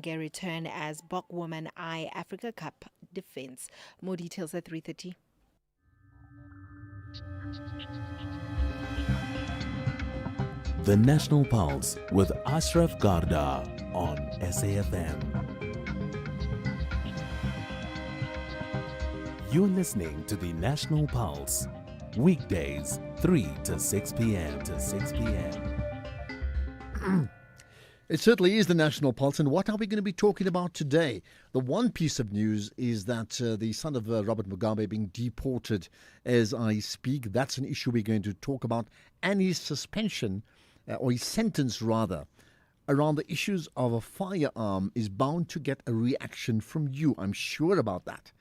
return as Bokwoman I Africa Cup defense. More details at 3:30. The National Pulse with Ashraf Garda on SAFM. You're listening to the National Pulse, weekdays 3 to 6 p.m. It certainly is the National Pulse. And what are we going to be talking about today? The one piece of news is that the son of Robert Mugabe being deported as I speak. That's an issue we're going to talk about. And his suspension, or his sentence rather, around the issues of a firearm is bound to get a reaction from you. I'm sure about that.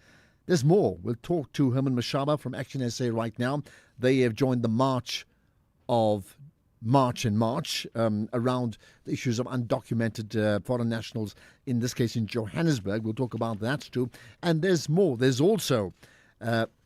There's more. We'll talk to Herman Mashaba from Action SA right now. They have joined the March and March around the issues of undocumented foreign nationals, in this case in Johannesburg. We'll talk about that too. And there's more. There's also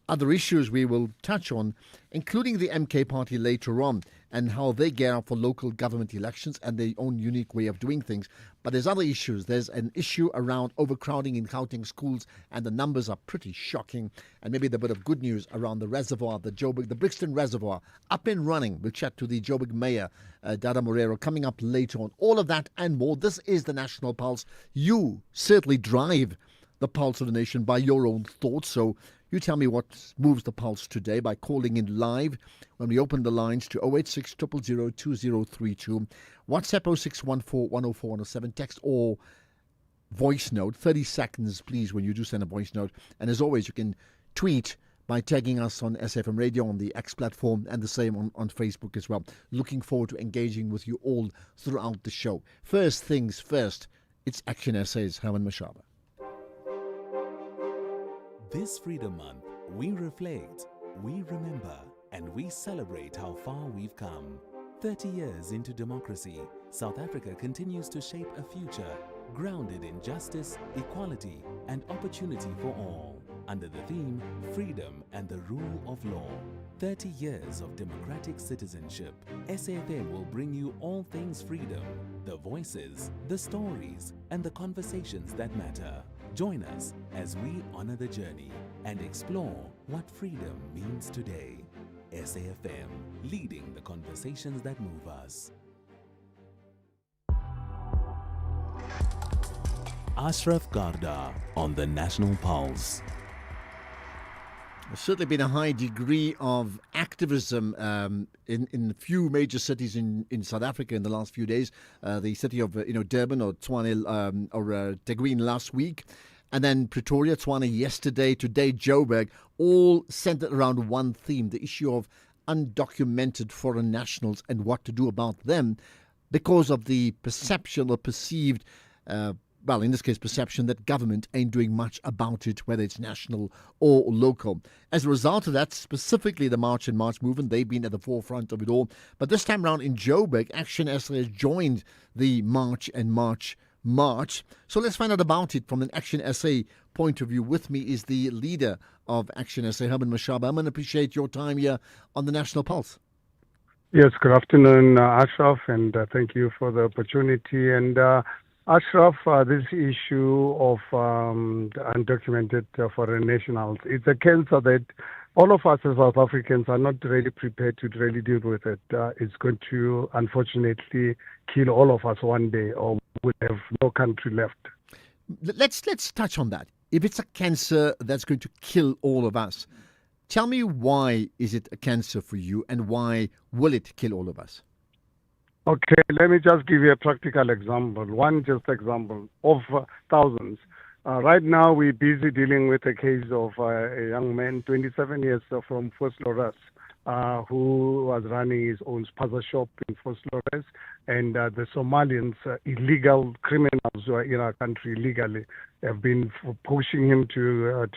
other issues we will touch on, including the MK party later on and how they gear up for local government elections and their own unique way of doing things. But there's other issues. There's an issue around overcrowding in Gauteng schools, and the numbers are pretty shocking. And maybe the bit of good news around the reservoir, the Brixton Reservoir, up and running. We'll chat to the Joburg Mayor, Dada Morero, coming up later on. All of that and more. This is the National Pulse. You certainly drive the pulse of the nation by your own thoughts. So you tell me what moves the pulse today by calling in live when we open the lines to 086 000 2032, WhatsApp 0614 104 107, text or voice note, 30 seconds please when you do send a voice note. And as always, you can tweet by tagging us on SFM Radio on the X platform and the same on Facebook as well. Looking forward to engaging with you all throughout the show. First things first, it's Action SA's Herman Mashaba. This Freedom Month, we reflect, we remember, and we celebrate how far we've come. 30 years into democracy, South Africa continues to shape a future grounded in justice, equality, and opportunity for all, under the theme Freedom and the Rule of Law. 30 years of democratic citizenship. SAFM will bring you all things freedom, the voices, the stories, and the conversations that matter. Join us as we honor the journey and explore what freedom means today. SAFM, leading the conversations that move us. Ashraf Garda on the National Pulse. There's certainly been a high degree of activism in a few major cities in South Africa in the last few days. The city of Durban or Tshwane or Teguine last week, and then Pretoria, Tshwane yesterday, today Joburg, all centered around one theme: the issue of undocumented foreign nationals and what to do about them, because of the perception or perceived in this case, perception that government ain't doing much about it, whether it's national or local. As a result of that, specifically the March and March movement, they've been at the forefront of it all. But this time around in Joburg, Action SA has joined the March and March. So let's find out about it from an Action SA point of view. With me is the leader of Action SA, Herman Mashaba. Herman, appreciate your time here on the National Pulse. Yes, good afternoon, Ashraf, and thank you for the opportunity. And Ashraf, this issue of undocumented foreign nationals, it's a cancer that all of us as South Africans are not really prepared to really deal with it. It's going to, unfortunately, kill all of us one day, or we'll have no country left. Let's touch on that. If it's a cancer that's going to kill all of us, tell me, why is it a cancer for you, and why will it kill all of us? Okay, let me just give you a practical example. One just example of thousands. Right now, we're busy dealing with a case of a young man, 27 years, from Vosloorus, who was running his own spaza shop in Vosloorus, and the Somalians, illegal criminals who are in our country illegally, have been pushing him to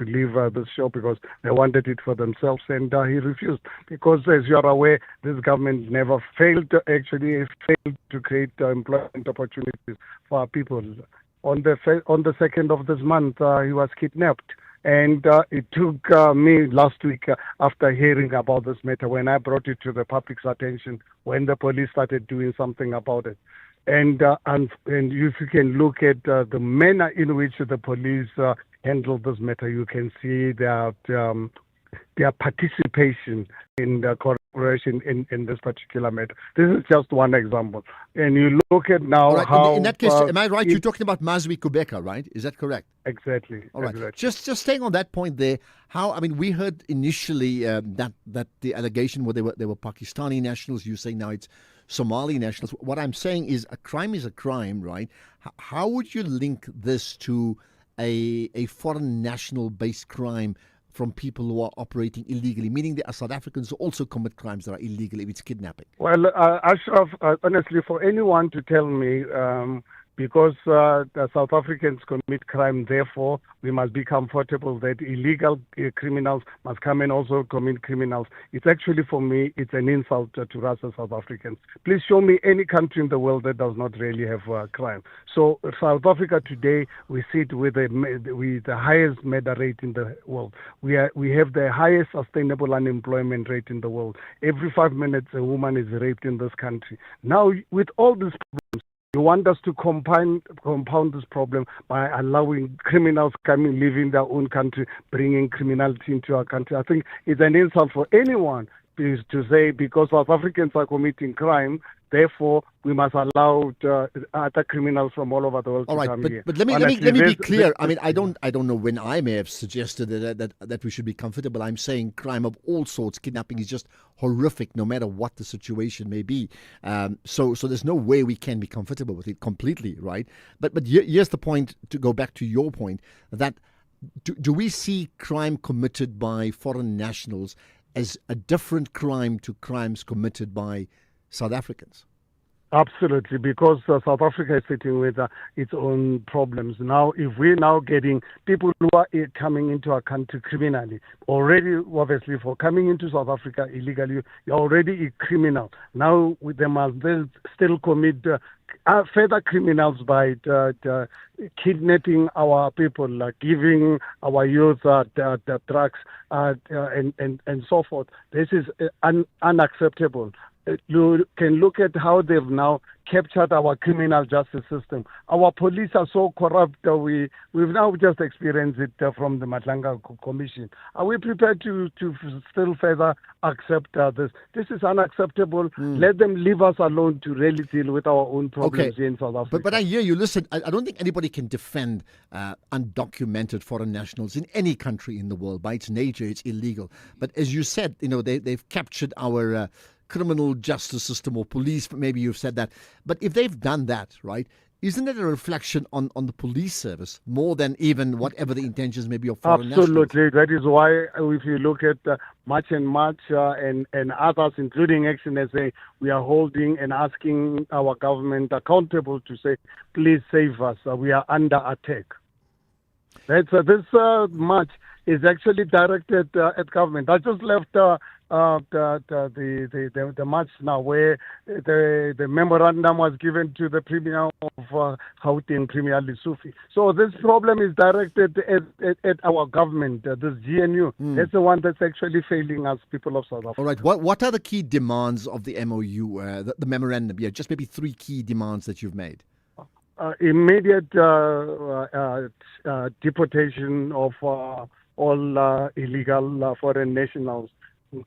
leave the shop because they wanted it for themselves, and he refused. Because, as you are aware, this government never failed to create employment opportunities for our people. On the 2nd of this month, he was kidnapped. And it took me last week, after hearing about this matter, when I brought it to the public's attention, when the police started doing something about it. and if you can look at the manner in which the police handle this matter, you can see that their participation in the corporation in this particular matter. This is just one example. And you look at now All right. how... In that case, am I right? You're talking about Mazwi Kubeka, right? Is that correct? Exactly. All right. Exactly. Just staying on that point there. We heard initially that the allegation where they were Pakistani nationals. You say now it's Somali nationals. What I'm saying is a crime is a crime, right? How would you link this to a foreign national-based crime from people who are operating illegally, meaning there are South Africans who also commit crimes that are illegal if it's kidnapping? Well, Ashraf, honestly, for anyone to tell me because the South Africans commit crime, therefore we must be comfortable that illegal criminals must come and also commit criminals. It's actually, for me, it's an insult to us as South Africans. Please show me any country in the world that does not really have crime. So South Africa today, we sit with the highest murder rate in the world. We have the highest sustainable unemployment rate in the world. Every 5 minutes, a woman is raped in this country. Now, with all these problems, you want us to compound this problem by allowing criminals coming, live in their own country, bringing criminality into our country. I think it's an insult for anyone to say because South Africans are committing crime, therefore we must allow other criminals from all over the world to come here. But let me be clear. I don't know when I may have suggested that we should be comfortable. I'm saying crime of all sorts, kidnapping is just horrific, no matter what the situation may be. So there's no way we can be comfortable with it completely, right? But here's the point. To go back to your point, that do we see crime committed by foreign nationals as a different crime to crimes committed by South Africans? Absolutely, because South Africa is sitting with its own problems. Now, if we're now getting people who are coming into our country criminally, already, obviously, for coming into South Africa illegally, you're already a criminal. Now, they must then still commit further criminals by kidnapping our people, giving our youth the drugs, and so forth. This is unacceptable. You can look at how they've now captured our criminal justice system. Our police are so corrupt. We've now just experienced it from the Matlanga Commission. Are we prepared to still further accept this? This is unacceptable. Let them leave us alone to really deal with our own problems here in South Africa. But I hear you. Listen, I don't think anybody can defend undocumented foreign nationals in any country in the world. By its nature, it's illegal. But as you said, they've captured our criminal justice system or police, maybe you've said that. But if they've done that, right, isn't it a reflection on the police service more than even whatever the intentions may be of foreign nationals? Absolutely. That is why if you look at March and March and others, including Action SA, we are holding and asking our government accountable to say, please save us. We are under attack. This march is actually directed at government. I just left the march now where the memorandum was given to the Premier of Gauteng, Premier Lesufi. So this problem is directed at our government, this GNU. That's the one that's actually failing us, people of South Africa. All right. What are the key demands of the MOU, the memorandum? Yeah, just maybe 3 key demands that you've made. Immediate deportation of all illegal foreign nationals.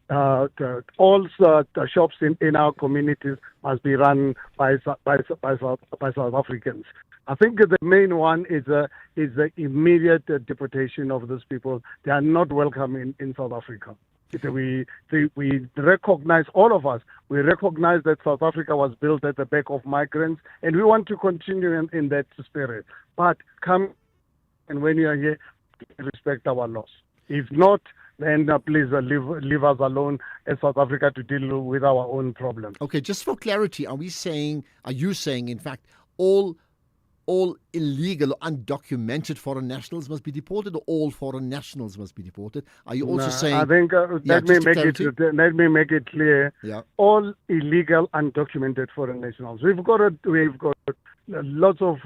All the shops in our communities must be run by South Africans. I think the main one is the immediate deportation of those people. They are not welcome in South Africa. We recognize, all of us, we recognize that South Africa was built at the back of migrants, and we want to continue in that spirit. But come, and when you are here, respect our laws. If not, then please leave us alone as South Africa to deal with our own problems. Okay, just for clarity, are you saying, in fact, all illegal or undocumented foreign nationals must be deported, or all foreign nationals must be deported? Are you also saying? I think let me make it clear. Yeah. All illegal undocumented foreign nationals. We've got lots of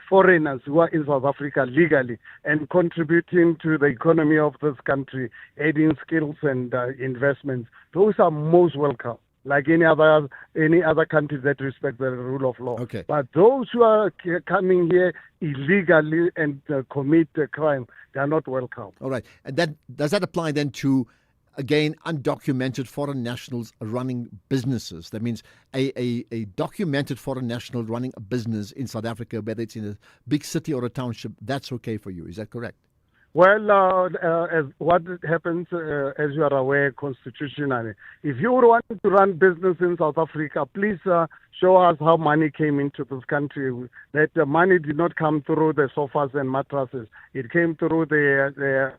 foreigners who are in South Africa legally and contributing to the economy of this country, adding skills and investments. Those are most welcome. like any other country that respect the rule of law. Okay. But those who are coming here illegally and commit a crime, they are not welcome. All right. And then does that apply then to, again, undocumented foreign nationals running businesses? That means a documented foreign national running a business in South Africa, whether it's in a big city or a township, that's okay for you. Is that correct? Well, as what happens, as you are aware, constitutionally, if you want to run business in South Africa, please show us how money came into this country. That the money did not come through the sofas and mattresses. It came through the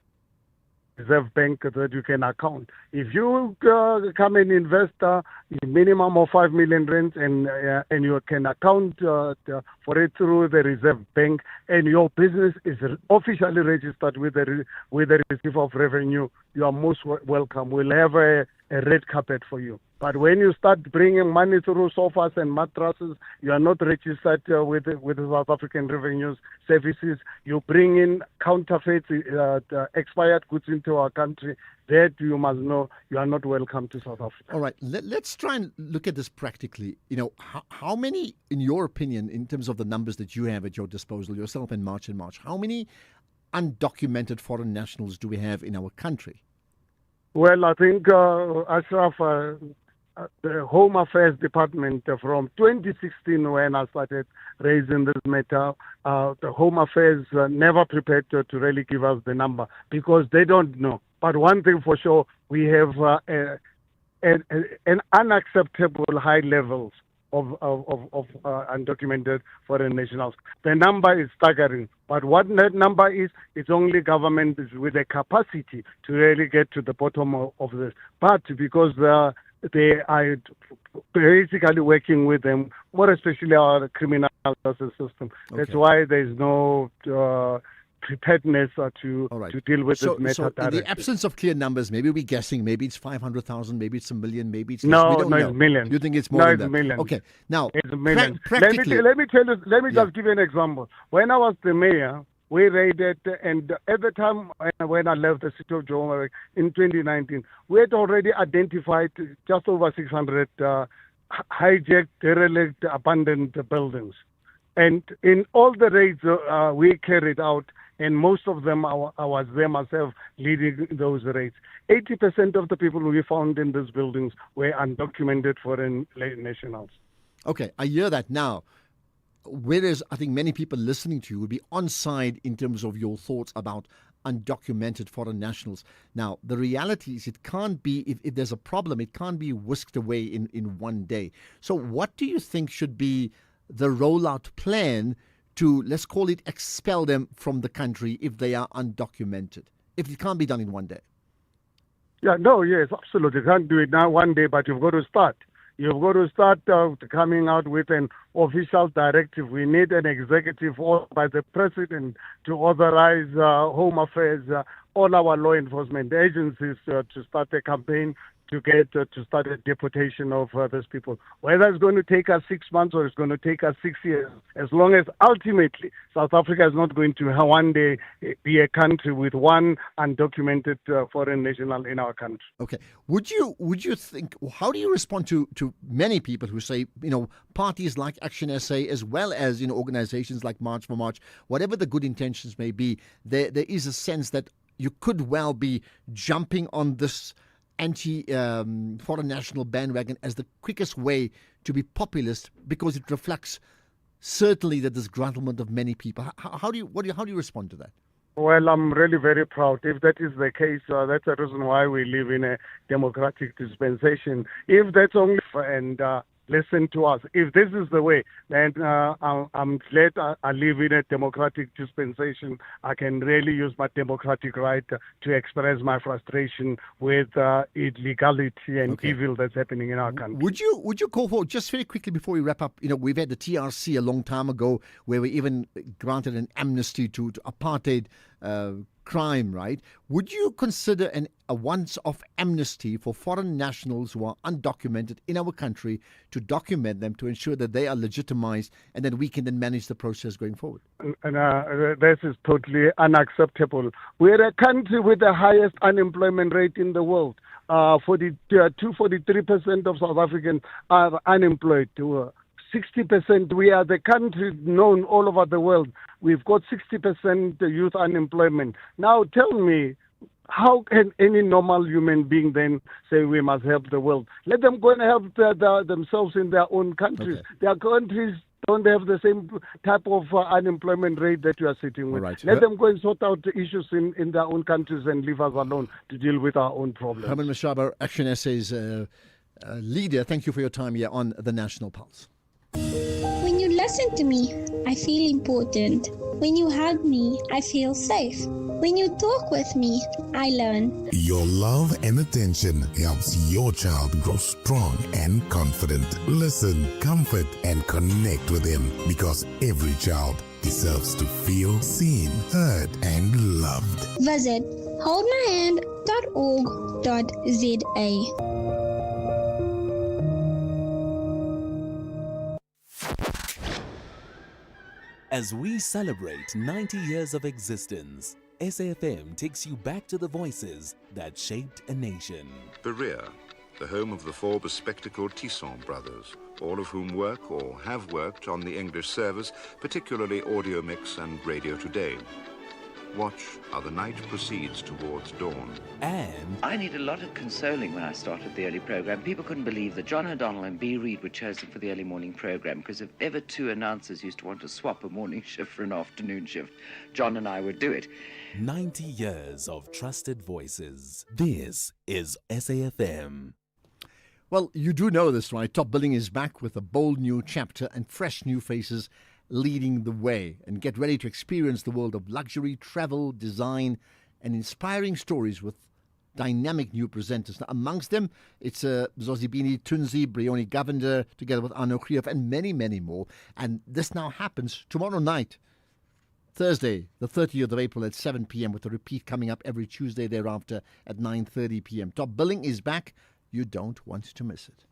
Reserve Bank that you can account. If you come and invest a minimum of 5 million rand and you can account for it through the Reserve Bank, and your business is officially registered with the Receiver of Revenue, you are most welcome. We'll have a red carpet for you. But when you start bringing money through sofas and mattresses, you are not registered with the South African Revenue Services. You bring in counterfeit, expired goods into our country. That you must know you are not welcome to South Africa. All right, let's try and look at this practically. You know, how many, in your opinion, in terms of the numbers that you have at your disposal, yourself and March, how many undocumented foreign nationals do we have in our country? Well, I think, Ashraf, the Home Affairs Department from 2016 when I started raising this matter, the Home Affairs never prepared to really give us the number because they don't know. But one thing for sure, we have an unacceptable high levels of undocumented foreign nationals. The number is staggering. But what that number is, it's only government with the capacity to really get to the bottom of this. But because they are basically working with them, more especially our criminal justice system. Okay. That's why there's no preparedness to deal with this matter. So in the absence of clear numbers, maybe we're guessing, maybe it's 500,000, maybe it's a million, maybe it's less. We don't know. It's millions. You think it's more than that? No, it's millions. Okay, now, it's millions. Practically... Let me just give you an example. When I was the mayor, we raided, and at the time when I left the city of Johannesburg in 2019, we had already identified just over 600 hijacked, derelict, abandoned buildings. And in all the raids we carried out, and most of them I was there myself leading those raids, 80% of the people we found in these buildings were undocumented foreign nationals. Okay, I hear that now. Whereas I think many people listening to you would be on side in terms of your thoughts about undocumented foreign nationals. Now, the reality is it can't be, if there's a problem, it can't be whisked away in one day. So what do you think should be the rollout plan to, let's call it, expel them from the country if they are undocumented, if it can't be done in one day? Yes, absolutely. You can't do it now one day, but you've got to start. You've got to start coming out with an official directive. We need an executive order by the president to authorize Home Affairs, all our law enforcement agencies to start a campaign to get to start a deportation of these people. Whether it's going to take us 6 months or it's going to take us 6 years, as long as ultimately South Africa is not going to one day be a country with one undocumented foreign national in our country. Okay. Would you think, how do you respond to many people who say, parties like Action SA as well as, organizations like March for March, whatever the good intentions may be, there is a sense that you could well be jumping on this anti-foreign national bandwagon as the quickest way to be populist because it reflects certainly the disgruntlement of many people. How do you respond to that? Well, I'm really very proud. If that is the case, that's the reason why we live in a democratic dispensation. If that's only listen to us. If this is the way, then I'm glad I live in a democratic dispensation. I can really use my democratic right to express my frustration with illegality and evil that's happening in our country. Would you call for, just very quickly before we wrap up, we've had the TRC a long time ago where we even granted an amnesty to apartheid crime, right? Would you consider a once-off amnesty for foreign nationals who are undocumented in our country to document them to ensure that they are legitimized and that we can then manage the process going forward? This is totally unacceptable. We're a country with the highest unemployment rate in the world. 43% of South Africans are unemployed. 60%, we are the country known all over the world. We've got 60% youth unemployment. Now tell me, how can any normal human being then say we must help the world? Let them go and help themselves in their own countries. Okay. Their countries don't have the same type of unemployment rate that you are sitting with. All right. Let them go and sort out the issues in their own countries and leave us alone to deal with our own problems. Herman Mashaba, Action SA's leader, thank you for your time here on The National Pulse. When you listen to me, I feel important. When you hug me, I feel safe. When you talk with me, I learn. Your love and attention helps your child grow strong and confident. Listen, comfort, and connect with him, because every child deserves to feel seen, heard, and loved. Visit holdmyhand.org.za. As we celebrate 90 years of existence, SAFM takes you back to the voices that shaped a nation. Berea, the home of the four bespectacled Tisson brothers, all of whom work or have worked on the English service, particularly Audio Mix and Radio Today. Watch how the night proceeds towards dawn. And I need a lot of consoling when I started the early program. People couldn't believe that John O'Donnell and B. Reid were chosen for the early morning program, because if ever two announcers used to want to swap a morning shift for an afternoon shift, John and I would do it. 90 years of trusted voices. This is SAFM. Well, you do know this, right? Top Billing is back with a bold new chapter and fresh new faces leading the way. And get ready to experience the world of luxury, travel, design, and inspiring stories with dynamic new presenters. Now, amongst them, it's Zozibini Tunzi, Brioni Govender, together with Arno Krief, and many, many more. And this now happens tomorrow night, Thursday, the 30th of April at 7 p.m, with a repeat coming up every Tuesday thereafter at 9:30 p.m. Top Billing is back. You don't want to miss it.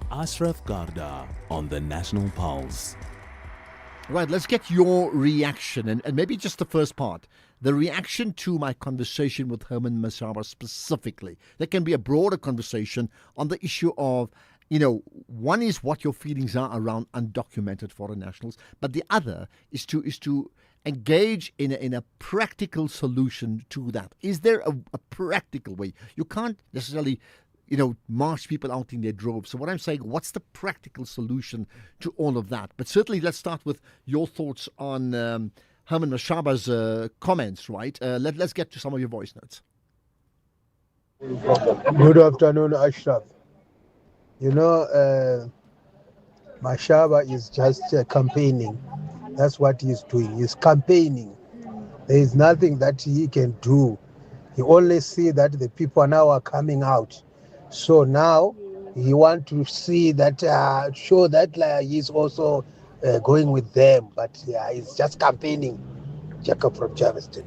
Ashraf Garda on the National Pulse. Right, let's get your reaction, and maybe just the first part. The reaction to my conversation with Herman Mashaba specifically. There can be a broader conversation on the issue of, one is what your feelings are around undocumented foreign nationals, but the other is to engage in a practical solution to that. Is there a practical way? You can't necessarily march people out in their droves. So what I'm saying, what's the practical solution to all of that? But certainly let's start with your thoughts on Herman Mashaba's comments, right? Let's get to some of your voice notes. Good afternoon, Ashraf. Mashaba is just campaigning. That's what he's doing. He's campaigning. There is nothing that he can do. He only see that the people now are coming out. So now he want to see that, show that he's also going with them. But he's just campaigning. Jacob from Jarviston.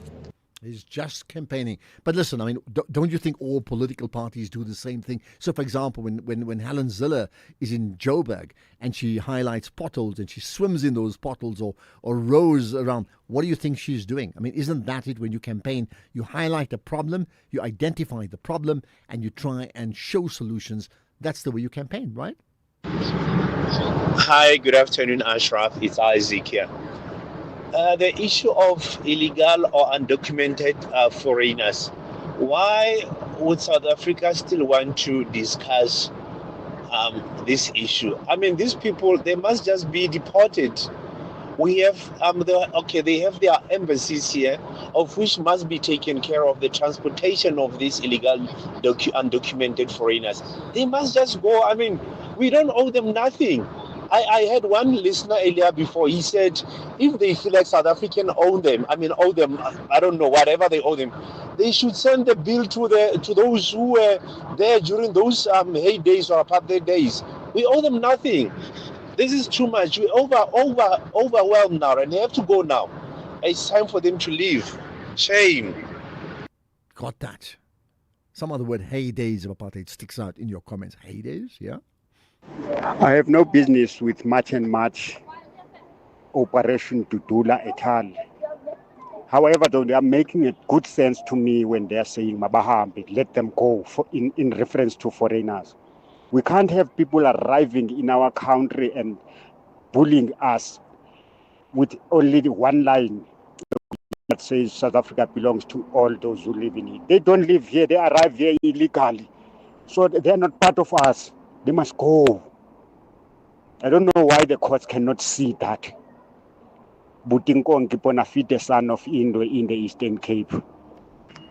He's just campaigning. But listen, I mean, don't you think all political parties do the same thing? So, for example, when Helen Ziller is in Joburg and she highlights potholes and she swims in those potholes or rows around, what do you think she's doing? I mean, isn't that it when you campaign? You highlight a problem, you identify the problem, and you try and show solutions. That's the way you campaign, right? Hi, good afternoon, Ashraf. It's Isaac here. The issue of illegal or undocumented foreigners. Why would South Africa still want to discuss this issue? I mean, these people, they must just be deported. We have, they have their embassies here, of which must be taken care of the transportation of these illegal undocumented foreigners. They must just go. I mean, we don't owe them nothing. I had one listener earlier before, he said, if they feel like South African owe them, I don't know, whatever they owe them, they should send the bill to those who were there during those heydays or apartheid days. We owe them nothing. This is too much. We're overwhelmed now, and they have to go now. It's time for them to leave. Shame. Got that. Some other word, heydays of apartheid, sticks out in your comments. Heydays, yeah? I have no business with March and March Operation Dudula et al. However, though, they are making it good sense to me when they are saying Mabahambi, let them go in reference to foreigners. We can't have people arriving in our country and bullying us with only one line that says South Africa belongs to all those who live in it. They don't live here. They arrive here illegally. So they are not part of us. They must go. I don't know why the courts cannot see that. Butinkongi Bonafide, son of Indo in the Eastern Cape.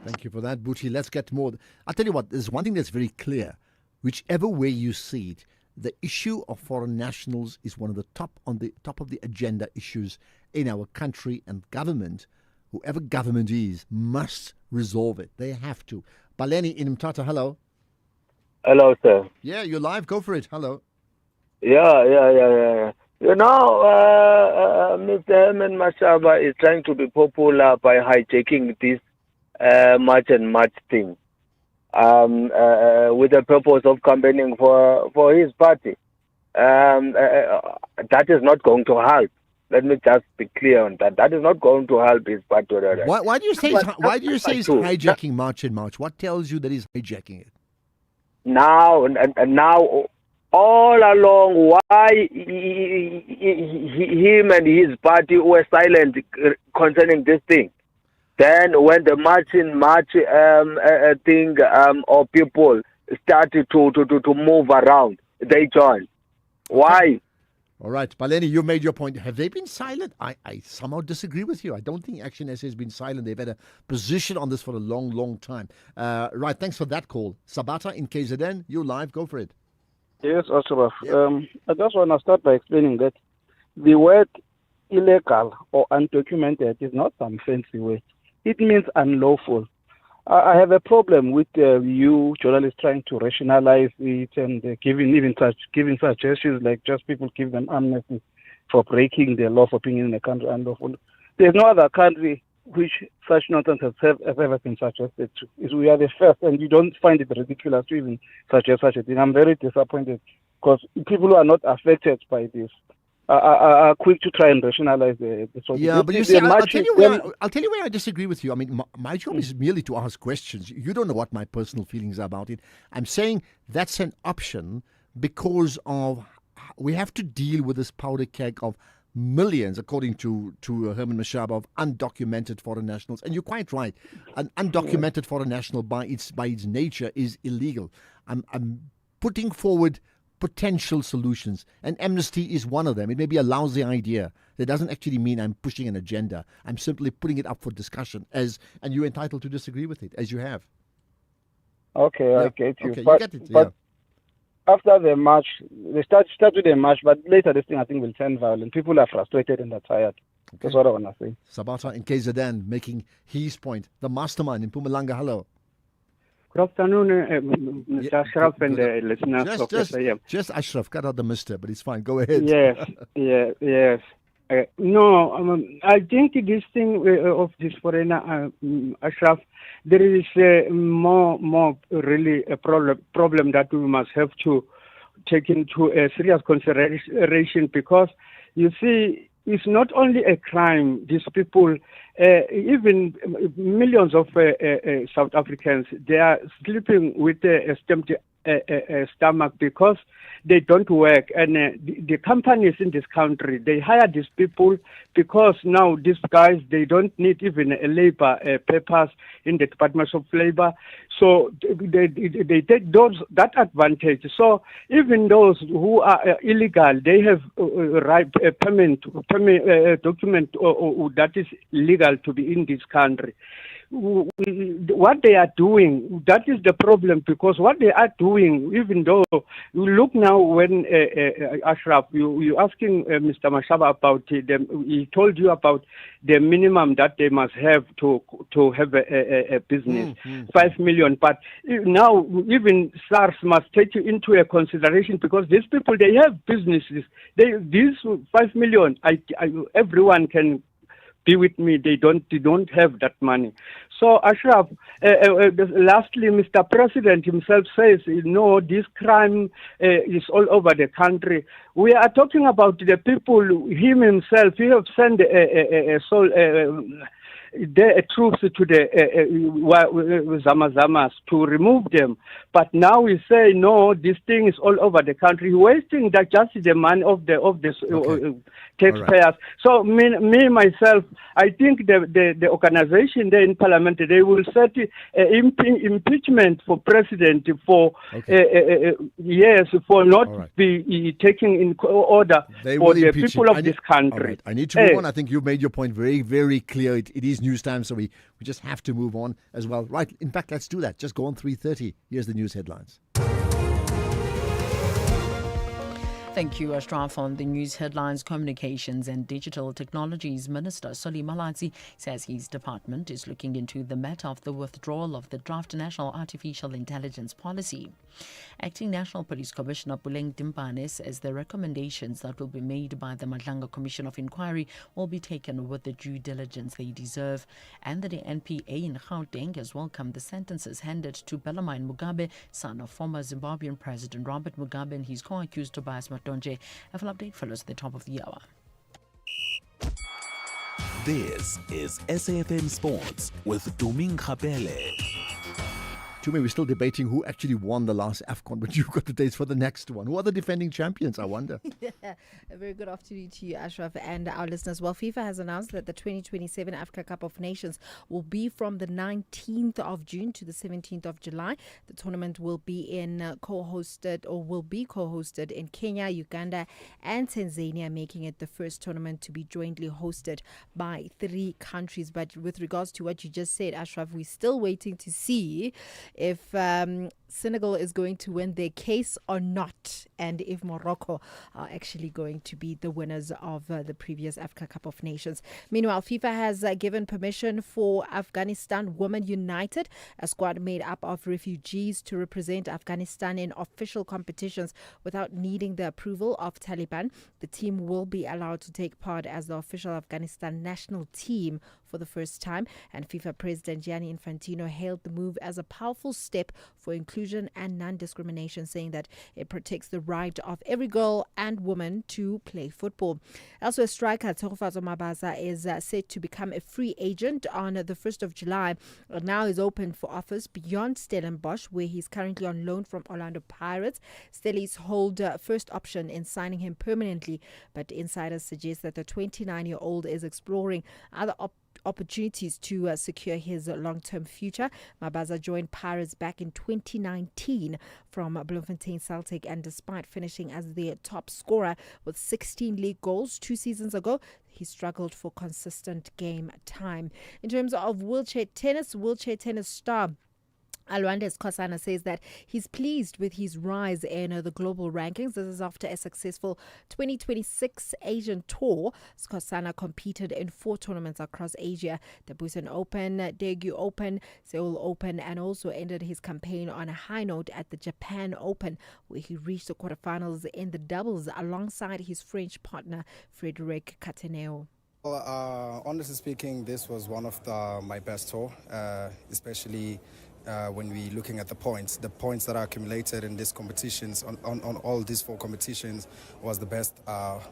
Thank you for that, Buti. Let's get more. I'll tell you what, there's one thing that's very clear. Whichever way you see it, the issue of foreign nationals is one of the top of the agenda issues in our country, and government, whoever government is, must resolve it. They have to. Baleni in Mtata, hello. Hello, sir. Yeah, you're live. Go for it. Hello. Yeah. You know, Mr. Herman Mashaba is trying to be popular by hijacking this March and March thing with the purpose of campaigning for his party. That is not going to help. Let me just be clear on that. That is not going to help his party. Why do you say he's hijacking March and March? What tells you that he's hijacking it? Now, all along, why him and his party were silent concerning this thing. Then when the March thing or people started to move around, they joined. Why? All right, Baleni, you made your point. Have they been silent? I somehow disagree with you. I don't think Action SA has been silent. They've had a position on this for a long, long time. Right, thanks for that call. Sabata in KZN, you live, go for it. Yes, Ashraf. I just want to start by explaining that the word illegal or undocumented is not some fancy word. It means unlawful. I have a problem with you journalists trying to rationalize it and giving suggestions like just people give them amnesty for breaking the law for being in a country unlawful. There's no other country which such nonsense has ever been suggested to. We are the first, and you don't find it ridiculous to even suggest such a thing. I'm very disappointed because people who are not affected by this are quick to try and rationalize the yeah, but you see, I'll tell you where I disagree with you. I mean, my job is merely to ask questions. You don't know what my personal feelings are about it. I'm saying that's an option because of we have to deal with this powder keg of millions, according to Herman Mashaba, of undocumented foreign nationals. And you're quite right. An undocumented foreign national by its nature is illegal. I'm putting forward potential solutions, and amnesty is one of them. It may be a lousy idea. That doesn't actually mean I'm pushing an agenda. I'm simply putting it up for discussion, and you're entitled to disagree with it, as you have. Okay, I get you. Okay, but, you get it. But after the march, they start with the march, but later this thing I think will turn violent. People are frustrated and are tired. Okay. That's what I want to say. Sabata in KZN making his point. The mastermind in Mpumalanga, hello. Good afternoon, Mr. Ashraf and the listeners of SAM. Just Ashraf, cut out the mister, but it's fine. Go ahead. Yes. No, I think this thing of this foreigner, Ashraf, there is more really a problem that we must have to take into a serious consideration because, you see, it's not only a crime. These people, even millions of South Africans, they are sleeping with a empty stomach because they don't work. And the companies in this country, they hire these people because now these guys, they don't need even a labor papers in the Department of Labor. So they take that advantage. So even those who are illegal, they have right permit document that is legal to be in this country. What they are doing, that is the problem, because what they are doing, even though you look now when Ashraf, you asking Mr. Mashaba about them, he told you about the minimum that they must have to have a business, 5 million. But now even SARS must take into a consideration because these people, they have businesses. These 5 million, everyone can be with me. They don't have that money. So Ashraf, lastly, Mr. President himself says, this crime is all over the country. We are talking about the people. Him himself, he have sent the troops to the Zamazamas to remove them. But now we say no, this thing is all over the country, wasting that just the money of the taxpayers. Right. So me myself, I think the organization there in Parliament, they will set impeachment for president for for not be taking in order for the people of this country. Right. I need to move on. I think you made your point very, very clear. It is news time, so we just have to move on as well. Right. In fact, let's do that. Just go on 3:30. Here's the news headlines. Thank you, Ashraf. On the news headlines, Communications and Digital Technologies Minister Solly Malatsi says his department is looking into the matter of the withdrawal of the draft National Artificial Intelligence Policy. Acting National Police Commissioner Puleng Timpane says the recommendations that will be made by the Madlanga Commission of Inquiry will be taken with the due diligence they deserve, and that the NPA in Gauteng has welcomed the sentences handed to Bellarmine Mugabe, son of former Zimbabwean President Robert Mugabe, and his co-accused Tobias Matonje. A full update follows at the top of the hour. This is SAFM Sports with Tuming Khapele. Tume, we're still debating who actually won the last AFCON, but you've got the dates for the next one. Who are the defending champions, I wonder? A very good afternoon to you, Ashraf, and our listeners. Well, FIFA has announced that the 2027 Africa Cup of Nations will be from the 19th of June to the 17th of July. The tournament will be co-hosted in Kenya, Uganda, and Tanzania, making it the first tournament to be jointly hosted by 3 countries. But with regards to what you just said, Ashraf, we're still waiting to see if Senegal is going to win their case or not, and if Morocco are actually going to be the winners of the previous Africa Cup of Nations. Meanwhile, FIFA has given permission for Afghanistan Women United, a squad made up of refugees, to represent Afghanistan in official competitions without needing the approval of Taliban. The team will be allowed to take part as the official Afghanistan national team for the first time, and FIFA President Gianni Infantino hailed the move as a powerful step for inclusion and non-discrimination, saying that it protects the right of every girl and woman to play football. Also, striker Tshegofatso Mabaza is set to become a free agent on the 1st of July. Now is open for offers beyond Stellenbosch, where he's currently on loan from Orlando Pirates. Stellies hold first option in signing him permanently, but insiders suggest that the 29-year-old is exploring other opportunities to secure his long-term future. Mabaza joined Pirates back in 2019 from Bloemfontein Celtic, and despite finishing as their top scorer with 16 league goals 2 seasons ago, he struggled for consistent game time. In terms of wheelchair tennis star Alwande Skosana says that he's pleased with his rise in the global rankings. This is after a successful 2026 Asian tour. Skosana competed in 4 tournaments across Asia: the Busan Open, Daegu Open, Seoul Open, and also ended his campaign on a high note at the Japan Open, where he reached the quarterfinals in the doubles alongside his French partner Frédéric Cateneo. Well, honestly speaking, this was one of my best tour, especially when we're looking at the points that are accumulated in these competitions, on all these 4 competitions, was the best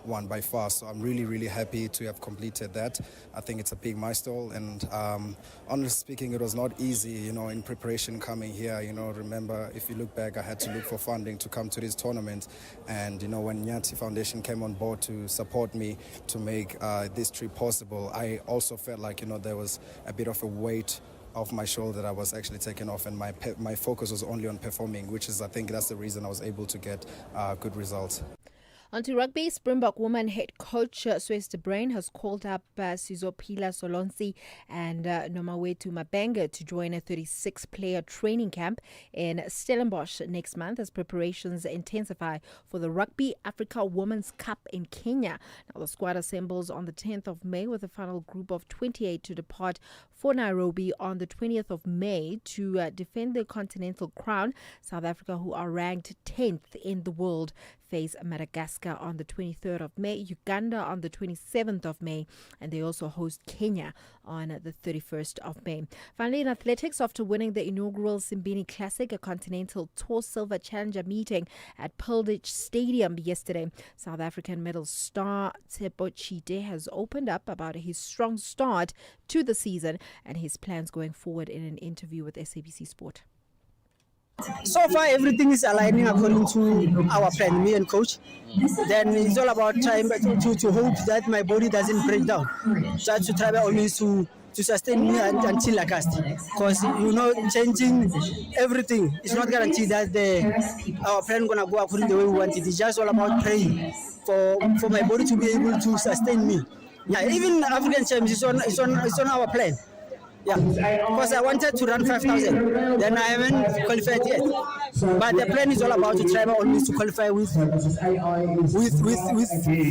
one by far. So I'm really, really happy to have completed that. I think it's a big milestone, and honestly speaking, it was not easy, in preparation coming here. Remember, if you look back, I had to look for funding to come to this tournament, and when Nyati Foundation came on board to support me to make this trip possible, I also felt like, there was a bit of a weight off my shoulder that I was actually taken off, and my focus was only on performing, which is, I think that's the reason I was able to get good results. On to rugby, Springbok woman head coach Swes de Bruin has called up Sizopila Solonsi and Nomawetu Mabenga to join a 36-player training camp in Stellenbosch next month as preparations intensify for the Rugby Africa Women's Cup in Kenya. Now, the squad assembles on the 10th of May with a final group of 28 to depart for Nairobi on the 20th of May to defend the continental crown. South Africa, who are ranked 10th in the world, face Madagascar on the 23rd of May, Uganda on the 27th of May, and they also host Kenya on the 31st of May. Finally, in athletics, after winning the inaugural Simbini Classic, a Continental Tour Silver Challenger meeting at Pearl Ditch Stadium yesterday, South African medal star Tshepo Chite has opened up about his strong start to the season and his plans going forward in an interview with SABC Sport. So far, everything is aligning according to our plan, me and coach. Then it's all about trying to hope that my body doesn't break down. Try to try always to sustain me until August. Because, changing everything is not guaranteed that our plan is going to go according to the way we want it. It's just all about praying for my body to be able to sustain me. Yeah, even African Champions is on our plan. Yeah, because I wanted to run 5,000, then I haven't qualified yet. But the plan is all about to try always to qualify with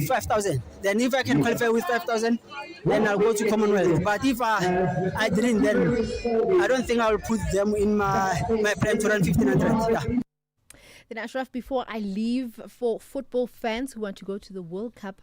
5,000. Then if I can qualify with 5,000, then I'll go to Commonwealth. But if I didn't, then I don't think I'll put them in my plan to run 1,500. Yeah. Then Ashraf, before I leave, for football fans who want to go to the World Cup,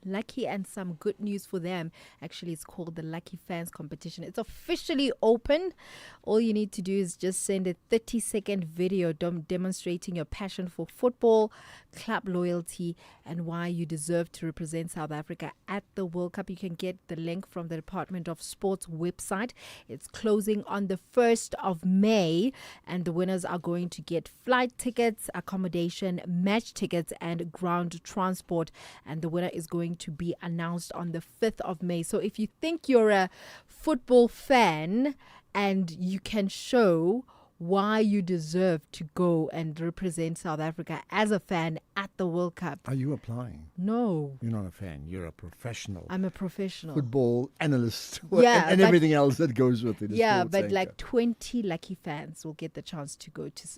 lucky and some good news for them. Actually, it's called the Lucky Fans Competition. It's officially open. All you need to do is just send a 30-second video demonstrating your passion for football, club loyalty, and why you deserve to represent South Africa at the World Cup. You can get the link from the Department of Sports website. It's closing on the 1st of May, and the winners are going to get flight tickets, accommodation, match tickets, and ground transport. And the winner is going to be announced on the 5th of May. So if you think you're a football fan and you can show why you deserve to go and represent South Africa as a fan at the World Cup. Are you applying? No. You're not a fan. You're a professional. I'm a professional. Football analyst. Yeah, and everything else that goes with it. Yeah, but like 20 lucky fans will get the chance to go to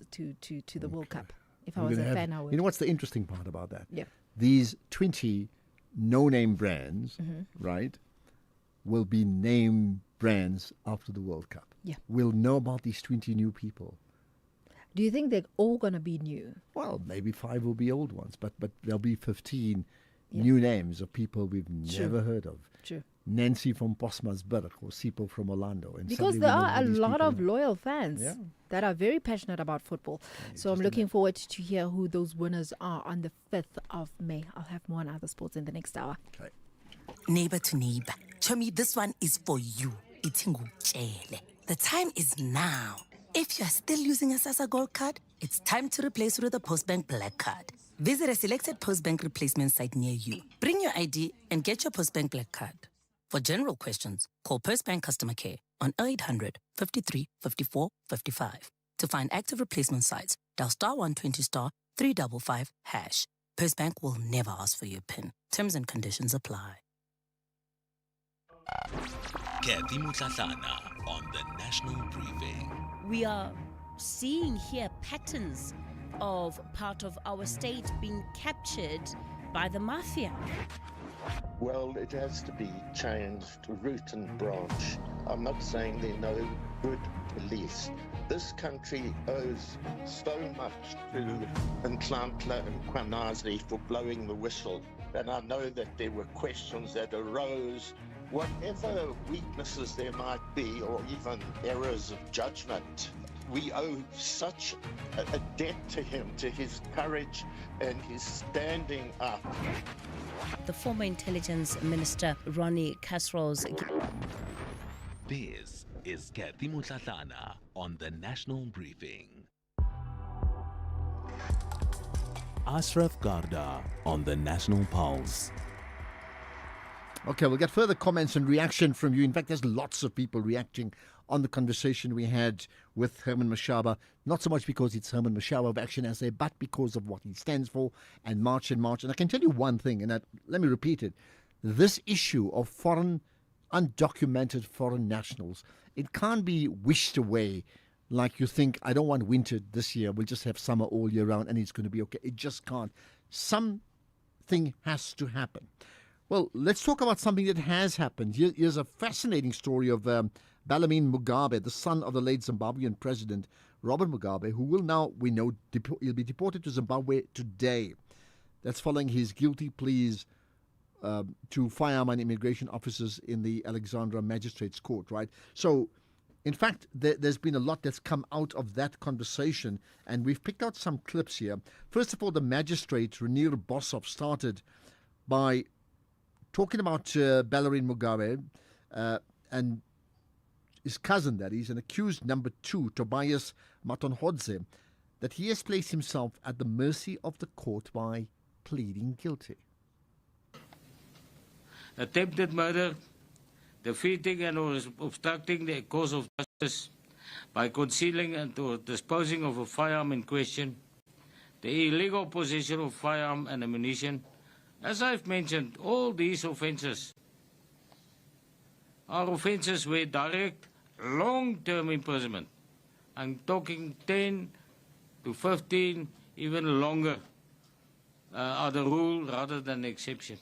the World Cup. If I was a fan, I would. You know what's the interesting part about that? Yeah. These 20 no-name brands, right, will be name brands after the World Cup. Yeah. We'll know about these 20 new people. Do you think they're all going to be new? Well, maybe 5 will be old ones, but there'll be 15 new names of people we've never heard of. True. Nancy from Postmasburg or Sipho from Orlando. And because there are a lot of loyal fans that are very passionate about football. So I'm looking forward to hear who those winners are on the 5th of May. I'll have more on other sports in the next hour. Okay. Neighbor to neighbor. Chomi, this one is for you. The time is now. If you are still using a SASSA Gold card, it's time to replace it with a Postbank Black card. Visit a selected Postbank replacement site near you. Bring your ID and get your Postbank Black card. For general questions, call Postbank Customer Care on 0800 53 54 55. To find active replacement sites, dial *120*355#. Postbank will never ask for your PIN. Terms and conditions apply. Kathy Mutlatlana on the National Briefing. We are seeing here patterns of part of our state being captured by the mafia. Well, it has to be changed root and branch. I'm not saying there are no good police. This country owes so much to Nhlanhla and Kwanazi for blowing the whistle. And I know that there were questions that arose. Whatever weaknesses there might be, or even errors of judgment, we owe such a debt to him, to his courage and his standing up. The former intelligence minister, Ronnie Kasrils. This is Kathy Mutlatlana on the National Briefing. Ashraf Garda on the National Pulse. Okay, we'll get further comments and reaction from you. In fact, there's lots of people reacting on the conversation we had with Herman Mashaba. Not so much because it's Herman Mashaba of Action SA, but because of what he stands for and March and March. And I can tell you one thing, and let me repeat it. This issue of undocumented foreign nationals, it can't be wished away like you think, I don't want winter this year, we'll just have summer all year round and it's going to be okay. It just can't. Something has to happen. Well, let's talk about something that has happened. Here's a fascinating story of Bellarmine Mugabe, the son of the late Zimbabwean president, Robert Mugabe, who will now, we know, he'll be deported to Zimbabwe today. That's following his guilty pleas to firearm and immigration officers in the Alexandra Magistrates Court, right? So, in fact, there's been a lot that's come out of that conversation, and we've picked out some clips here. First of all, the magistrate, Renier Boshoff, started by talking about Ballerine Mugabe and his cousin, that is, and accused number 2, Tobias Matonhodze, that he has placed himself at the mercy of the court by pleading guilty. Attempted murder, defeating and or obstructing the cause of justice by concealing and or disposing of a firearm in question, the illegal possession of firearm and ammunition. As I've mentioned, all these offences are offences where direct long-term imprisonment, I'm talking 10 to 15, even longer, are the rule rather than the exception.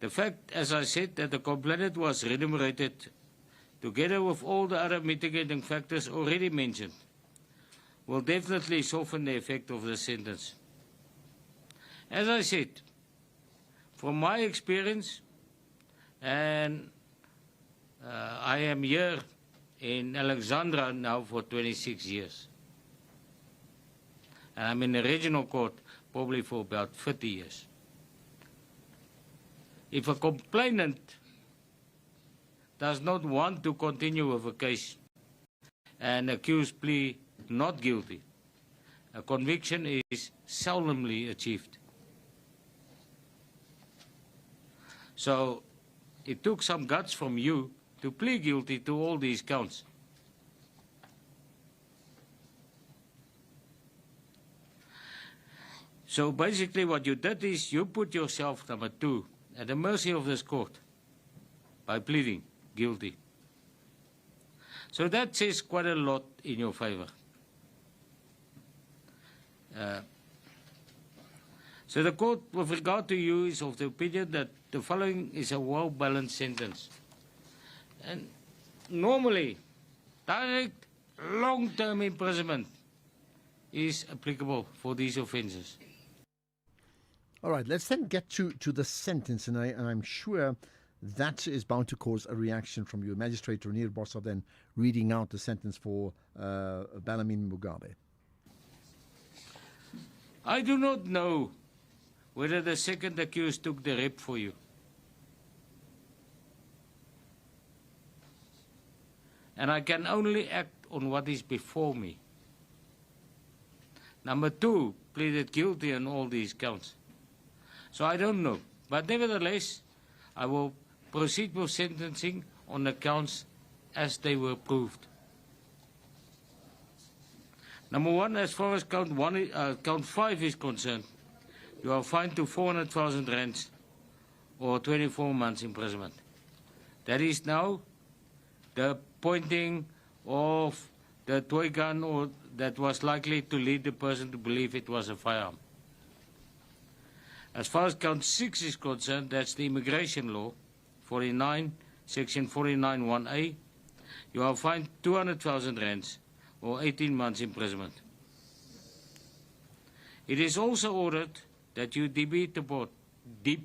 The fact, as I said, that the complainant was remunerated, together with all the other mitigating factors already mentioned, will definitely soften the effect of the sentence. As I said, from my experience, and I am here in Alexandra now for 26 years, and I'm in the regional court probably for about 50 years. If a complainant does not want to continue with a case and accused plea not guilty, a conviction is seldomly achieved. So it took some guts from you to plead guilty to all these counts. So basically what you did is you put yourself, number 2, at the mercy of this court by pleading guilty. So that says quite a lot in your favor. So the court, with regard to you, is of the opinion that the following is a well-balanced sentence. And normally, direct long-term imprisonment is applicable for these offences. All right, let's then get to the sentence, and I'm sure that is bound to cause a reaction from you. Magistrate Renier Boshoff then reading out the sentence for Ballerine Mugabe. I do not know whether the second accused took the rep for you. And I can only act on what is before me. Number 2, pleaded guilty on all these counts. So I don't know. But nevertheless, I will proceed with sentencing on the counts as they were proved. Number 1, as far as count 5 is concerned, you are fined to 400,000 rands or 24 months imprisonment. That is now the pointing of the toy gun or that was likely to lead the person to believe it was a firearm. As far as count 6 is concerned, that's the immigration law, 49, section 49(1)(a. You are fined 200,000 rands or 18 months imprisonment. It is also ordered that you be deported.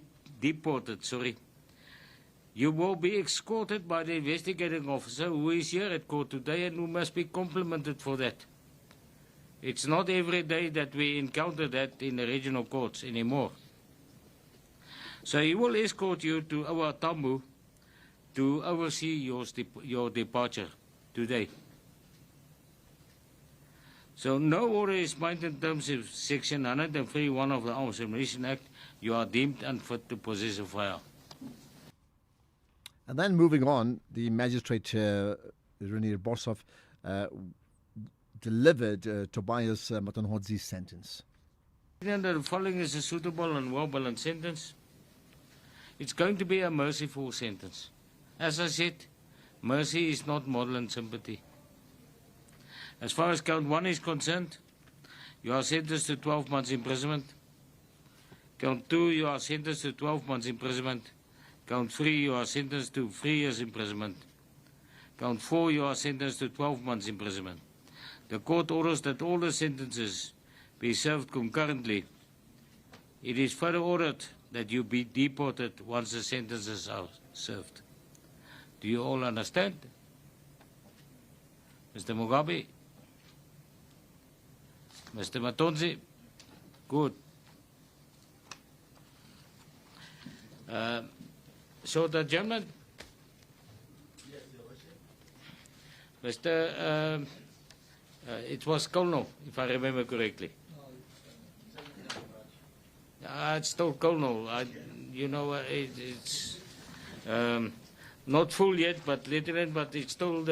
You will be escorted by the investigating officer who is here at court today and who must be complimented for that. It's not every day that we encounter that in the regional courts anymore. So he will escort you to our Tambu to oversee your departure today. So no order is made in terms of Section 103(1) of the Arms Ammunition Act. You are deemed unfit to possess a firearm. And then moving on, the magistrate, Renier Boshoff, delivered Tobias Matonhodze's sentence. The following is a suitable and well-balanced sentence. It's going to be a merciful sentence. As I said, mercy is not maudlin sympathy. As far as count 1 is concerned, you are sentenced to 12 months imprisonment. Count 2, you are sentenced to 12 months imprisonment. Count 3, you are sentenced to 3 years imprisonment. Count 4, you are sentenced to 12 months imprisonment. The court orders that all the sentences be served concurrently, it is further ordered that you be deported once the sentences are served. Do you all understand? Mr. Mugabe? Mr. Matonzi? Good. Short adjournment? Mr. It was Colonel, if I remember correctly. It's still Colonel. It's not full yet, but Lieutenant. But it's still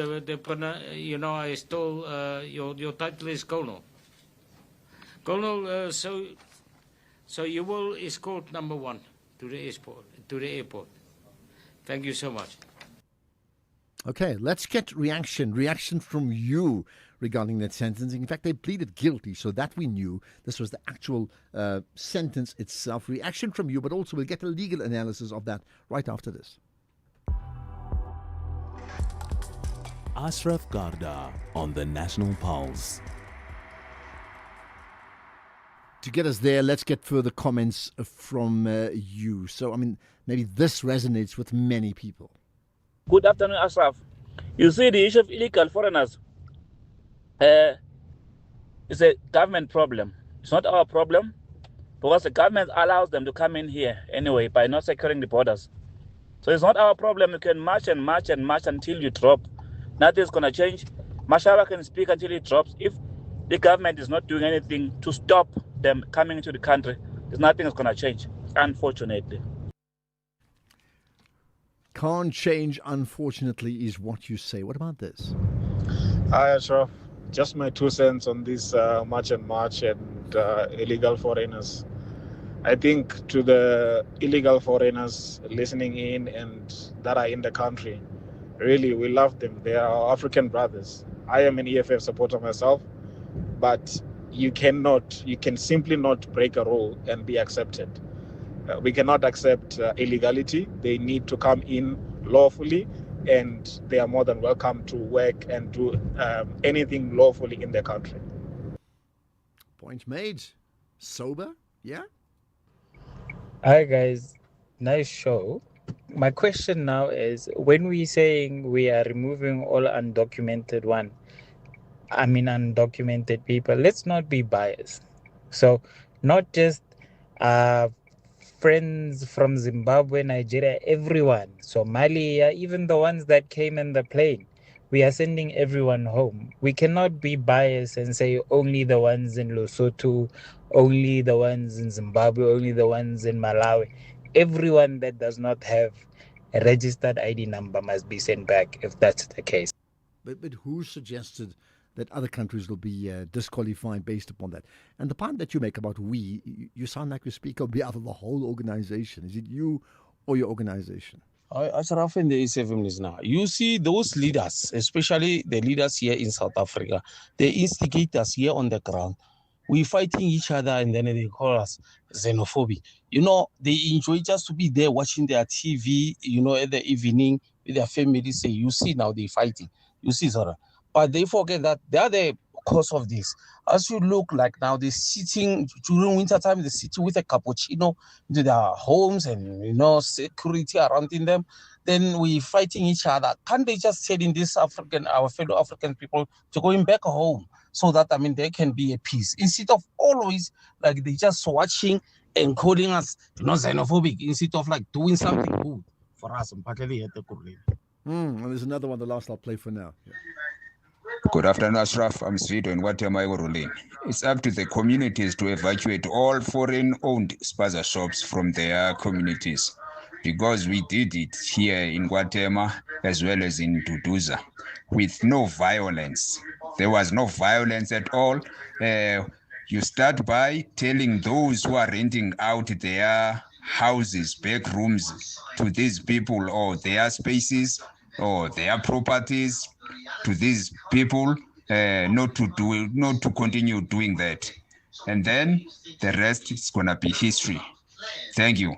I still your title is Colonel. Colonel. So you will escort number 1 to the airport. Thank you so much. Okay, let's get reaction from you regarding that sentencing. In fact, they pleaded guilty, so that we knew this was the actual sentence itself. Reaction from you, but also we'll get a legal analysis of that right after this. Ashraf Garda on the National Pulse. To get us there, let's get further comments from you. So, I mean, maybe this resonates with many people. Good afternoon, Ashraf. You see, the issue of illegal foreigners is a government problem. It's not our problem because the government allows them to come in here anyway by not securing the borders. So it's not our problem. You can march and march and march until you drop. Nothing's going to change. Mashaba can speak until he drops. If the government is not doing anything to stop them coming into the country, there's nothing that's going to change, unfortunately. Can't change, unfortunately, is what you say. What about this? Hi, Ashraf. Just my 2 cents on this march and illegal foreigners. I think to the illegal foreigners listening in and that are in the country, really, we love them. They are our African brothers. I am an EFF supporter myself, but you can simply not break a rule and be accepted. We cannot accept illegality. They need to come in lawfully, and they are more than welcome to work and do anything lawfully in their country. Point made. Sober, yeah? Hi guys, nice show. My question now is, when we're saying we are removing all undocumented people, let's not be biased. So not just friends from Zimbabwe, Nigeria, everyone, Somalia, even the ones that came in the plane. We are sending everyone home. We cannot be biased and say only the ones in Lesotho, only the ones in Zimbabwe, only the ones in Malawi. Everyone that does not have a registered ID number must be sent back if that's the case. But who suggested that other countries will be disqualified based upon that? And the point that you make about we, you sound like you speak on behalf of the whole organization. Is it you or your organization? Ashraf and the A7 now. You see those leaders, especially the leaders here in South Africa, the instigators here on the ground. We're fighting each other and then they call us xenophobic. You know, they enjoy just to be there watching their TV, at the evening with their families. Say, you see now they're fighting. You see, Zara. But they forget that they are the cause of this. As you look like now, they're sitting during winter time, they sit with a cappuccino into their homes and, security around in them. Then we fighting each other. Can't they just tell in our fellow African people to going back home so that, there can be a peace? Instead of always, like, they just watching and calling us, xenophobic, instead of, like, doing something good for us. And there's another one, the last I'll play for now. Yeah. Good afternoon, Ashraf. I'm Svito in Guatemala. It's up to the communities to evacuate all foreign-owned spaza shops from their communities, because we did it here in Guatemala as well as in Duduza with no violence. There was no violence at all. You start by telling those who are renting out their houses, back rooms to these people, or their spaces or their properties, to these people, not to continue doing that. And then the rest is going to be history. Thank you.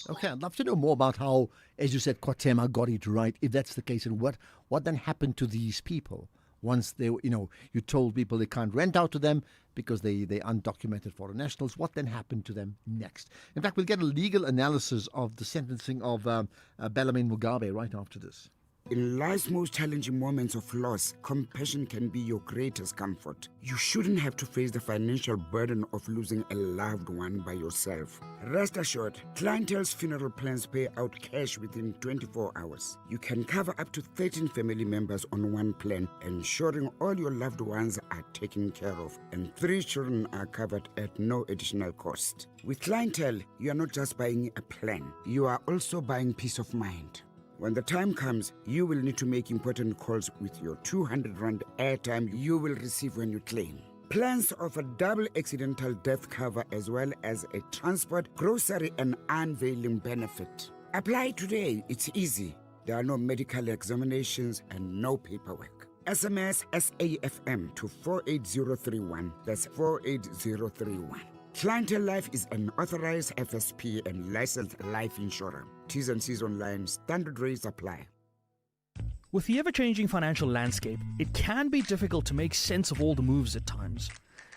Okay, I'd love to know more about how, as you said, Kotema got it right, if that's the case, and what then happened to these people. once you told people they can't rent out to them because they undocumented foreign nationals. What then happened to them next? In fact, we'll get a legal analysis of the sentencing of Bellarmine Mugabe right after this. In life's most challenging moments of loss, compassion can be your greatest comfort. You shouldn't have to face the financial burden of losing a loved one by yourself. Rest assured, Clientele's funeral plans pay out cash within 24 hours. You can cover up to 13 family members on one plan, ensuring all your loved ones are taken care of, and 3 children are covered at no additional cost. With Clientele, you are not just buying a plan, you are also buying peace of mind. When the time comes, you will need to make important calls with your 200 Rand airtime you will receive when you claim. Plans offer double accidental death cover as well as a transport, grocery and unveiling benefit. Apply today, it's easy. There are no medical examinations and no paperwork. SMS SAFM to 48031. That's 48031. Clientele Life is an authorized FSP and licensed life insurer. T's and C's online. Standard rates apply. With the ever-changing financial landscape, it can be difficult to make sense of all the moves at times.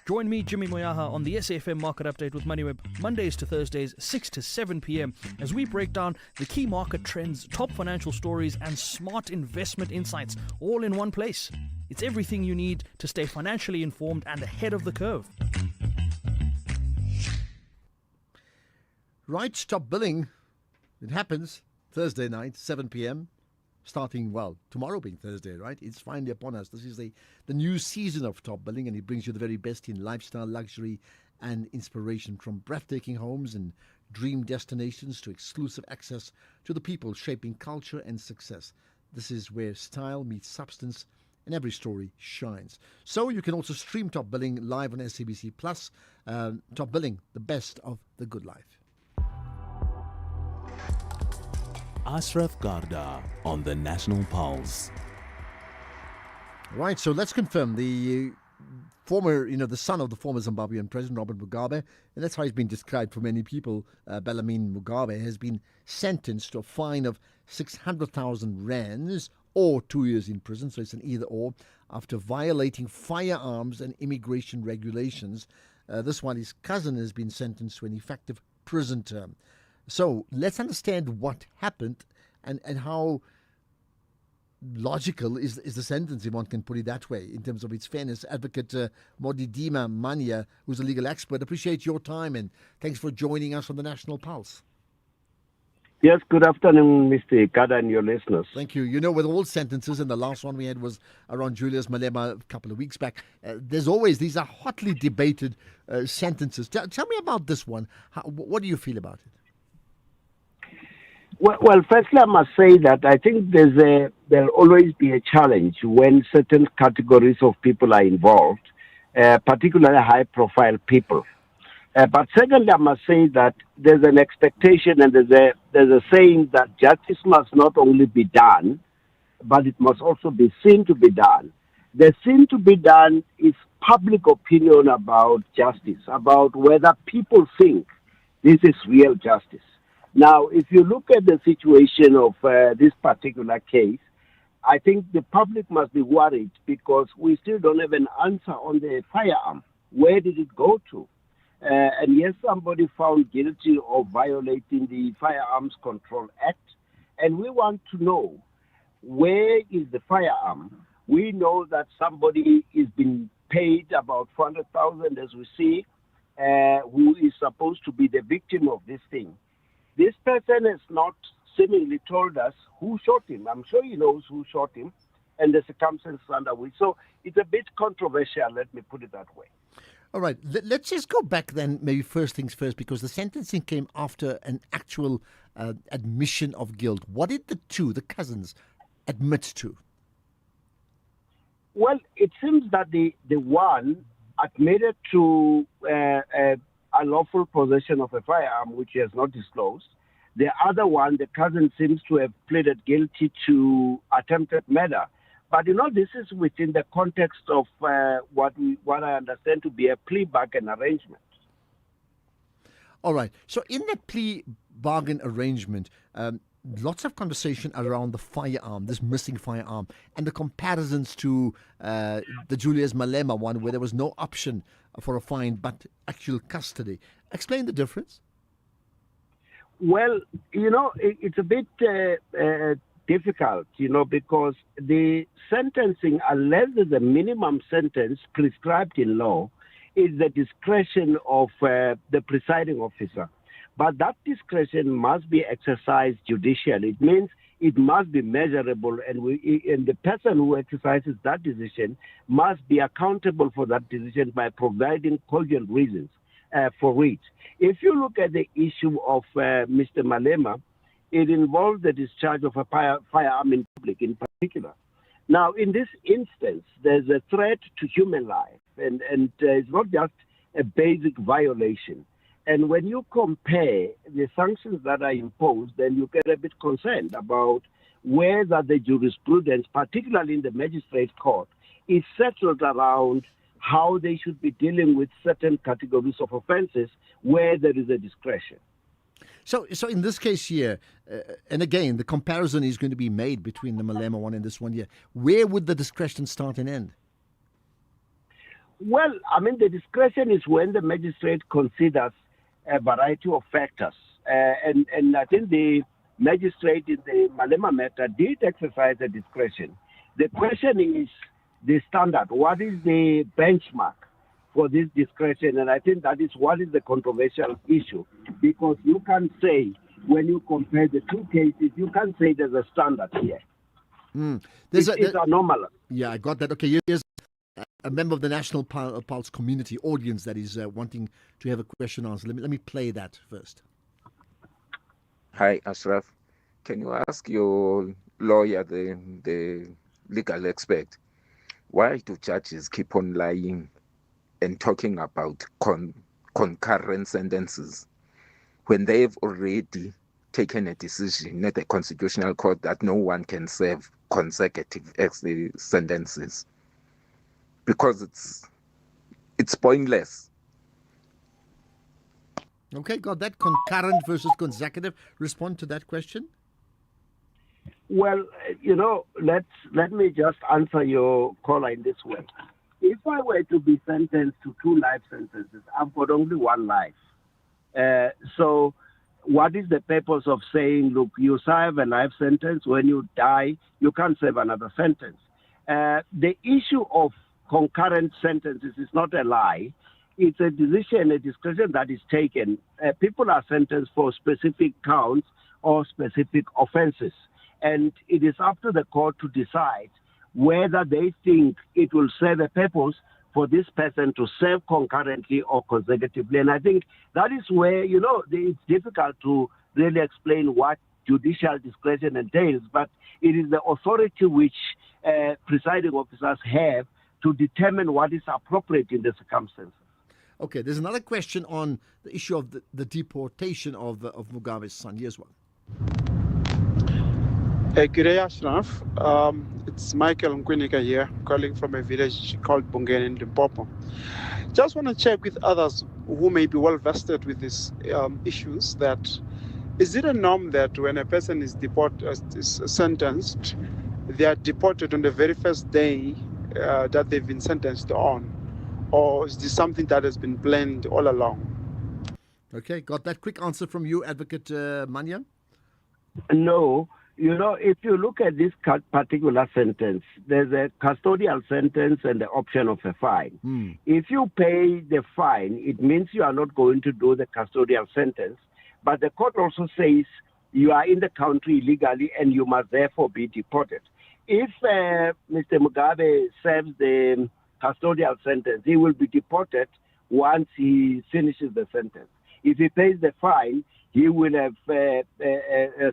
Join me, Jimmy Moyaha, on the SAFM Market Update with MoneyWeb, Mondays to Thursdays, 6 to 7 p.m, as we break down the key market trends, top financial stories, and smart investment insights, all in one place. It's everything you need to stay financially informed and ahead of the curve. Right, stop billing. It happens Thursday night, 7 p.m, starting, tomorrow being Thursday, right? It's finally upon us. This is the new season of Top Billing, and it brings you the very best in lifestyle, luxury, and inspiration, from breathtaking homes and dream destinations to exclusive access to the people shaping culture and success. This is where style meets substance, and every story shines. So you can also stream Top Billing live on SABC Plus. Top Billing, the best of the good life. Ashraf Garda on the National Pulse. Right, so let's confirm the former, the son of the former Zimbabwean President Robert Mugabe, and that's how he's been described for many people. Bellarmine Mugabe has been sentenced to a fine of 600,000 rands or 2 years in prison, so it's an either or, after violating firearms and immigration regulations. This one, his cousin, has been sentenced to an effective prison term. So let's understand what happened and how logical is the sentence, if one can put it that way, in terms of its fairness. Advocate Modidima Mania, who's a legal expert, appreciate your time and thanks for joining us on the National Pulse. Yes, good afternoon, Mr. Kada and your listeners. Thank you. With all sentences, and the last one we had was around Julius Malema a couple of weeks back, these are hotly debated sentences. Tell me about this one. What do you feel about it? Well, firstly, I must say that I think there'll always be a challenge when certain categories of people are involved, particularly high-profile people. But secondly, I must say that there's an expectation and there's a saying that justice must not only be done, but it must also be seen to be done. The seen to be done is public opinion about justice, about whether people think this is real justice. Now, if you look at the situation of this particular case, I think the public must be worried because we still don't have an answer on the firearm. Where did it go to? And yes, somebody found guilty of violating the Firearms Control Act. And we want to know, where is the firearm? We know that somebody is being paid about 400,000, as we see, who is supposed to be the victim of this thing. This person has not seemingly told us who shot him. I'm sure he knows who shot him and the circumstances under which. So it's a bit controversial, let me put it that way. All right, let's just go back then, maybe first things first, because the sentencing came after an actual admission of guilt. What did the cousins, admit to? Well, it seems that the one admitted to unlawful possession of a firearm, which he has not disclosed. The other one, the cousin, seems to have pleaded guilty to attempted murder. But, this is within the context of what I understand to be a plea bargain arrangement. All right. So in that plea bargain arrangement, lots of conversation around the firearm, this missing firearm, and the comparisons to the Julius Malema one, where there was no option for a fine but actual custody. Explain the difference. Well, it's a bit difficult, because the sentencing, unless there's a minimum sentence prescribed in law, is the discretion of the presiding officer. But that discretion must be exercised judicially. It means it must be measurable, and the person who exercises that decision must be accountable for that decision by providing cogent reasons for it. If you look at the issue of Mr. Malema, it involves the discharge of a firearm in public in particular. Now, in this instance, there's a threat to human life, and it's not just a basic violation. And when you compare the sanctions that are imposed, then you get a bit concerned about whether the jurisprudence, particularly in the magistrate court, is settled around how they should be dealing with certain categories of offenses where there is a discretion. So in this case here, and again, the comparison is going to be made between the Malema one and this one here. Where would the discretion start and end? Well, the discretion is when the magistrate considers a variety of factors. And I think the magistrate in the Malema matter did exercise a discretion. The question is the standard. What is the benchmark for this discretion? And I think that is what is the controversial issue, because you can say, when you compare the two cases, you can say there's a standard here. It's anomalous. Yeah, I got that. Okay, here's a member of the National Pulse community audience that is wanting to have a question answered. Let me play that first. Hi, Ashraf. Can you ask your lawyer, the legal expert, why do judges keep on lying and talking about concurrent sentences when they've already taken a decision at the Constitutional Court that no one can serve consecutive sentences? Because it's pointless. Okay, got that. Concurrent versus consecutive. Respond to that question. Well, let me just answer your caller in this way. If I were to be sentenced to 2 life sentences, I've got only 1 life. So what is the purpose of saying, look, you serve a life sentence, when you die, you can't serve another sentence? The issue of concurrent sentences is not a lie. It's a decision, a discretion that is taken. People are sentenced for specific counts or specific offenses. And it is up to the court to decide whether they think it will serve a purpose for this person to serve concurrently or consecutively. And I think that is where, it's difficult to really explain what judicial discretion entails, but it is the authority which presiding officers have to determine what is appropriate in the circumstances. Okay, there's another question on the issue of the deportation of Mugabe's son. Here's one. Good day, Ashraf. It's Michael Nkwinika here, calling from a village called Bungeni in Limpopo. Just want to check with others who may be well vested with these issues that is it a norm that when a person is sentenced, they are deported on the very first day that they've been sentenced on? Or is this something that has been planned all along? Okay, got that. Quick answer from you, Advocate Manyan? No. If you look at this particular sentence, there's a custodial sentence and the option of a fine. If you pay the fine, it means you are not going to do the custodial sentence. But the court also says you are in the country illegally and you must therefore be deported. If Mr. Mugabe serves the custodial sentence, he will be deported once he finishes the sentence. If he pays the fine, he will have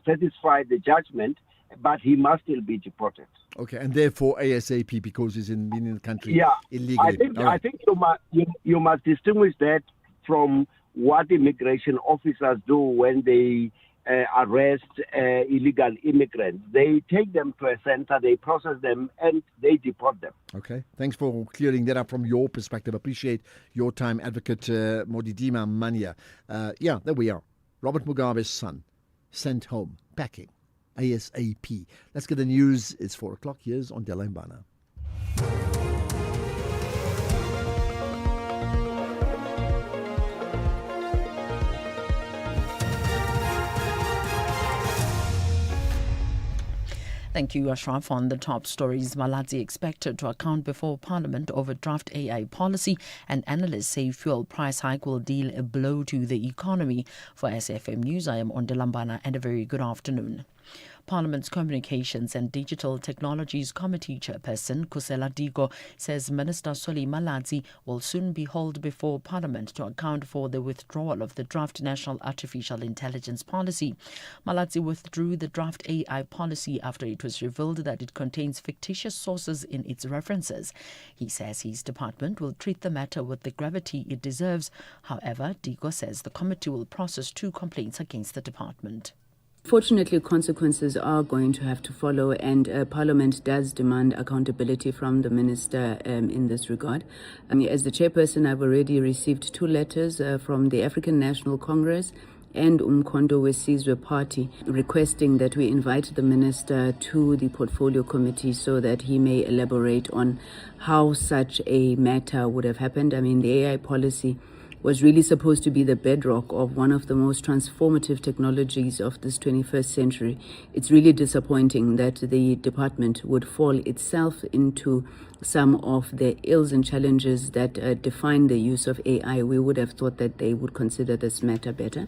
satisfied the judgment, but he must still be deported. Okay, and therefore ASAP because he's been in the country illegally. I think you must distinguish that from what immigration officers do when they arrest illegal immigrants. They take them to a center, they process them, and they deport them. Okay, thanks for clearing that up from your perspective. Appreciate your time, Advocate Modidima Mania. There we are. Robert Mugabe's son sent home packing. ASAP. Let's get the news. It's 4 o'clock. Here's on Dela Mbana. Thank you, Ashraf. On the top stories, Malatsi expected to account before Parliament over draft AI policy, and analysts say fuel price hike will deal a blow to the economy. For SFM News, I am Ondela Mbana, and a very good afternoon. Parliament's Communications and Digital Technologies Committee Chairperson Kusela Diko says Minister Solly Malatsi will soon be hauled before Parliament to account for the withdrawal of the draft National Artificial Intelligence Policy. Malatsi withdrew the draft AI policy after it was revealed that it contains fictitious sources in its references. He says his department will treat the matter with the gravity it deserves. However, Diko says the committee will process 2 complaints against the department. Fortunately, consequences are going to have to follow, and Parliament does demand accountability from the Minister in this regard. As the chairperson, I've already received 2 letters from the African National Congress and Umkhonto weSizwe Party requesting that we invite the Minister to the Portfolio Committee so that he may elaborate on how such a matter would have happened. The AI policy was really supposed to be the bedrock of one of the most transformative technologies of this 21st century. It's really disappointing that the department would fall itself into some of the ills and challenges that define the use of AI. We would have thought that they would consider this matter better.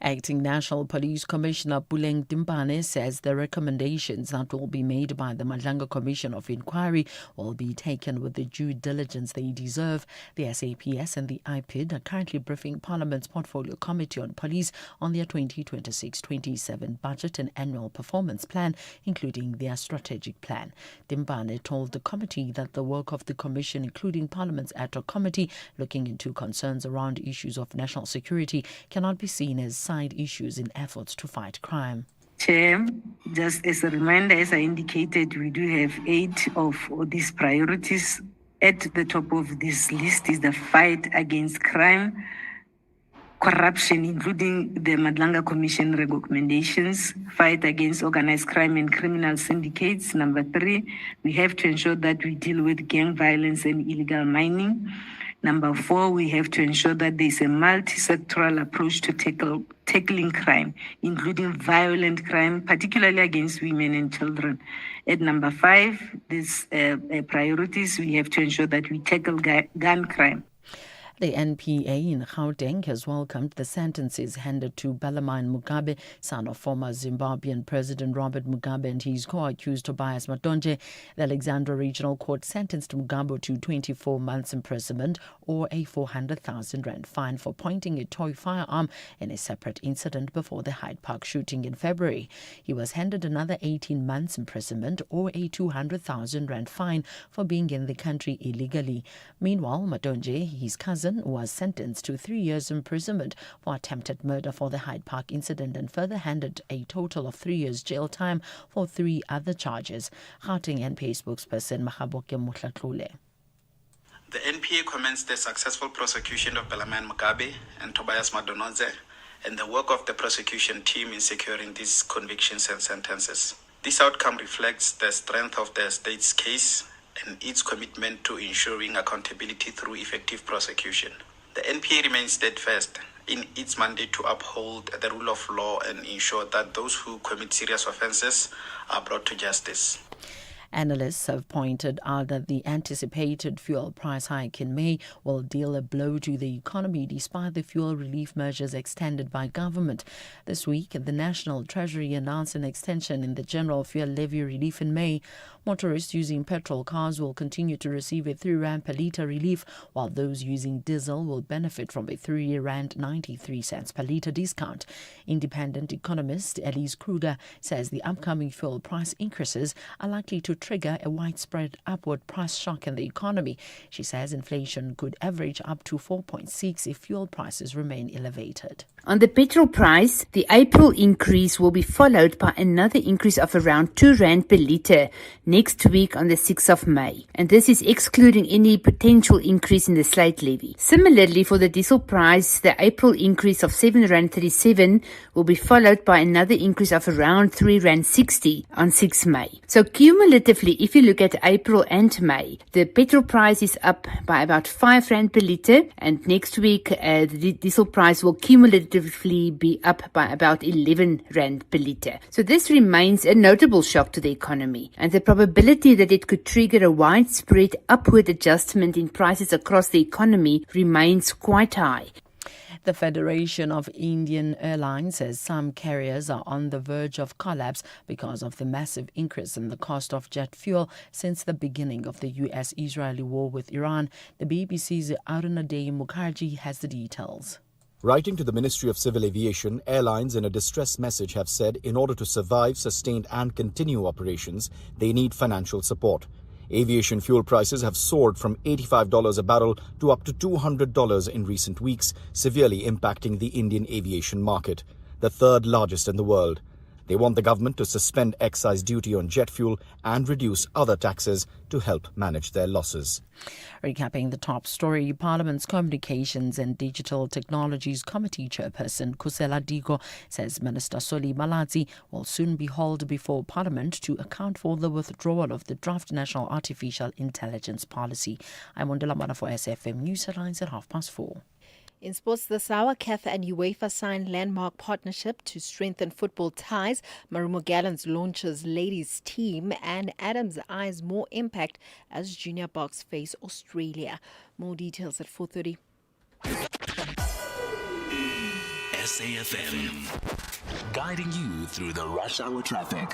Acting National Police Commissioner Puleng Dimpane says the recommendations that will be made by the Madlanga Commission of Inquiry will be taken with the due diligence they deserve. The SAPS and the IPID are currently briefing Parliament's Portfolio Committee on Police on their 2026-27 budget and annual performance plan, including their strategic plan. Dimpane told the committee that the work of the Commission, including Parliament's ad hoc committee looking into concerns around issues of national security, cannot be seen as side issues in efforts to fight crime. Chair, just as a reminder, as I indicated, we do have 8 of these priorities. At the top of this list is the fight against crime, corruption, including the Madlanga Commission recommendations, fight against organized crime and criminal syndicates. Number 3, we have to ensure that we deal with gang violence and illegal mining. Number 4, we have to ensure that there's a multi-sectoral approach to tackling crime, including violent crime, particularly against women and children. At number 5, these priorities, we have to ensure that we tackle gun crime. The NPA in Gauteng has welcomed the sentences handed to Bellarmine Mugabe, son of former Zimbabwean President Robert Mugabe, and his co-accused Tobias Matonje. The Alexandra Regional Court sentenced Mugabe to 24 months imprisonment or a 400,000 rand fine for pointing a toy firearm in a separate incident before the Hyde Park shooting in February. He was handed another 18 months imprisonment or a 200,000 rand fine for being in the country illegally. Meanwhile, Matonje, his cousin, was sentenced to 3 years imprisonment for attempted murder for the Hyde Park incident and further handed a total of 3 years jail time for 3 other charges. Gauteng NPA spokesperson Mahaboke Mutlatlule. The NPA commends the successful prosecution of Bellarmine Mugabe and Tobias Madonodze and the work of the prosecution team in securing these convictions and sentences. This outcome reflects the strength of the state's case and its commitment to ensuring accountability through effective prosecution. The NPA remains steadfast in its mandate to uphold the rule of law and ensure that those who commit serious offences are brought to justice. Analysts have pointed out that the anticipated fuel price hike in May will deal a blow to the economy despite the fuel relief measures extended by government. This week, the National Treasury announced an extension in the general fuel levy relief in May. Motorists using petrol cars will continue to receive a 3 rand per litre relief, while those using diesel will benefit from a 3 rand 93 cents per litre discount. Independent economist Elise Kruger says the upcoming fuel price increases are likely to could trigger a widespread upward price shock in the economy. She says inflation could average up to 4.6 if fuel prices remain elevated. On the petrol price, the April increase will be followed by another increase of around 2 Rand per litre next week on the 6th of May. And this is excluding any potential increase in the slate levy. Similarly, for the diesel price, the April increase of 7.37 will be followed by another increase of around 3.60 on 6 May. So cumulatively, if you look at April and May, the petrol price is up by about 5 Rand per litre, and next week the diesel price will cumulatively be up by about 11 Rand per litre. So this remains a notable shock to the economy, and the probability that it could trigger a widespread upward adjustment in prices across the economy remains quite high. The Federation of Indian Airlines says some carriers are on the verge of collapse because of the massive increase in the cost of jet fuel since the beginning of the US-Israeli war with Iran. The BBC's Arunadei Mukherjee has the details. Writing to the Ministry of Civil Aviation, airlines in a distress message have said in order to survive, sustain and continue operations, they need financial support. Aviation fuel prices have soared from $85 a barrel to up to $200 in recent weeks, severely impacting the Indian aviation market, the third largest in the world. They want the government to suspend excise duty on jet fuel and reduce other taxes to help manage their losses. Recapping the top story, Parliament's Communications and Digital Technologies Committee Chairperson Khusela Diko says Minister Solly Malatsi will soon be hauled before Parliament to account for the withdrawal of the draft National Artificial Intelligence Policy. I'm Wandela Mana for SFM News Headlines at 4:30. In sports, the SAWA, CAF and UEFA signed landmark partnership to strengthen football ties. Marumo Gallants launches ladies team, and Adams eyes more impact as Junior Box face Australia. More details at 4:30. SAFM, guiding you through the rush hour traffic.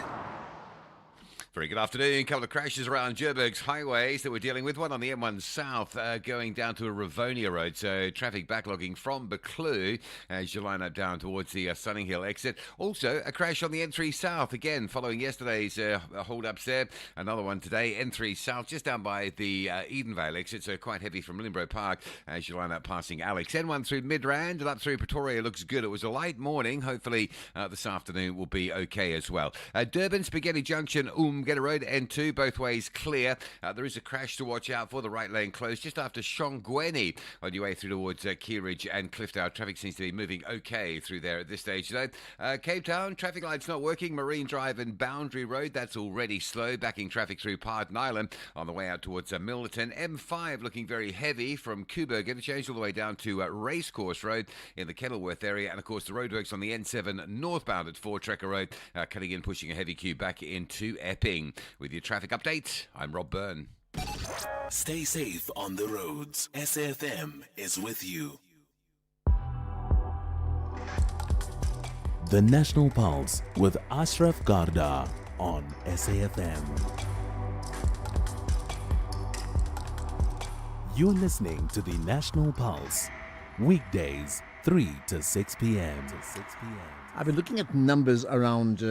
Very good afternoon. A couple of crashes around Joburg's highways that we're dealing with. One on the M1 South going down to Rivonia Road. So traffic backlogging from Buccleuch as you line up down towards the Sunninghill exit. Also a crash on the N3 South. Again, following yesterday's hold-ups there. Another one today. N3 South just down by the Edenvale exit. So quite heavy from Limbro Park as you line up passing Alex. N1 through Midrand and up through Pretoria looks good. It was a light morning. Hopefully this afternoon will be okay as well. Durban, Spaghetti Junction, Umgeta Road, N2, both ways clear. There is a crash to watch out for. The right lane closed just after Shongweni on your way through towards Keyridge and Cliffdale. Traffic seems to be moving okay through there at this stage though. Cape Town, traffic lights not working. Marine Drive and Boundary Road, that's already slow. Backing traffic through Parton Island on the way out towards Milnerton. M5 looking very heavy from Coburg Interchange all the way down to Racecourse Road in the Kenilworth area. And of course the roadworks on the N7 northbound at Ford Trekker Road cutting in, pushing a heavy queue back into Epping. With your traffic update, I'm Rob Byrne. Stay safe on the roads. SAFM is with you. The National Pulse with Ashraf Garda on SAFM. You're listening to the National Pulse, weekdays 3 to 6 p.m. I've been looking at numbers around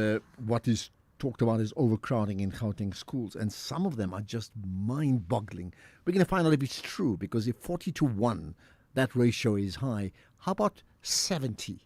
what is talked about as overcrowding in Gauteng schools, and some of them are just mind-boggling. We're going to find out if it's true, because if 40-1, that ratio is high, how about 70-1?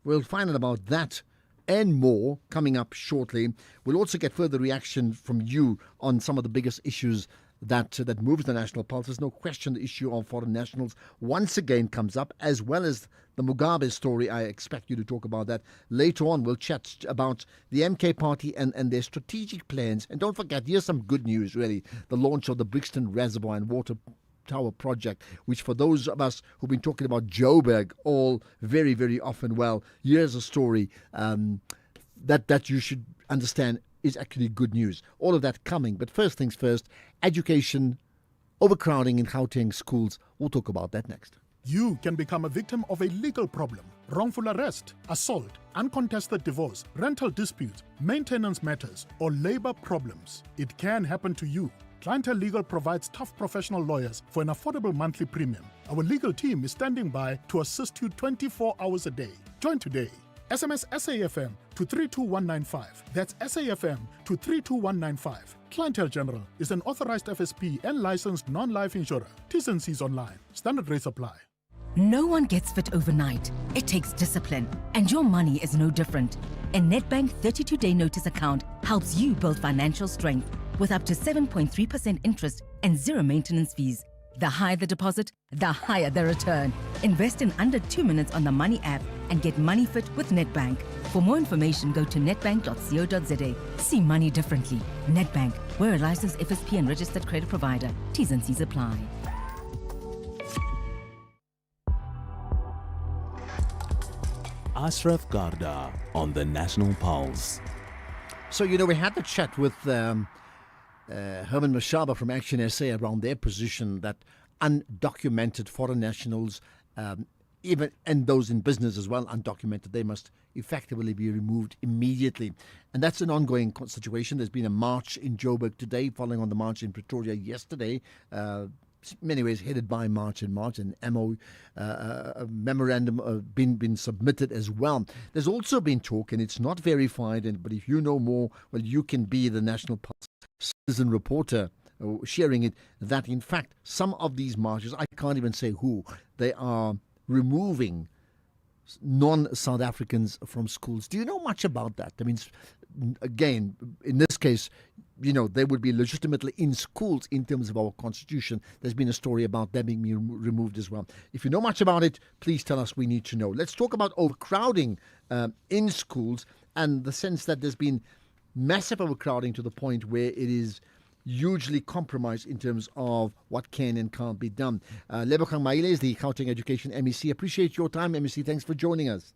We'll find out about that and more coming up shortly. We'll also get further reaction from you on some of the biggest issues that moves the national pulse. There's no question the issue of foreign nationals once again comes up, as well as the Mugabe story. I expect you to talk about that later on. We'll chat about the MK Party and their strategic plans. And don't forget, here's some good news, really. The launch of the Brixton Reservoir and Water Tower project, which for those of us who've been talking about Joburg all very, very often, well, here's a story that you should understand is actually good news. All of that coming. But first things first, education, overcrowding in Gauteng schools. We'll talk about that next. You can become a victim of a legal problem: wrongful arrest, assault, uncontested divorce, rental disputes, maintenance matters, or labor problems. It can happen to you. Clientele Legal provides tough professional lawyers for an affordable monthly premium. Our legal team is standing by to assist you 24 hours a day. Join today. SMS SAFM to 32195. That's SAFM to 32195. Clientele General is an authorized FSP and licensed non-life insurer. T's and C's online. Standard rates apply. No one gets fit overnight. It takes discipline, and your money is no different. A Nedbank 32-day notice account helps you build financial strength with up to 7.3% interest and zero maintenance fees. The higher the deposit, the higher the return. Invest in under 2 minutes on the Money app and get money fit with Nedbank. For more information, go to nedbank.co.za. See money differently. Nedbank, we're a licensed FSP and registered credit provider. T's and C's apply. Ashraf Garda on the National Pulse. So, we had the chat with Herman Mashaba from Action SA around their position that undocumented foreign nationals, even and those in business as well, undocumented, they must effectively be removed immediately. And that's an ongoing situation. There's been a march in Joburg today, following on the march in Pretoria yesterday. Many ways headed by March and MO memorandum been submitted as well. There's also been talk, and it's not verified, but if you know more, well, you can be the National Pulse citizen reporter sharing it, that in fact some of these marches, I can't even say who, they are removing non-South Africans from schools. Do you know much about that? I mean, again, in this case, they would be legitimately in schools in terms of our constitution. There's been a story about them being removed as well. If you know much about it, please tell us. We need to know. Let's talk about overcrowding in schools and the sense that there's been massive overcrowding to the point where it is hugely compromised in terms of what can and can't be done. Lebogang Maile is the Gauteng Education MEC. Appreciate your time, MEC. Thanks for joining us.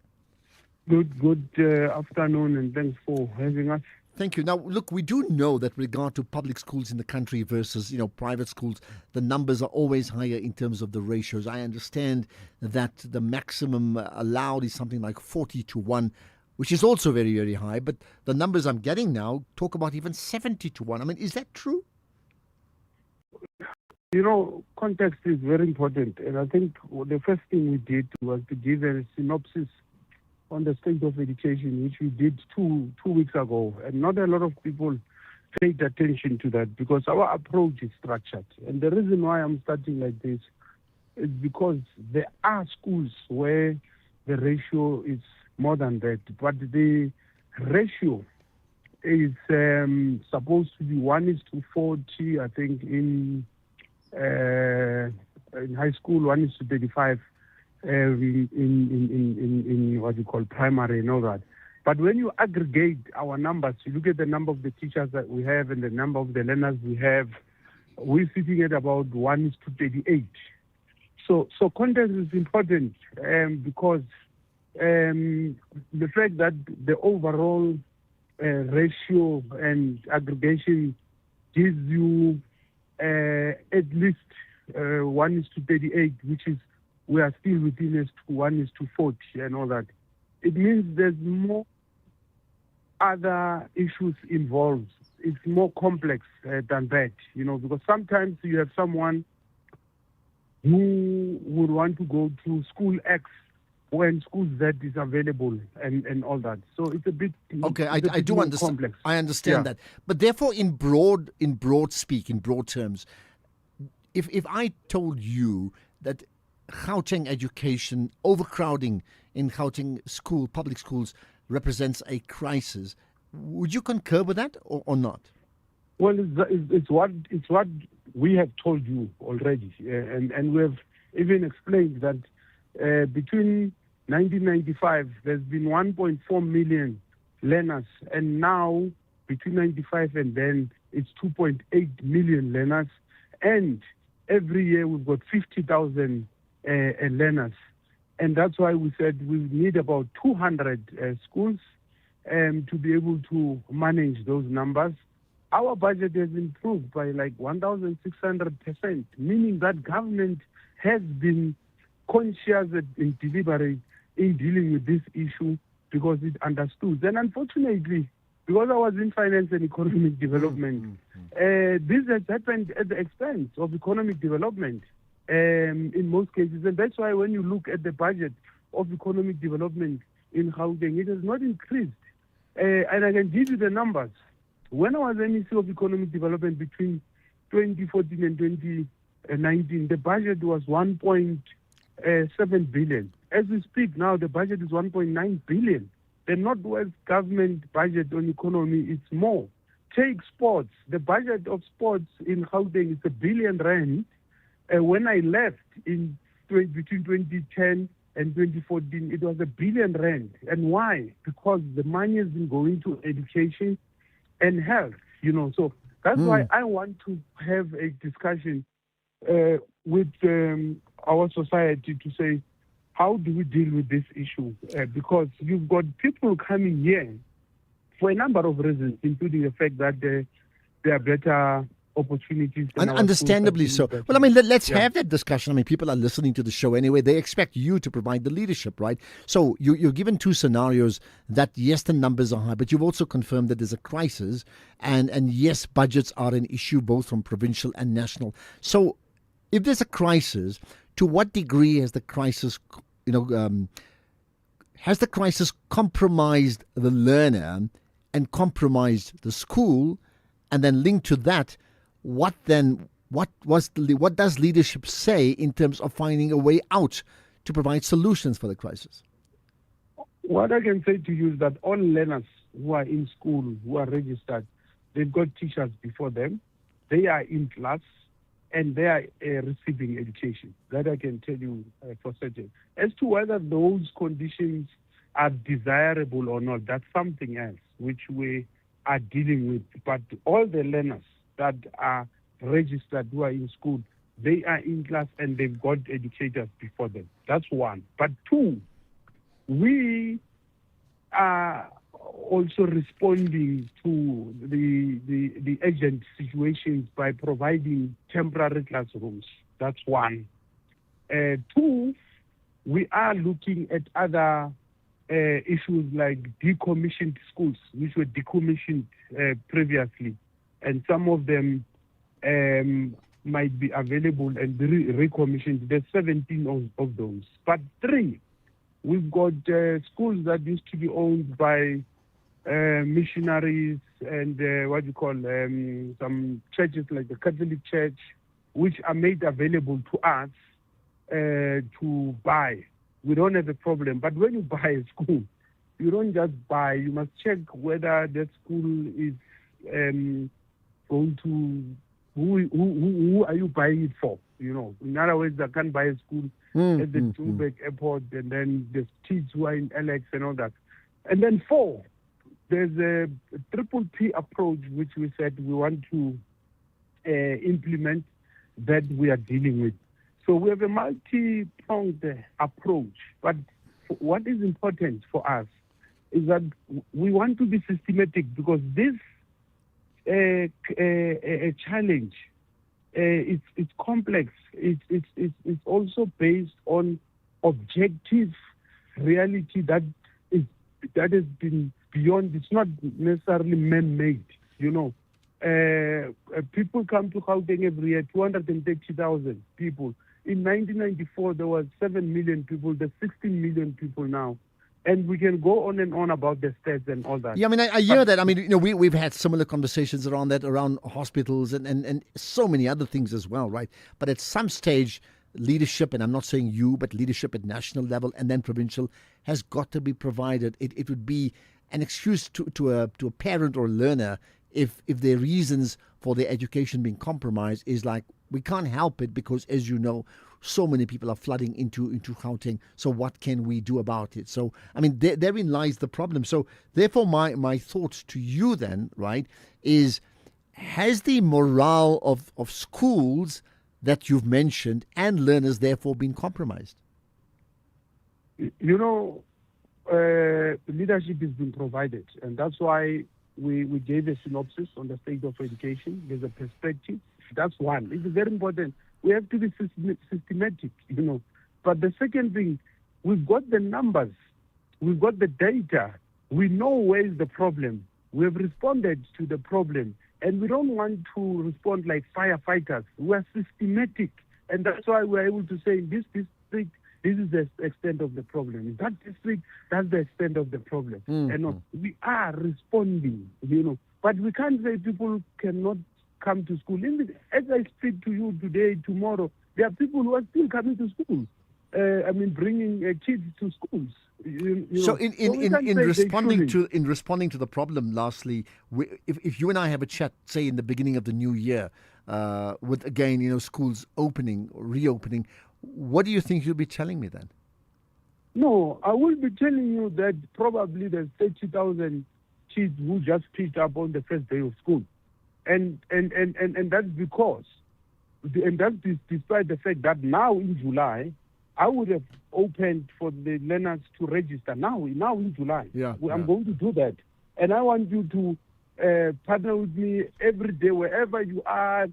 Good afternoon, and thanks for having us. Thank you. Now, look, we do know that with regard to public schools in the country versus, private schools, the numbers are always higher in terms of the ratios. I understand that the maximum allowed is something like 40-1, which is also very, very high. But the numbers I'm getting now talk about even 70-1. I mean, is that true? Context is very important. And I think the first thing we did was to give a synopsis on the state of education, which we did two weeks ago. And not a lot of people paid attention to that because our approach is structured. And the reason why I'm starting like this is because there are schools where the ratio is more than that. But the ratio is supposed to be 1:40, I think, in high school, 1:35. In what you call primary and all that. But when you aggregate our numbers, you look at the number of the teachers that we have and the number of the learners we have, we're sitting at about 1:38. So context is important because the fact that the overall ratio and aggregation gives you at least 1:38, which is we are still within 1:40 and all that. It means there's more other issues involved. It's more complex than that, because sometimes you have someone who would want to go to school X when school Z is available and all that. So it's a bit okay. I do understand. Complex. I understand that, but therefore, in broad terms, if I told you that Gauteng education, overcrowding in Gauteng public schools represents a crisis, would you concur with that or not? Well, it's what we have told you already, and we have even explained that between 1995 there's been 1.4 million learners, and now between 95 and then it's 2.8 million learners, and every year we've got 50,000 learners, and that's why we said we need about 200 schools to be able to manage those numbers. Our budget has improved by like 1,600%, meaning that government has been conscious and deliberate in dealing with this issue because it understood. And unfortunately, because I was in finance and economic development, this has happened at the expense of economic development. In most cases, and that's why when you look at the budget of economic development, in Gauteng. It has not increased. And I can give you the numbers. When I was MEC of Economic Development between 2014 and 2019, the budget was 1.7 billion. As we speak now, the budget is 1.9 billion. The Northwest government budget on economy is more. Take sports. The budget of sports in Gauteng is R1 billion. When I left between 2010 and 2014, it was R1 billion. And why? Because the money has been going to education and health. So that's why I want to have a discussion with our society to say, how do we deal with this issue? Because you've got people coming here for a number of reasons, including the fact that there are better opportunities. And understandably so. Well, I mean, let's have that discussion. I mean, people are listening to the show anyway. They expect you to provide the leadership, right? So you're given two scenarios that, yes, the numbers are high, but you've also confirmed that there's a crisis. And yes, budgets are an issue both from provincial and national. So if there's a crisis, to what degree has the crisis, has the crisis compromised the learner and compromised the school? And then linked to that, what does leadership say in terms of finding a way out to provide solutions for the crisis? What I can say to you is that all learners who are in school, who are registered, they've got teachers before them. They are in class and they are receiving education. That I can tell you for certain. As to whether those conditions are desirable or not, that's something else which we are dealing with. But all the learners that are registered who are in school, they are in class and they've got educators before them. That's one. But two, we are also responding to the urgent situations by providing temporary classrooms. That's one. Two, we are looking at other issues like decommissioned schools, which were decommissioned previously, and some of them might be available and be recommissioned. There's 17 of those. But three, we've got schools that used to be owned by missionaries and some churches like the Catholic Church, which are made available to us to buy. We don't have a problem. But when you buy a school, you don't just buy. You must check whether that school is going to, who are you buying it for? In other words, I can't buy a school at the Joburg airport, and then there's kids who are in Alex and all that. And then four, there's a triple P approach, which we said we want to implement, that we are dealing with. So we have a multi-pronged approach. But what is important for us is that we want to be systematic, because this challenge, it's complex. It's also based on objective reality that has been beyond. It's not necessarily man-made. People come to Gauteng every year, 230,000 people. In 1994, there was 7 million people. There's 16 million people now. And we can go on and on about the stats and all that. Yeah, I mean, I hear that. I mean, we've had similar conversations around that, around hospitals and so many other things as well, right? But at some stage, leadership, and I'm not saying you, but leadership at national level and then provincial, has got to be provided. It would be an excuse to a parent or a learner if their reasons for their education being compromised is like, we can't help it because, as you know, so many people are flooding into Gauteng. So what can we do about it? So, I mean, therein lies the problem. So, therefore, my thoughts to you then, right, is, has the morale of schools that you've mentioned and learners therefore been compromised? Leadership has been provided, and that's why we gave a synopsis on the state of education. There's a perspective. That's one. It's very important. We have to be systematic, But the second thing, we've got the numbers. We've got the data. We know where is the problem. We have responded to the problem. And we don't want to respond like firefighters. We are systematic. And that's why we're able to say in this district, this is the extent of the problem. In that district, that's the extent of the problem. And we are responding, but we can't say people cannot come to school. As I speak to you today, tomorrow, there are people who are still coming to school. Bringing kids to schools. So in responding to the problem, lastly, if you and I have a chat, say in the beginning of the new year, with again, schools opening or reopening, what do you think you'll be telling me then? No, I will be telling you that probably there's 30,000 kids who just picked up on the first day of school, and that's because, and that's despite the fact that now in July, I would have opened for the learners to register now in July. I'm going to do that. And I want you to partner with me every day, wherever you are,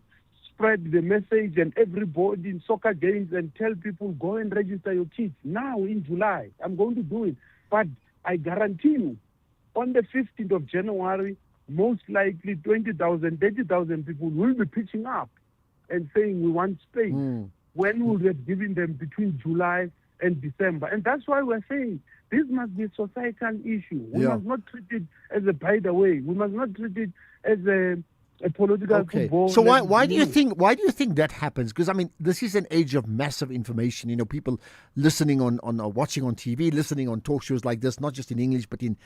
spread the message and everybody in soccer games and tell people, go and register your kids now in July. I'm going to do it. But I guarantee you, on the 15th of January, most likely 20,000, 30,000 people will be pitching up and saying we want space. When we have given them between July and December. And that's why we're saying this must be a societal issue. We must not treat it as a by the way. We must not treat it as a political football. So why do you think that happens? Because this is an age of massive information. People listening on or watching on TV, listening on talk shows like this, not just in English but in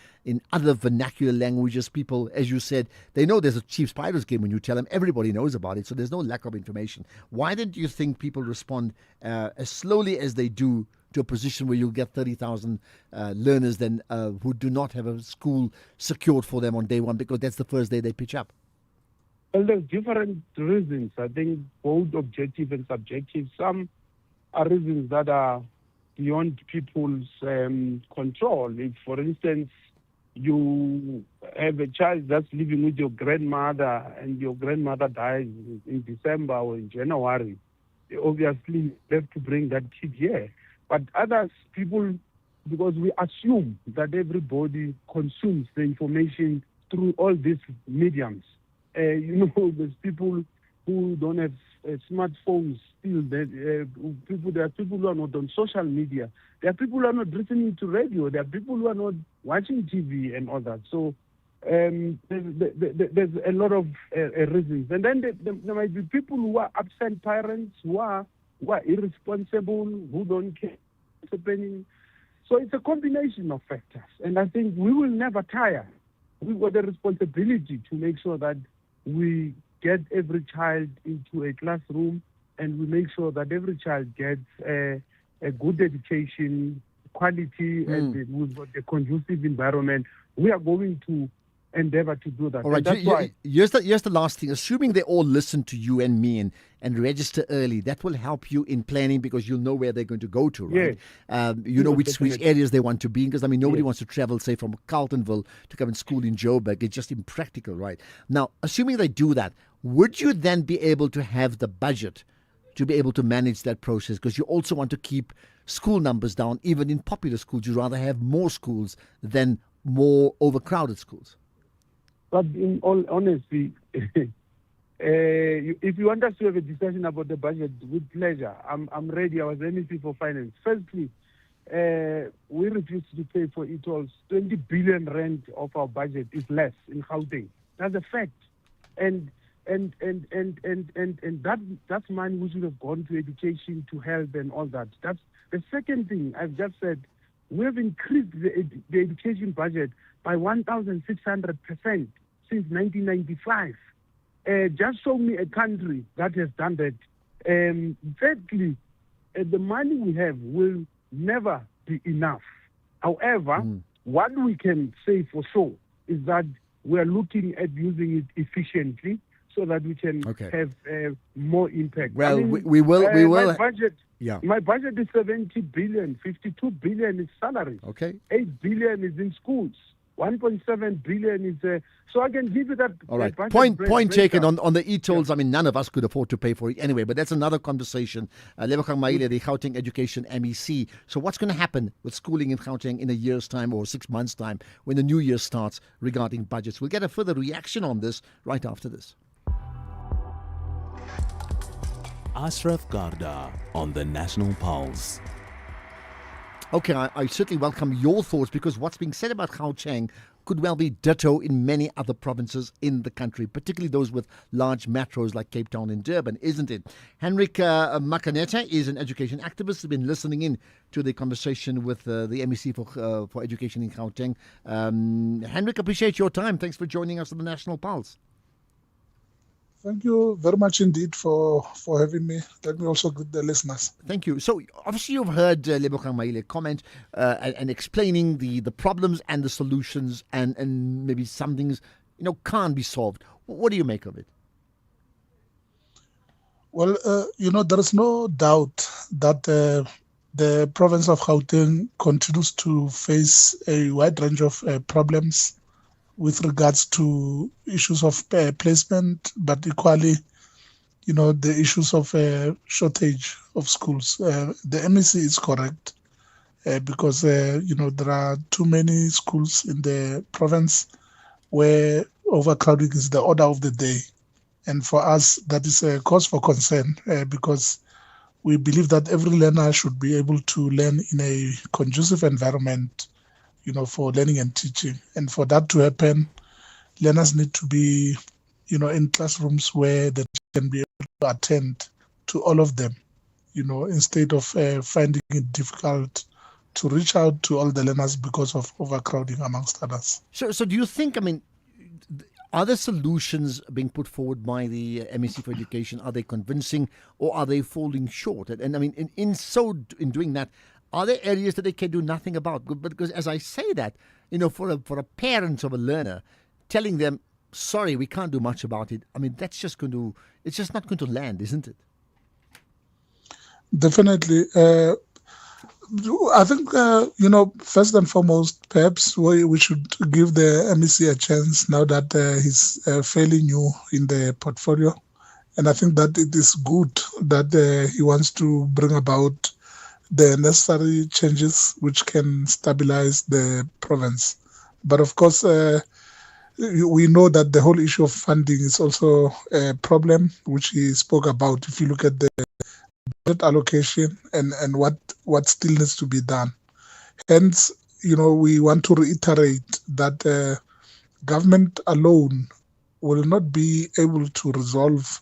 other vernacular languages. People, as you said, they know there's a Chiefs Pirates game when you tell them. Everybody knows about it, so there's no lack of information. Why don't you think people respond as slowly as they do to a position where you'll get 30,000 learners then who do not have a school secured for them on day one because that's the first day they pitch up? Well, there's different reasons. I think both objective and subjective. Some are reasons that are beyond people's control. If, for instance, you have a child that's living with your grandmother and your grandmother dies in December or in January, obviously you have to bring that kid here. But others, people, because we assume that everybody consumes the information through all these mediums. There's people who don't have smartphones still. There are people who are not on social media. There are people who are not listening to radio. There are people who are not watching TV and all that. So there's a lot of reasons. And then there might be people who are absent parents, who are irresponsible, who don't care what's happening. So it's a combination of factors. And I think we will never tire. We've got a responsibility to make sure that we get every child into a classroom and we make sure that every child gets a good education, quality, and we've got a conducive environment. We are going to endeavor to do that. All right, here's the last thing. Assuming they all listen to you and me and register early, that will help you in planning because you'll know where they're going to go to, right? You know which areas they want to be in because, nobody wants to travel, say, from Carltonville to come and school in Joburg. It's just impractical, right? Now, assuming they do that, would you then be able to have the budget to be able to manage that process? Because you also want to keep school numbers down, even in popular schools. You'd rather have more schools than more overcrowded schools. But in all honesty, if you want us to have a discussion about the budget, with pleasure. I'm ready. I was MEP for Finance. Firstly, we refuse to pay for it all. 20 billion rand of our budget is less in Gauteng. That's a fact. And that's money we should have gone to education, to health and all that. That's the second thing I've just said. We have increased the education budget by 1,600% since 1995. Just show me a country that has done that. Thirdly, the money we have will never be enough. However, what we can say for sure is that we are looking at using it efficiently so that we can have more impact. Well, we will. My budget is 70 billion. 52 billion is salaries. 8 billion is in schools. 1.7 billion is so I can give you that. All right. Point taken on the e-tolls. None of us could afford to pay for it anyway, but that's another conversation. Lebogang Maile, the Gauteng Education MEC. So what's going to happen with schooling in Gauteng in a year's time or 6 months' time when the new year starts regarding budgets? We'll get a further reaction on this right after this. Ashraf Garda on the National Pulse. Okay, I certainly welcome your thoughts, because what's being said about Gauteng could well be ditto in many other provinces in the country, particularly those with large metros like Cape Town and Durban, isn't it? Henrika Makaneta is an education activist who's been listening in to the conversation with the MEC for Education in Gauteng. Henrika, appreciate your time. Thanks for joining us on the National Pulse. Thank you very much indeed for having me. Let me also greet the listeners. Thank you. So obviously you've heard Lebogang Maile comment and explaining the problems and the solutions, and maybe some things can't be solved. What do you make of it? Well, there is no doubt that the province of Gauteng continues to face a wide range of problems with regards to issues of placement, but equally, the issues of shortage of schools. The MEC is correct because, there are too many schools in the province where overcrowding is the order of the day. And for us, that is a cause for concern because we believe that every learner should be able to learn in a conducive environment, for learning and teaching. And for that to happen, learners need to be, in classrooms where they can be able to attend to all of them, instead of finding it difficult to reach out to all the learners because of overcrowding, amongst others. So do you think, are the solutions being put forward by the MEC for Education, are they convincing or are they falling short? And in doing that, are there areas that they can do nothing about? Because as I say that, for a parent of a learner, telling them, sorry, we can't do much about it, that's just it's just not going to land, isn't it? Definitely. I think, first and foremost, perhaps we should give the MEC a chance now that he's fairly new in the portfolio. And I think that it is good that he wants to bring about the necessary changes which can stabilize the province. But of course, we know that the whole issue of funding is also a problem, which he spoke about. If you look at the budget allocation and what still needs to be done. Hence, we want to reiterate that government alone will not be able to resolve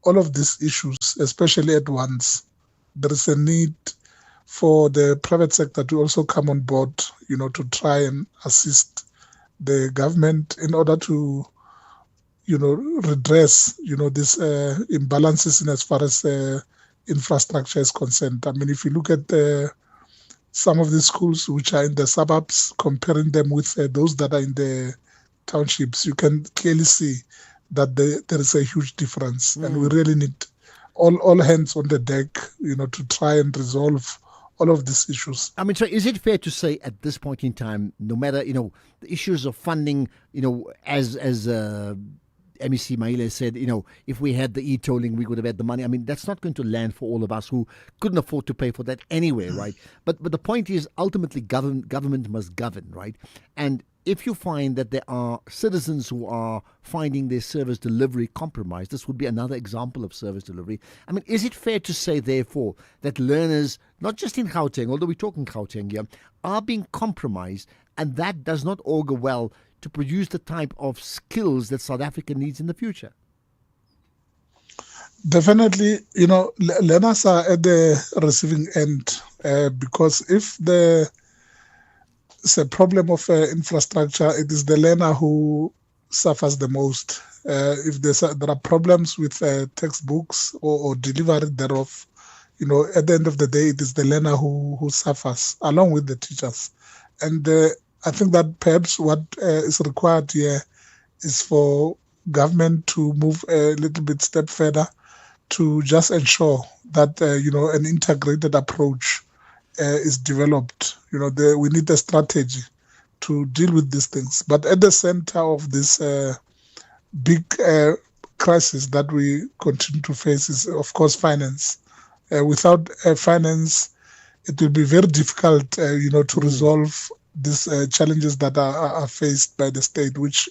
all of these issues, especially at once. There is a need for the private sector to also come on board, to try and assist the government in order to, redress, these imbalances in as far as infrastructure is concerned. If you look at some of the schools which are in the suburbs, comparing them with those that are in the townships, you can clearly see that there is a huge difference. And we really need all hands on the deck, to try and resolve all of these issues. So is it fair to say at this point in time, no matter, the issues of funding, as MEC Maile said, if we had the e-tolling, we would have had the money. That's not going to land for all of us who couldn't afford to pay for that anyway, right? But the point is, ultimately, government must govern, right? And if you find that there are citizens who are finding their service delivery compromised, this would be another example of service delivery. Is it fair to say, therefore, that learners, not just in Gauteng, although we're talking Gauteng here, are being compromised, and that does not augur well to produce the type of skills that South Africa needs in the future? Definitely, learners are at the receiving end because if it's a problem of infrastructure, it is the learner who suffers the most. If there are problems with textbooks or delivery thereof, at the end of the day, it is the learner who suffers along with the teachers. And I think that perhaps what is required here is for government to move a little bit step further to just ensure that, an integrated approach is developed. We need a strategy to deal with these things. But at the center of this big crisis that we continue to face is, of course, finance. Without finance, it will be very difficult, to resolve these challenges that are faced by the state, which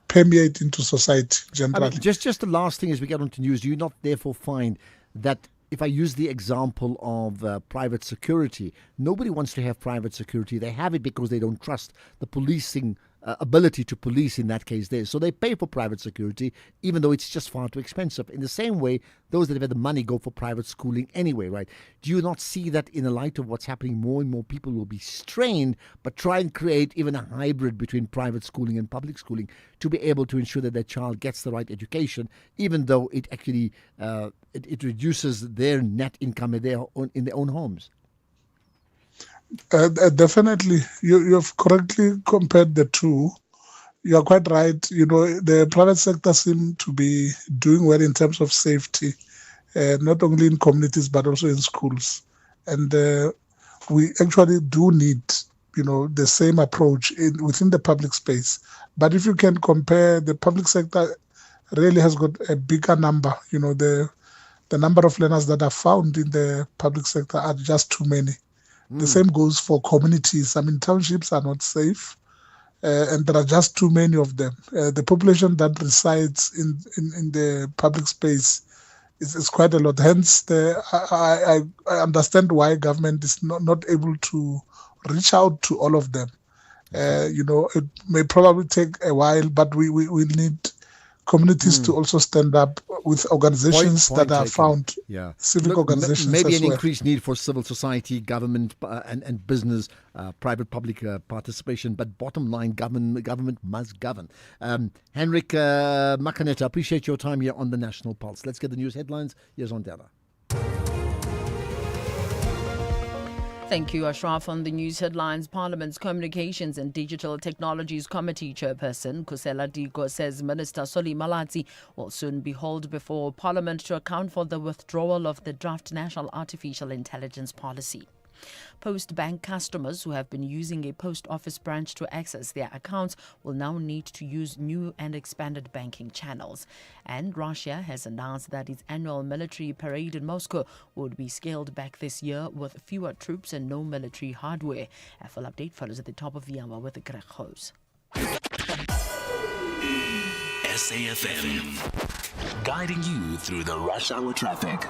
permeate into society generally. Just the last thing as we get on to news, do you not therefore find that if I use the example of private security, nobody wants to have private security. They have it because they don't trust the policing ability to police in that case there. So they pay for private security, even though it's just far too expensive. In the same way, those that have had the money go for private schooling anyway, right? Do you not see that in the light of what's happening, more and more people will be strained, but try and create even a hybrid between private schooling and public schooling to be able to ensure that their child gets the right education, even though it actually it reduces their net income in their own homes? Definitely, you have correctly compared the two. You are quite right. The private sector seems to be doing well in terms of safety, not only in communities but also in schools. And we actually do need, the same approach within the public space. But if you can compare, the public sector really has got a bigger number. The number of learners that are found in the public sector are just too many. The same goes for communities. I mean, townships are not safe, and there are just too many of them. The population that resides in the public space is quite a lot. Hence, I understand why government is not able to reach out to all of them. It may probably take a while, but we need communities to also stand up with organizations that are found, civic organizations. Maybe as an well. increased need for civil society, government, and business, private-public participation. But bottom line, government must govern. Henrik Makaneta, appreciate your time here on the National Pulse. Let's get the news headlines. Here's Ondera. Thank you, Ashraf. On the news headlines, Parliament's Communications and Digital Technologies Committee Chairperson Kusela Diko says Minister Soli Malatsi will soon be hauled before Parliament to account for the withdrawal of the draft National Artificial Intelligence Policy. Post Bank customers who have been using a post office branch to access their accounts will now need to use new and expanded banking channels. And Russia has announced that its annual military parade in Moscow would be scaled back this year with fewer troops and no military hardware. A full update follows at the top of the hour with Greg Hose. SAFM, guiding you through the rush hour traffic.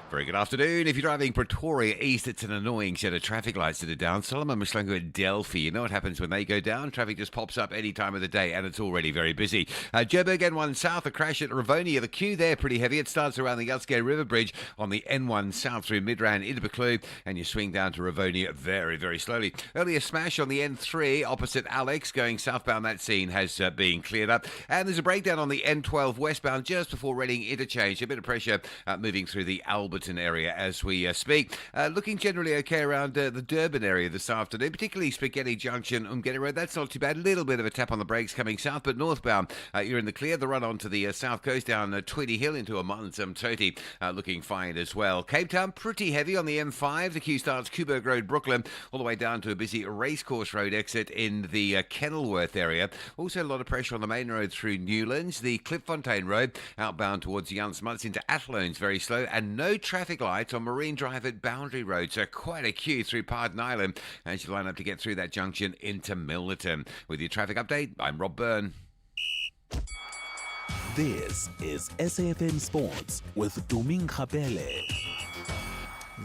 Very good afternoon. If you're driving Pretoria East, it's an annoying set of traffic lights that are down. Solomon Mashlangu at Delphi. You know what happens when they go down? Traffic just pops up any time of the day, and it's already very busy. Joburg N1 South, a crash at Rivonia. The queue there pretty heavy. It starts around the Yatske River Bridge on the N1 South through Midrand into Buccleuch, and you swing down to Rivonia very, very slowly. Earlier smash on the N3 opposite Alex going southbound. That scene has been cleared up. And there's a breakdown on the N12 westbound just before Reading Interchange. A bit of pressure moving through the Alberton area as we speak. Looking generally okay around the Durban area this afternoon, particularly Spaghetti Junction, Umgeni Road. That's not too bad. A little bit of a tap on the brakes coming south, but northbound, you're in the clear. The run on to the south coast down Tweedy Hill into Amanzimtoti, looking fine as well. Cape Town, pretty heavy on the M5. The queue starts Kuburg Road, Brooklyn, all the way down to a busy Racecourse Road exit in the Kenilworth area. Also a lot of pressure on the main road through Newlands. The Klipfontein Road, outbound towards Jan Smuts into Athlone, very slow, and no traffic lights on Marine Drive at Boundary Road, so quite a queue through Pardon Island as you line up to get through that junction into Milnerton. With your traffic update, I'm Rob Byrne. This is SAFM Sports with Duming Khapele.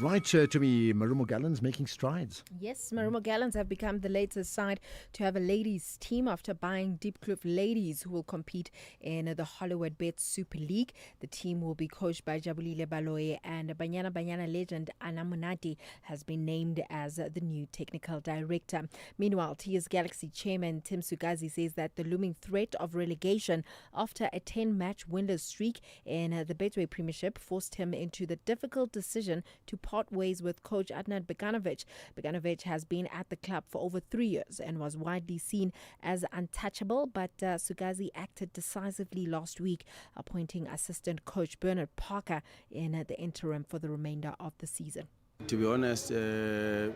Right, to me, Marumo Gallants making strides. Yes, Marumo Gallants have become the latest side to have a ladies team after buying Diepkloof Ladies, who will compete in the Hollywood Bet Super League. The team will be coached by Jabulile Baloyi, and Banyana legend Anna Munati has been named as the new technical director. Meanwhile, TS Galaxy chairman Tim Sugazi says that the looming threat of relegation after a 10-match winless streak in the Betway Premiership forced him into the difficult decision to part ways with coach Adnan Beganovic. Beganovic has been at the club for over 3 years and was widely seen as untouchable, but Sugazi acted decisively last week, appointing assistant coach Bernard Parker in the interim for the remainder of the season. To be honest, to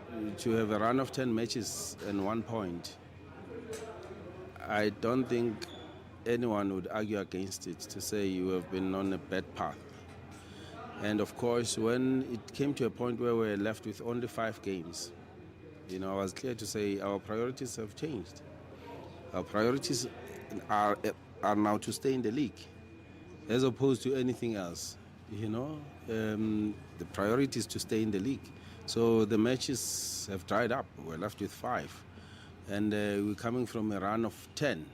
have a run of 10 matches and 1 point, I don't think anyone would argue against it to say you have been on a bad path. And of course, when it came to a point where we were left with only 5 games, I was clear to say our priorities have changed. Our priorities are now to stay in the league, as opposed to anything else. The priority is to stay in the league. So the matches have dried up. We're left with 5. And we're coming from a run of 10.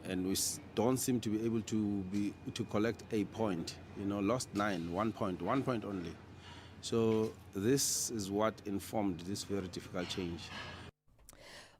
And we don't seem to be able to collect a point. Lost 9, 1 point only. So this is what informed this very difficult change.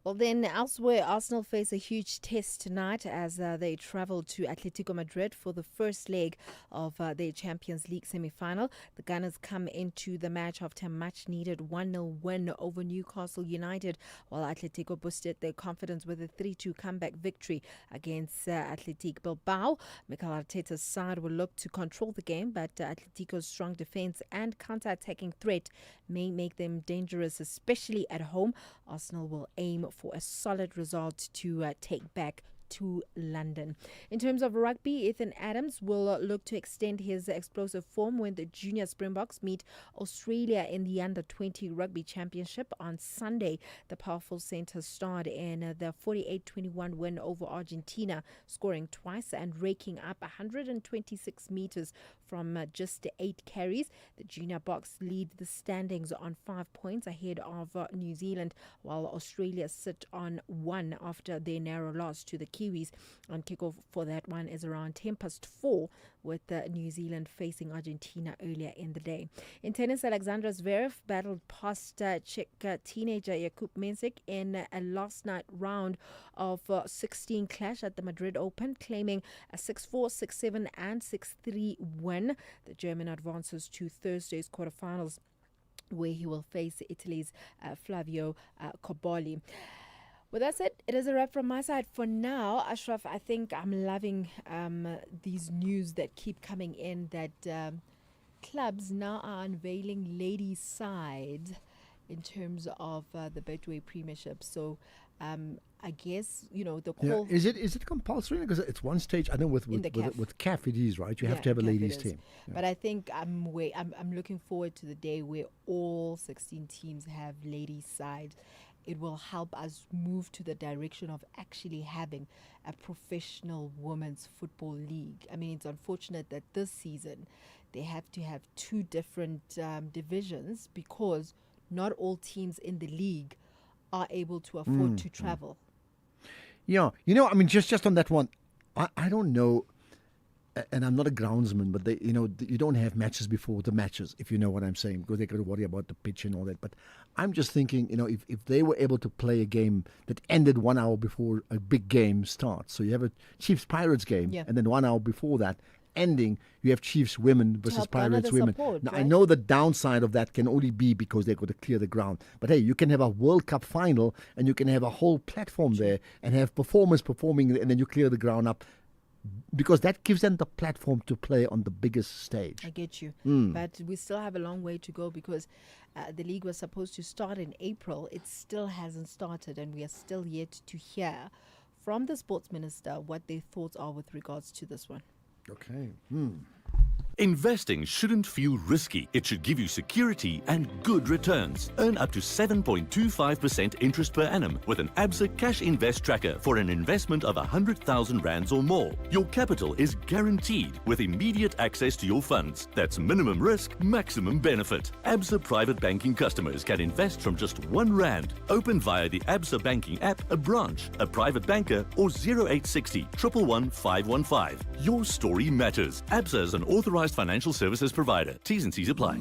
Well, then elsewhere, Arsenal face a huge test tonight as they travel to Atletico Madrid for the first leg of their Champions League semi-final. The Gunners come into the match after a much-needed 1-0 win over Newcastle United, while Atletico boosted their confidence with a 3-2 comeback victory against Athletic Bilbao. Mikel Arteta's side will look to control the game, but Atletico's strong defence and counter-attacking threat may make them dangerous, especially at home. Arsenal will aim for a solid result to take back to London. In terms of rugby, Ethan Adams will look to extend his explosive form when the junior Springboks meet Australia in the Under-20 Rugby Championship on Sunday. The powerful centre starred in the 48-21 win over Argentina, scoring twice and raking up 126 metres from just 8 carries. The junior Boks lead the standings on 5 points ahead of New Zealand, while Australia sit on 1 after their narrow loss to the Kiwis. On kickoff for that one is around 4:10 with New Zealand facing Argentina earlier in the day. In tennis, Alexandra Zverev battled past Czech teenager Jakub Mensik in a last night round of 16 clash at the Madrid Open, claiming a 6-4, 6-7 and 6-3 win. The German advances to Thursday's quarterfinals, where he will face Italy's Flavio Cobolli. Well, that's it. It is a wrap from my side for now. Ashraf, I think I'm loving these news that keep coming in that clubs now are unveiling ladies' side in terms of the Betway Premiership. So I guess, the call... Yeah. Is it compulsory? Because it's one stage, I know with CAF it is, right? You have to have a ladies' team. Yeah. But I think I'm looking forward to the day where all 16 teams have ladies' side. It will help us move to the direction of actually having a professional women's football league. I mean, it's unfortunate that this season they have to have 2 different divisions because not all teams in the league are able to afford to travel. Yeah, I mean, just on that one, I don't know, and I'm not a groundsman, but you don't have matches before the matches, if you know what I'm saying, because they got to worry about the pitch and all that. But I'm just thinking, if they were able to play a game that ended 1 hour before a big game starts, so you have a Chiefs Pirates game, and then 1 hour before that ending, you have Chiefs women versus Pirates women. Now, right? I know the downside of that can only be because they've got to clear the ground. But hey, you can have a World Cup final and you can have a whole platform there and have performers performing, and then you clear the ground up, because that gives them the platform to play on the biggest stage. I get you. But we still have a long way to go because the league was supposed to start in April. It still hasn't started, and we are still yet to hear from the sports minister what their thoughts are with regards to this one. Okay. Investing shouldn't feel risky. It should give you security and good returns. Earn up to 7.25% interest per annum with an Absa Cash Invest Tracker for an investment of 100,000 rands or more. Your capital is guaranteed with immediate access to your funds. That's minimum risk, maximum benefit. Absa Private Banking customers can invest from just 1 rand. Open via the Absa Banking app, a branch, a private banker, or 0860 111 515. Your story matters. Absa is an authorized financial services provider. T's and C's apply.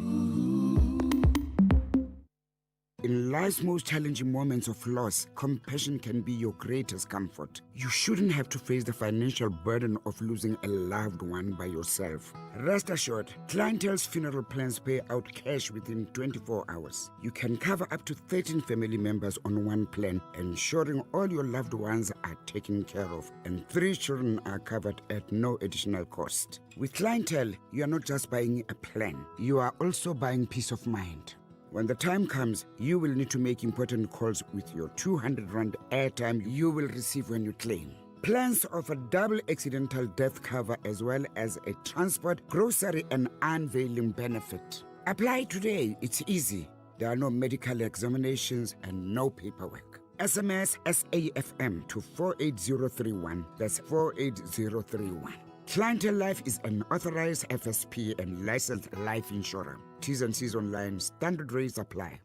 In life's most challenging moments of loss, compassion can be your greatest comfort. You shouldn't have to face the financial burden of losing a loved one by yourself. Rest assured, Clientele's funeral plans pay out cash within 24 hours. You can cover up to 13 family members on one plan, ensuring all your loved ones are taken care of, and 3 children are covered at no additional cost. With Clientele, you are not just buying a plan, you are also buying peace of mind. When the time comes, you will need to make important calls with your 200 Rand airtime you will receive when you claim. Plans offer double accidental death cover as well as a transport, grocery and unveiling benefit. Apply today, it's easy. There are no medical examinations and no paperwork. SMS SAFM to 48031. That's 48031. Clientele Life is an authorized FSP and licensed life insurer. T's and C's online. Standard rates apply.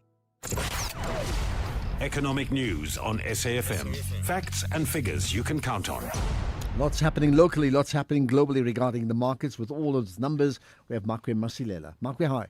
Economic news on SAFM. Facts and figures you can count on. Lots happening locally, lots happening globally regarding the markets. With all those numbers, we have Makwe Masilela. Makwe, hi.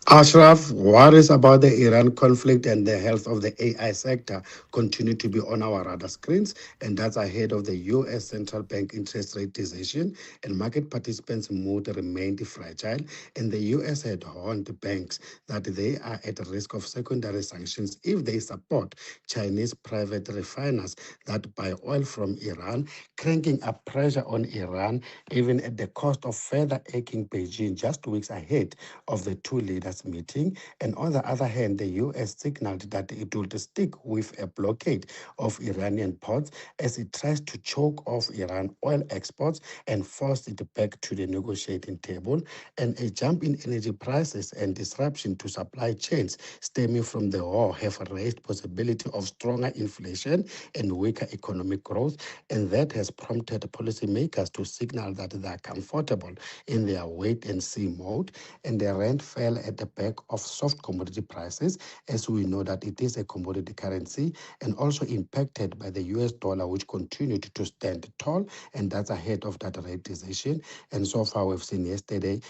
Ashraf, worries about the Iran conflict and the health of the AI sector continue to be on our radar screens, and that's ahead of the U.S. Central Bank interest rate decision, and market participants' mood remained fragile, and the U.S. had warned banks that they are at risk of secondary sanctions if they support Chinese private refiners that buy oil from Iran, cranking up pressure on Iran, even at the cost of further aching Beijing just weeks ahead of the two leaders meeting. And on the other hand, the U.S. signaled that it would stick with a blockade of Iranian ports as it tries to choke off Iran oil exports and force it back to the negotiating table. And a jump in energy prices and disruption to supply chains stemming from the war have raised possibility of stronger inflation and weaker economic growth. And that has prompted policymakers to signal that they are comfortable in their wait-and-see mode. And the rand fell at the back of soft commodity prices, as we know that it is a commodity currency, and also impacted by the US dollar, which continued to stand tall, and that's ahead of that rate decision. And so far, we've seen yesterday,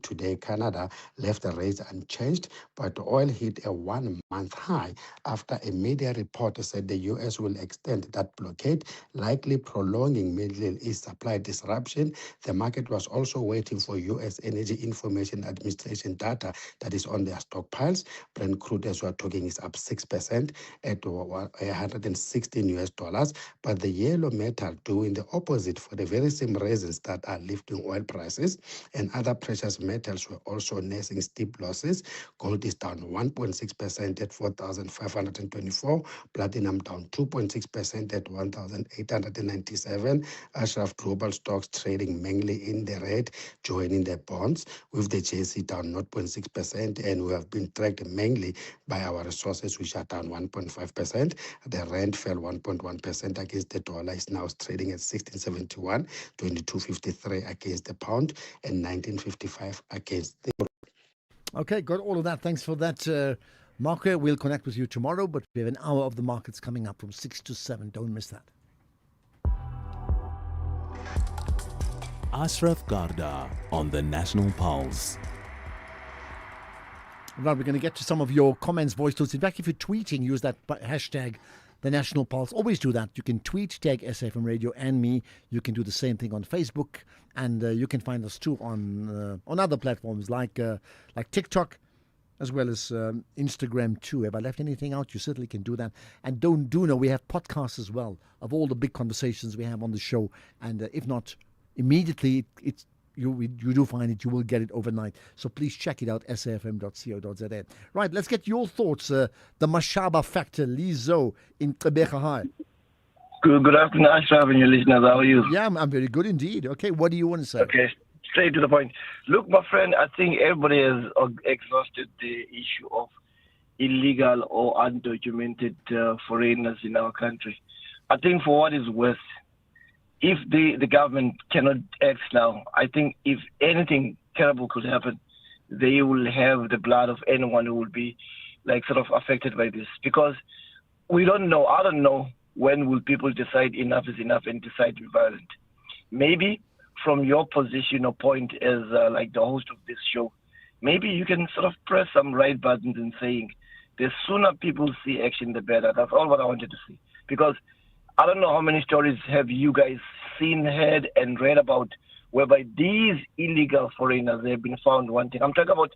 today, Canada left the rates unchanged, but oil hit a one-month high after a media report said the U.S. will extend that blockade, likely prolonging Middle East supply disruption. The market was also waiting for U.S. Energy Information Administration data that is on their stockpiles. Brent crude, as we're talking, is up 6% at $116, but the yellow metal doing the opposite for the very same reasons that are lifting oil prices, and other precious metals were also nursing steep losses. Gold is down 1.6% at 4,524. Platinum down 2.6% at 1,897. Ashraf global stocks trading mainly in the red, joining the bonds, with the JSE down 0.6%, and we have been tracked mainly by our resources, which are down 1.5%. The rand fell 1.1% against the dollar, is now trading at 16.71, 22.53 against the pound, and 19.55 against the euro. Okay, got all of that. Thanks for that, Marco. We'll connect with you tomorrow, but we have an hour of the markets coming up from 6 to 7. Don't miss that. Ashraf Garda on the National Pulse. Right, we're going to get to some of your comments, voice notes. In fact, if you're tweeting, use that hashtag, the National Pulse. Always do that. You can tweet, tag SAFM Radio and me. You can do the same thing on Facebook, and you can find us too on other platforms like TikTok, as well as Instagram too. Have I left anything out? You certainly can do that. And do know we have podcasts as well of all the big conversations we have on the show. And if not immediately, you do find it, you will get it overnight. So please check it out, safm.co.za. Right, let's get your thoughts. The Mashaba factor, Lizo in Gqeberha. Hi. Good afternoon, Ashraf, and your listeners. How are you? Yeah, I'm very good indeed. Okay, what do you want to say? Okay, straight to the point. Look, my friend, I think everybody has exhausted the issue of illegal or undocumented foreigners in our country. I think for what is worse, if the government cannot act now, I think if anything terrible could happen, they will have the blood of anyone who will be sort of affected by this. Because we don't know, I don't know when will people decide enough is enough and decide to be violent. Maybe from your position or point as the host of this show, maybe you can sort of press some right buttons and saying, the sooner people see action, the better. That's all what I wanted to see. Because I don't know how many stories have you guys seen, heard, and read about whereby these illegal foreigners have been found wanting. I'm talking about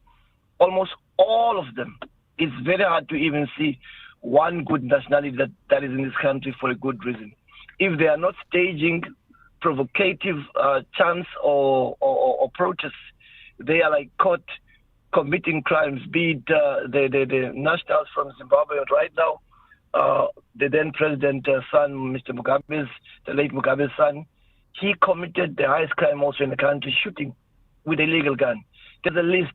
almost all of them. It's very hard to even see one good nationality that is in this country for a good reason. If they are not staging provocative chants or protests, they are caught committing crimes, be it the nationals from Zimbabwe right now, the then president son, Mr. Mugabe's, the late Mugabe's son, he committed the highest crime also in the country, shooting with a illegal gun. There's a list.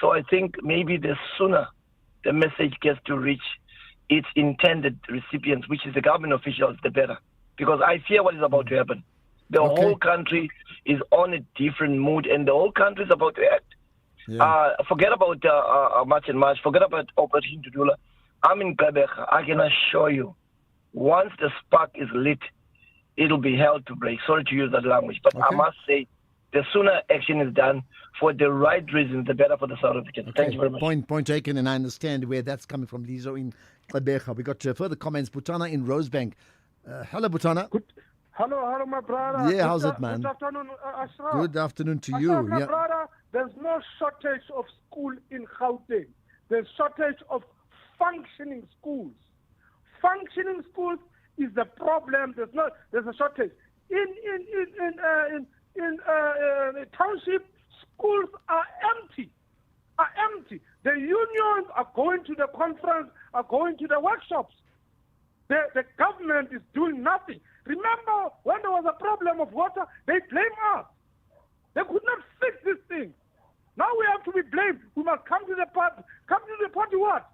So I think maybe the sooner the message gets to reach its intended recipients, which is the government officials, the better. Because I fear what is about to happen. The whole country is on a different mood, and the whole country is about to act. Forget about March and March. Forget about Operation Tudula. I'm in Gqeberha. I can assure you, once the spark is lit, it'll be hell to break. Sorry to use that language, but I must say, the sooner action is done for the right reasons, the better for the South Africans. Thank you very much. Point taken, and I understand where that's coming from. Lizo in Gqeberha. We got further comments. Butana in Rosebank. Hello, Butana. Hello, my brother. Yeah, how's it, man? Good afternoon, Ashraf. Good afternoon to Ashraf, you. My brother, there's no shortage of school in Gauteng. There's shortage of functioning schools. Functioning schools is the problem. There's a shortage. In township, schools are empty. The unions are going to the conference, are going to the workshops. The government is doing nothing. Remember when there was a problem of water, they blame us. They could not fix this thing. Now we have to be blamed. We must come to the party. Come to the party what?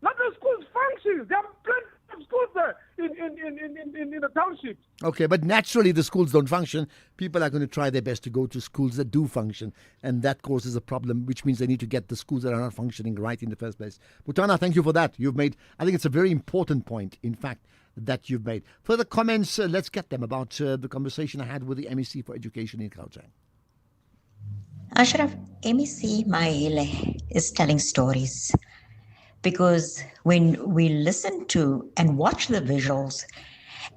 Not the schools functioning. There are plenty of schools there in the township. Okay, but naturally the schools don't function. People are going to try their best to go to schools that do function, and that causes a problem, which means they need to get the schools that are not functioning right in the first place. Butana, thank you for that. I think it's a very important point, in fact, that you've made. Further comments, let's get them about the conversation I had with the MEC for Education in Gauteng. Ashraf, MEC Mahile is telling stories, because when we listen to and watch the visuals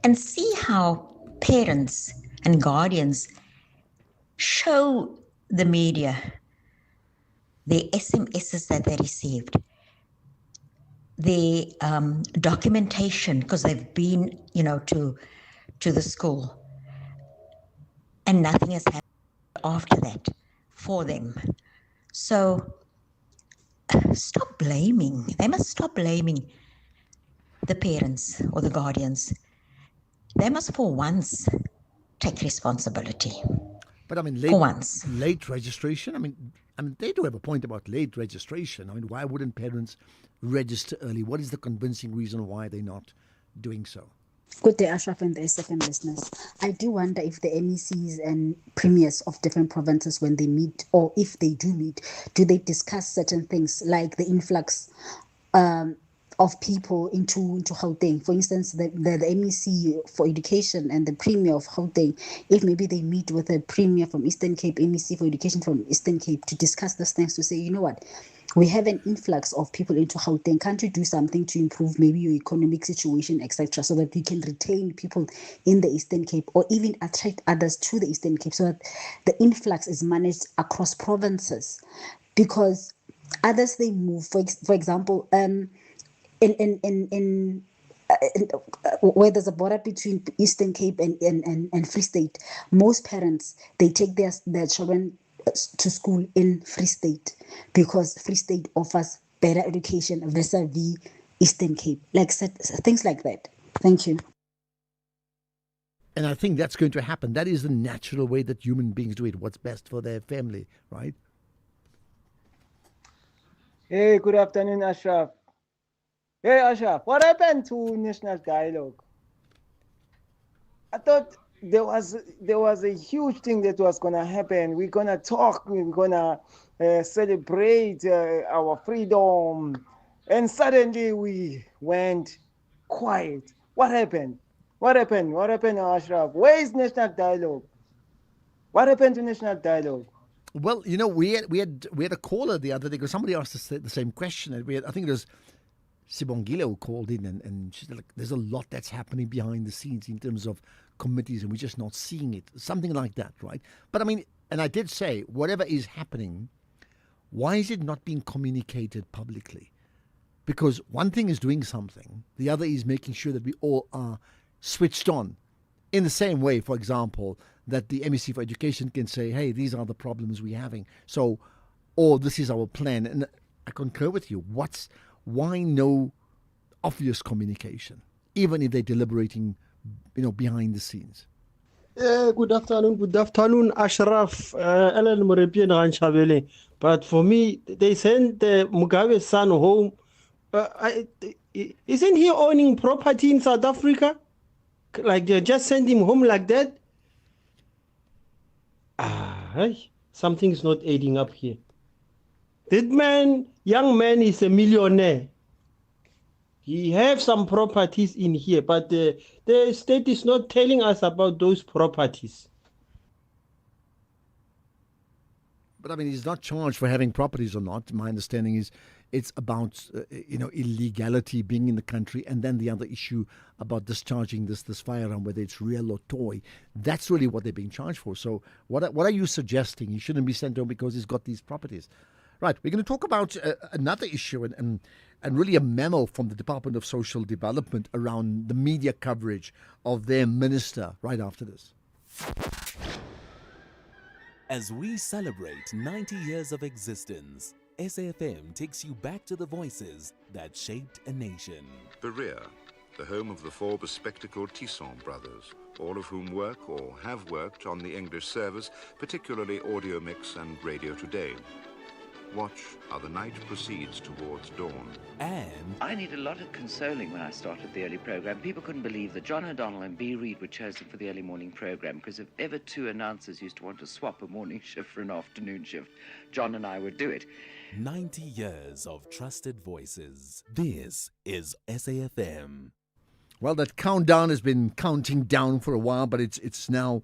and see how parents and guardians show the media the SMSs that they received, the documentation, because they've been, to the school, and nothing has happened after that for them. So stop blaming. They must stop blaming the parents or the guardians. They must, for once, take responsibility. But late registration. I mean, they do have a point about late registration. I mean, why wouldn't parents register early? What is the convincing reason why they're not doing so? Good day, Ashraf and the SFM listeners. I do wonder if the MECs and premiers of different provinces, when they meet, or if they do meet, do they discuss certain things like the influx of people into Gauteng? For instance, the MEC for Education and the Premier of Gauteng, if maybe they meet with a Premier from Eastern Cape, MEC for Education from Eastern Cape, to discuss these things, to say, you know what, we have an influx of people into Gauteng. Can't you do something to improve maybe your economic situation, etc., so that you can retain people in the Eastern Cape, or even attract others to the Eastern Cape, so that the influx is managed across provinces? Because others, they move. For example, in where there's a border between Eastern Cape and Free State, most parents, they take their children to school in Free State because Free State offers better education vis-a-vis Eastern Cape, like things like that. Thank you. And I think that's going to happen. That is the natural way that human beings do it. What's best for their family, right? Hey, good afternoon, Ashraf. Hey, Ashraf, what happened to National Dialogue? I thought there was a huge thing that was going to happen. We're going to talk, we're going to celebrate our freedom. And suddenly we went quiet. What happened? What happened, Ashraf? Where is National Dialogue? What happened to National Dialogue? Well, we had a caller the other day, because somebody asked us the same question. And I think it was Sibongile who called in, and she said, there's a lot that's happening behind the scenes in terms of committees, and we're just not seeing it. Something like that, right? But I mean, and I did say, whatever is happening, why is it not being communicated publicly? Because one thing is doing something, the other is making sure that we all are switched on. In the same way, for example, that the MEC for Education can say, hey, these are the problems we're having. So, or this is our plan. And I concur with you. Why no obvious communication, even if they're deliberating, behind the scenes? Good afternoon, Ashraf, Ellen Morepian Ranchabele. But for me, they sent Mugabe's son home. Isn't he owning property in South Africa? Like they just send him home like that? hey, something's not adding up here. That young man is a millionaire. He have some properties in here, but the state is not telling us about those properties. But I mean, he's not charged for having properties or not. My understanding is it's about illegality, being in the country, and then the other issue about discharging this firearm, whether it's real or toy. That's really what they're being charged for. So what are you suggesting? He shouldn't be sent home because he's got these properties. Right, we're going to talk about another issue and really a memo from the Department of Social Development around the media coverage of their minister right after this. As we celebrate 90 years of existence, SAFM takes you back to the voices that shaped a nation. Berea, the home of the four bespectacled Tisson brothers, all of whom work or have worked on the English service, particularly Audio Mix and Radio Today. Watch how the night proceeds towards dawn. And I need a lot of consoling when I started the early program. People couldn't believe that John O'Donnell and B. Reid were chosen for the early morning program, because if ever two announcers used to want to swap a morning shift for an afternoon shift, John and I would do it. 90 years of trusted voices. This is SAFM. Well, that countdown has been counting down for a while, but it's now...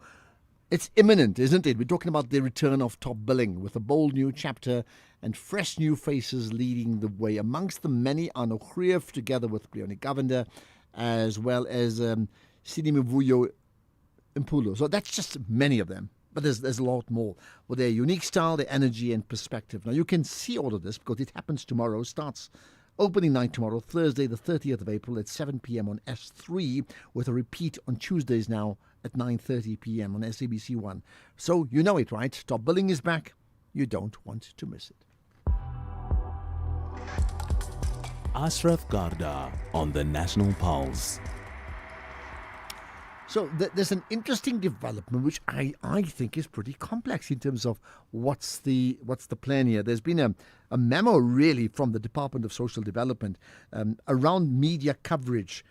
It's imminent, isn't it? We're talking about the return of Top Billing with a bold new chapter and fresh new faces leading the way. Amongst the many are Nochrief together with Leonie Govender, as well as Sidimivuyo Impulo. So that's just many of them. But there's a lot more with their unique style, their energy and perspective. Now you can see all of this because it happens tomorrow. Starts opening night tomorrow, Thursday the 30th of April at 7 p.m. on S3 with a repeat on Tuesdays now at 9:30 p.m. on SABC 1. So you know it, right? Top Billing is back. You don't want to miss it. Ashraf Garda on the National Pulse. So there's an interesting development which I think is pretty complex in terms of what's the plan here. There's been a memo really from the Department of Social Development around media coverage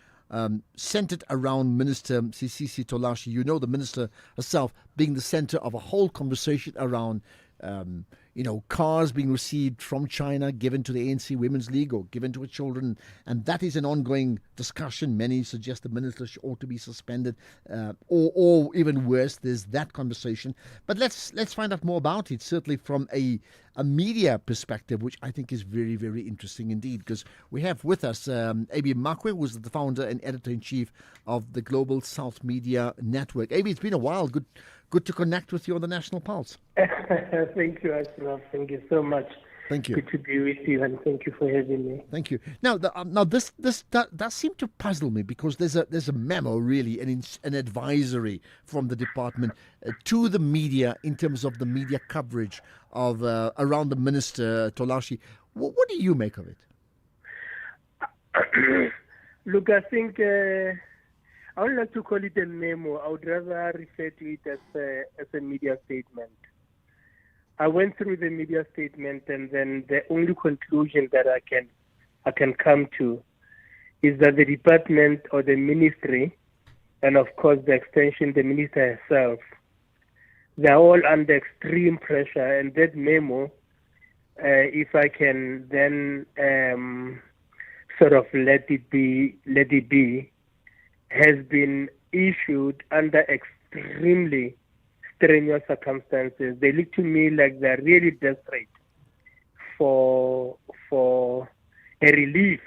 centered around Minister Sisisi Tolashi. You know, the minister herself being the center of a whole conversation around cars being received from China, given to the ANC Women's League or given to her children. And that is an ongoing discussion. Many suggest the minister ought to be suspended or even worse, there's that conversation. But let's find out more about it, certainly from a media perspective, which I think is very, very interesting indeed, because we have with us Abi Makwe, who's the founder and editor-in-chief of the Global South Media Network. Abi, it's been a while. Good to connect with you on the National Pulse. Thank you, Ashraf. Thank you so much. Thank you. Good to be with you, and thank you for having me. Thank you. Now, this does seem to puzzle me, because there's a memo, really, an advisory from the department to the media in terms of the media coverage of around the minister Tolashi. What do you make of it? Look, I think I would like to call it a memo. I would rather refer to it as a media statement. I went through the media statement, and then the only conclusion that I can come to is that the department or the ministry, and of course the extension, the minister herself, they're all under extreme pressure. And that memo, if I can then sort of let it be, has been issued under extremely strenuous circumstances. They look to me like they're really desperate for a relief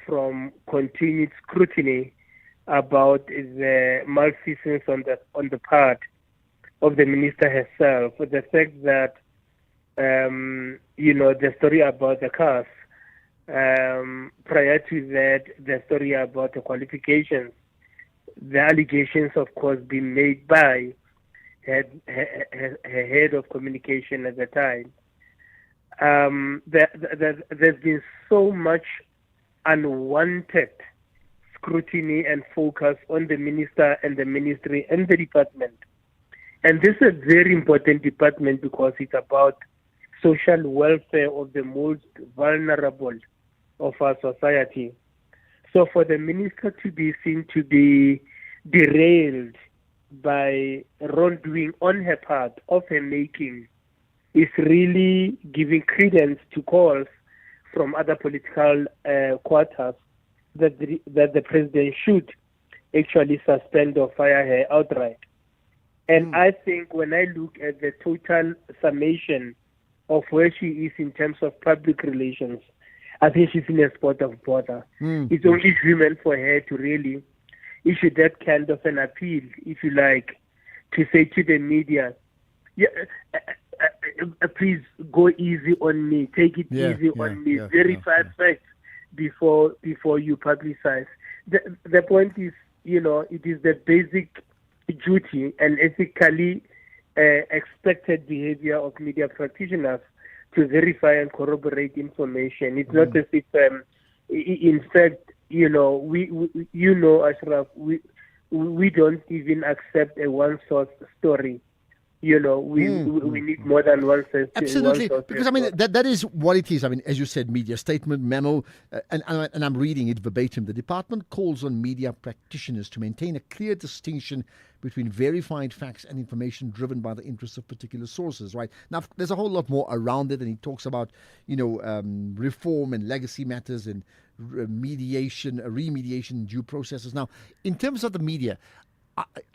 from continued scrutiny about the malfeasance on the part of the minister herself. The fact that the story about the cars, prior to that, the story about the qualifications, the allegations, of course, being made by her head of communication at the time. There's been so much unwanted scrutiny and focus on the minister and the ministry and the department. And this is a very important department because it's about social welfare of the most vulnerable of our society. So for the minister to be seen to be derailed by wrongdoing on her part, of her making, is really giving credence to calls from other political quarters that the president should actually suspend or fire her outright. And I think when I look at the total summation of where she is in terms of public relations, I think she's in a spot of bother. It's only human for her to really issue that kind of an appeal, if you like, to say to the media, please go easy on me, take it easy on me, verify facts before you publicize. The point is, it is the basic duty and ethically expected behavior of media practitioners to verify and corroborate information. It's not as if, in fact, Ashraf, we don't even accept a one-source story. We need more than one source. Absolutely, because that is what it is. As you said, media statement, memo, and I'm reading it verbatim. The department calls on media practitioners to maintain a clear distinction between verified facts and information driven by the interests of particular sources. Right now, there's a whole lot more around it, and he talks about reform and legacy matters and remediation, due processes. Now, in terms of the media,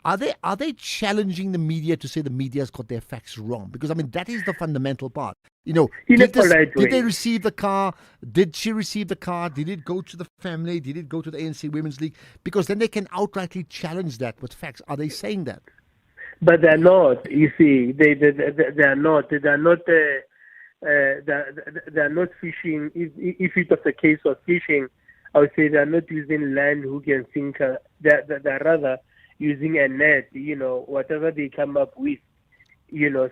are they challenging the media to say the media's got their facts wrong? Because that is the fundamental part. Did they receive the car? Did she receive the car? Did it go to the family? Did it go to the ANC Women's League? Because then they can outrightly challenge that with facts. Are they saying that? But they're not. You see, they are not. They're not fishing. If it was a case of fishing, I would say they're not using line, hook, and sinker. They're rather using a net. Whatever they come up with,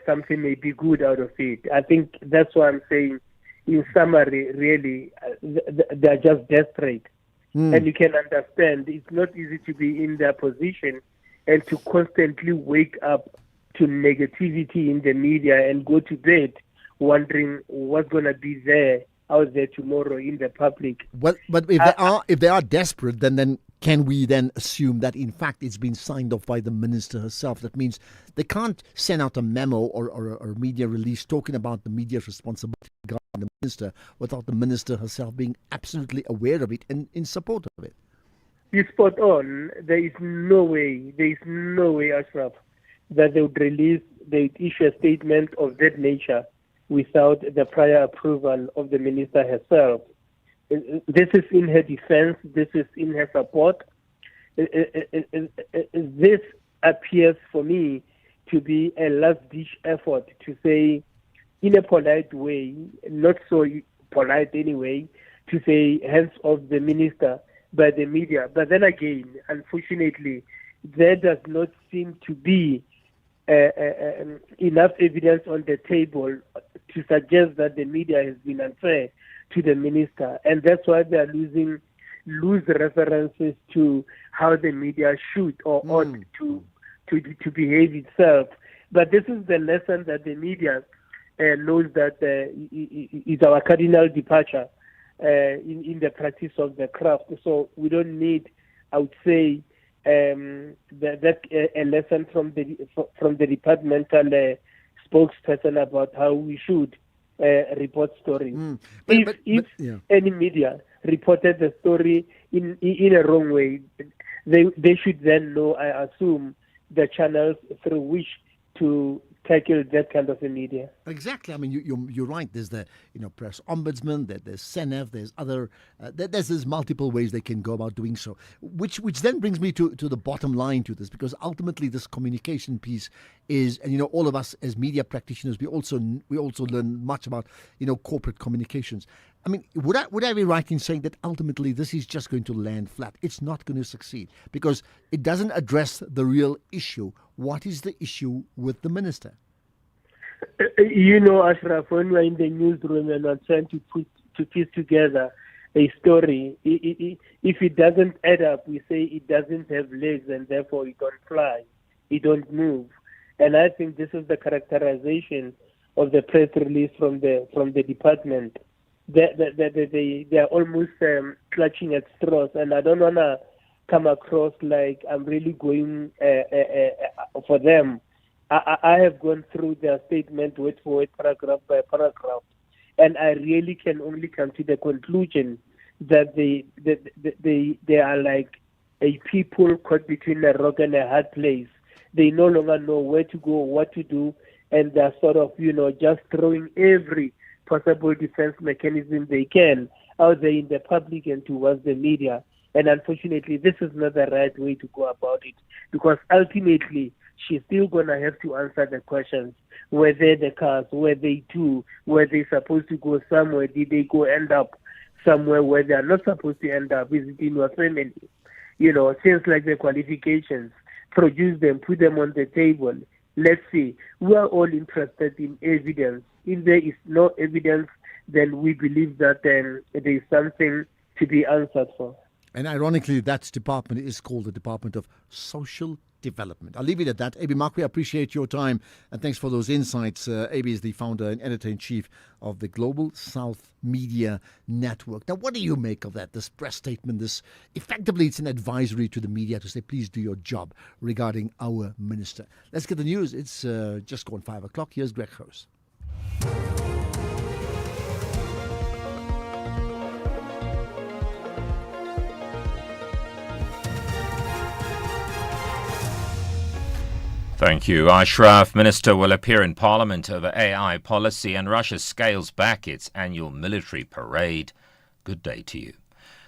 something may be good out of it. I think that's what I'm saying. In summary, really, they're just desperate. And you can understand it's not easy to be in their position and to constantly wake up to negativity in the media and go to bed wondering what's going to be there out there tomorrow in the public. Well, but if they are desperate, then can we then assume that in fact it's been signed off by the minister herself? That means they can't send out a memo or a media release talking about the media's responsibility regarding the minister without the minister herself being absolutely aware of it and in support of it. You're spot on. There is no way, Ashraf, that they'd issue a statement of that nature without the prior approval of the minister herself. This is in her defense. This is in her support. This appears for me to be a last-ditch effort to say, in a polite way, not so polite anyway, to say hands off the minister by the media. But then again, unfortunately, there does not seem to be enough evidence on the table to suggest that the media has been unfair to the minister, and that's why they are lose references to how the media should or ought to behave itself. But this is the lesson that the media knows that is our cardinal departure in the practice of the craft. So we don't need, I would say, that a lesson from the departmental spokesperson about how we should report stories. If any media reported the story in a wrong way, they should then know, I assume, the channels through which to tackle that kind of a media. Exactly. You're right. There's the press ombudsman. There's Senef. There's other. There's multiple ways they can go about doing so. Which then brings me to the bottom line to this, because ultimately this communication piece is, and all of us as media practitioners, we also learn much about corporate communications. Would I be right in saying that ultimately this is just going to land flat? It's not going to succeed because it doesn't address the real issue. What is the issue with the minister? Ashraf, when we're in the newsroom and we're trying to piece together a story, if it doesn't add up, we say it doesn't have legs and therefore it don't fly, it don't move. And I think this is the characterization of the press release from the department. They are almost clutching at straws, and I don't want to come across like I'm really going for them. I have gone through their statement word for word, paragraph by paragraph, and I really can only come to the conclusion that they are like a people caught between a rock and a hard place. They no longer know where to go, what to do, and they're sort of, just throwing every possible defense mechanism they can out there in the public and towards the media. And unfortunately, this is not the right way to go about it, because ultimately, she's still going to have to answer the questions. Were they the cars? Were they two? Were they supposed to go somewhere? Did they go end up somewhere where they are not supposed to end up, visiting your family? Things like the qualifications, produce them, put them on the table. Let's see. We are all interested in evidence. If there is no evidence, then we believe that there is something to be answered for. And ironically, that department is called the Department of Social Development. I'll leave it at that. Abi Makwe, I appreciate your time and thanks for those insights. Abi is the founder and editor-in-chief of the Global South Media Network. Now, what do you make of that, this press statement? Effectively, it's an advisory to the media to say, please do your job regarding our minister. Let's get the news. It's just gone 5 o'clock. Here's Greg House. Thank you. Ashraf. Minister will appear in Parliament over AI policy, and Russia scales back its annual military parade. Good day to you.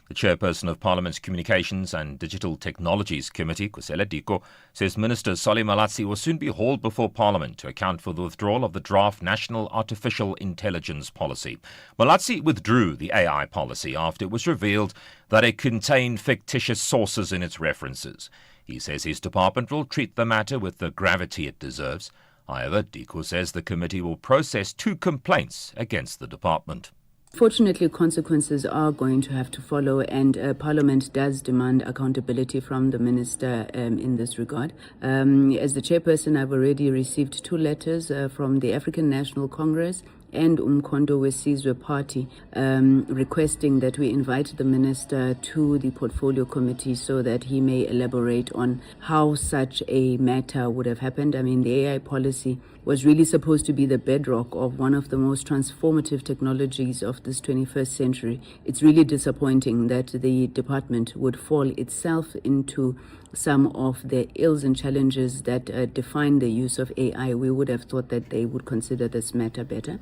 The chairperson of Parliament's Communications and Digital Technologies Committee, Kusela Diko, says Minister Solly Malatsi will soon be hauled before Parliament to account for the withdrawal of the draft National Artificial Intelligence Policy. Malatsi withdrew the AI policy after it was revealed that it contained fictitious sources in its references. He says his department will treat the matter with the gravity it deserves. However, Diko says the committee will process 2 complaints against the department. Fortunately, consequences are going to have to follow, and Parliament does demand accountability from the Minister in this regard. As the chairperson, I've already received 2 letters from the African National Congress and Umkhonto weSizwe Party requesting that we invite the Minister to the Portfolio Committee so that he may elaborate on how such a matter would have happened. I mean, the AI policy was really supposed to be the bedrock of one of the most transformative technologies of this 21st century. It's really disappointing that the department would fall itself into some of the ills and challenges that define the use of AI. We would have thought that they would consider this matter better.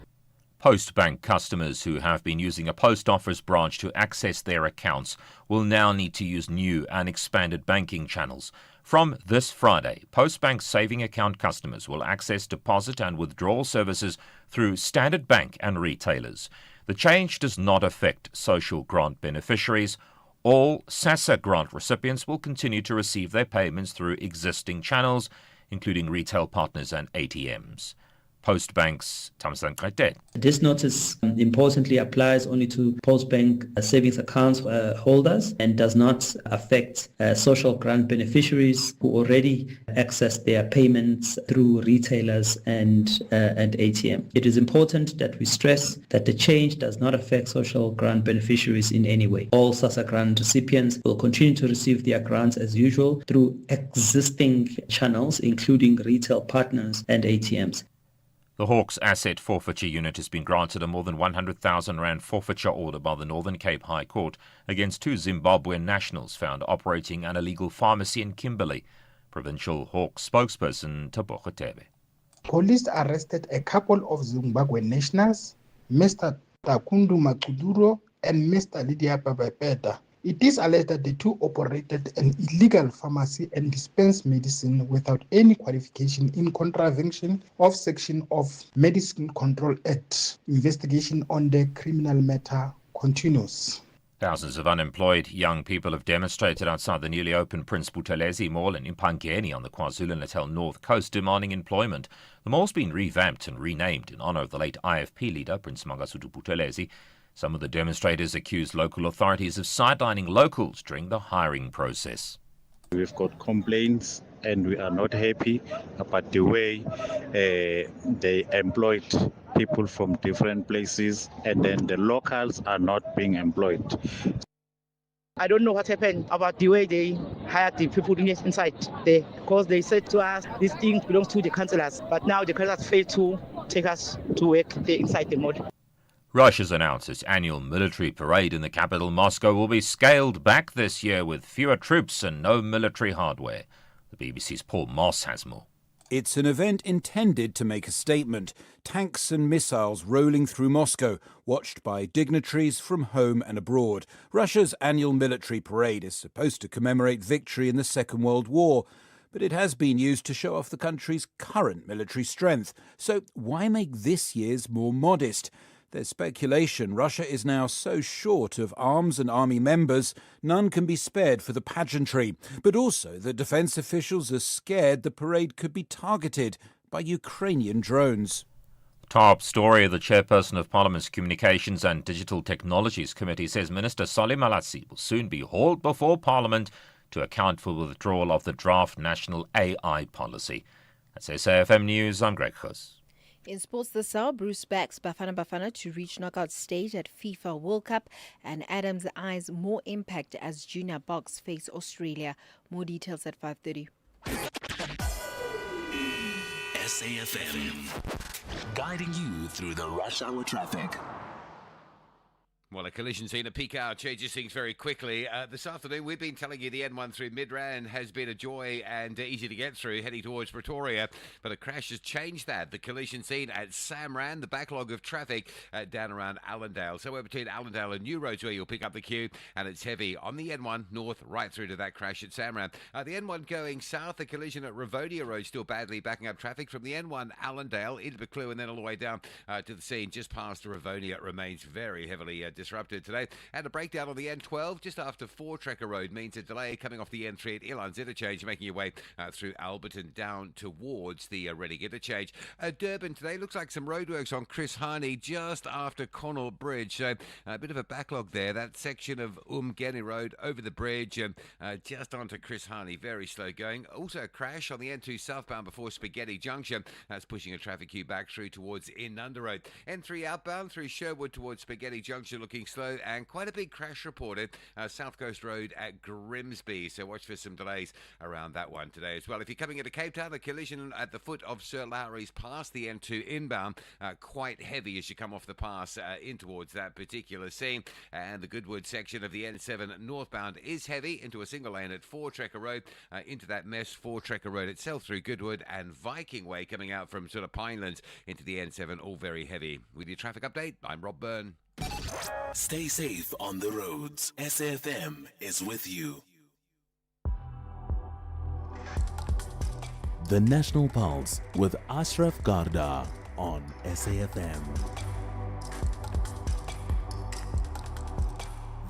Postbank customers who have been using a post office branch to access their accounts will now need to use new and expanded banking channels. From this Friday, Postbank saving account customers will access deposit and withdrawal services through Standard Bank and retailers. The change does not affect social grant beneficiaries. All SASSA grant recipients will continue to receive their payments through existing channels, including retail partners and ATMs. Postbank's Tamsan Kaitet. This notice importantly applies only to Postbank savings accounts holders and does not affect social grant beneficiaries who already access their payments through retailers and ATM. It is important that we stress that the change does not affect social grant beneficiaries in any way. All SASSA grant recipients will continue to receive their grants as usual through existing channels, including retail partners and ATMs. The Hawks Asset Forfeiture Unit has been granted a more than 100,000 rand forfeiture order by the Northern Cape High Court against 2 Zimbabwean nationals found operating an illegal pharmacy in Kimberley. Provincial Hawks spokesperson Tebogo Tebe. Police arrested a couple of Zimbabwean nationals, Mr. Takundu Makuduro and Mr. Lydia Babapeta. It is alleged that the 2 operated an illegal pharmacy and dispensed medicine without any qualification in contravention of Section of Medicine Control Act. Investigation on the criminal matter continues. Thousands of unemployed young people have demonstrated outside the newly opened Prince Buthelezi Mall in Impangeni on the KwaZulu-Natal North Coast demanding employment. The mall's been revamped and renamed in honour of the late IFP leader, Prince Mangosuthu Buthelezi. Some of the demonstrators accused local authorities of sidelining locals during the hiring process. We've got complaints and we are not happy about the way they employed people from different places, and then the locals are not being employed. I don't know what happened about the way they hired the people inside there, because they said to us these things belong to the councillors, but now the councillors failed to take us to work there inside the mall. Russia's announced its annual military parade in the capital, Moscow, will be scaled back this year with fewer troops and no military hardware. The BBC's Paul Moss has more. It's an event intended to make a statement. Tanks and missiles rolling through Moscow, watched by dignitaries from home and abroad. Russia's annual military parade is supposed to commemorate victory in the Second World War, but it has been used to show off the country's current military strength. So why make this year's more modest? There's speculation Russia is now so short of arms and army members, none can be spared for the pageantry. But also that defence officials are scared the parade could be targeted by Ukrainian drones. Top story: the chairperson of Parliament's Communications and Digital Technologies Committee says Minister Solly Malatsi will soon be hauled before Parliament to account for the withdrawal of the draft national AI policy. That's SAFM News. I'm Greg Khus. In sports this hour, Bruce backs Bafana Bafana to reach knockout stage at FIFA World Cup, and Adams eyes more impact as Junior Box face Australia. More details at 5:30. SAFM, guiding you through the rush hour traffic. Well, a collision scene at peak hour changes things very quickly. This afternoon, we've been telling you the N1 through Midrand has been a joy and easy to get through, heading towards Pretoria. But a crash has changed that. The collision scene at Samran, the backlog of traffic down around Allendale. So we're between Allendale and New Roads where you'll pick up the queue, and it's heavy on the N1 north right through to that crash at Samran. The N1 going south, a collision at Ravonia Road still badly backing up traffic from the N1 Allendale into Buccleuch and then all the way down to the scene just past Ravonia. It remains very heavily disrupted today. And a breakdown on the N12 just after Voortrekker Road means a delay coming off the N3 at Elands Interchange, making your way through Alberton down towards the Reading Interchange. Durban today looks like some roadworks on Chris Hani just after Connell Bridge. So a bit of a backlog there. That section of Umgeni Road over the bridge and just onto Chris Hani. Very slow going. Also a crash on the N2 southbound before Spaghetti Junction. That's pushing a traffic queue back through towards Inanda Road. N3 outbound through Sherwood towards Spaghetti Junction looking slow, and quite a big crash reported South Coast Road at Grimsby, so watch for some delays around that one today as well. If you're coming into Cape Town, a collision at the foot of Sir Lowry's Pass, the N2 inbound, quite heavy as you come off the pass in towards that particular scene, and the Goodwood section of the N7 northbound is heavy into a single lane at Voortrekker Road, into that mess Voortrekker Road itself through Goodwood, and Viking Way coming out from sort of Pinelands into the N7, all very heavy. With your traffic update, I'm Rob Byrne. Stay safe on the roads. SAFM is with you. The National Pulse with Ashraf Garda on SAFM.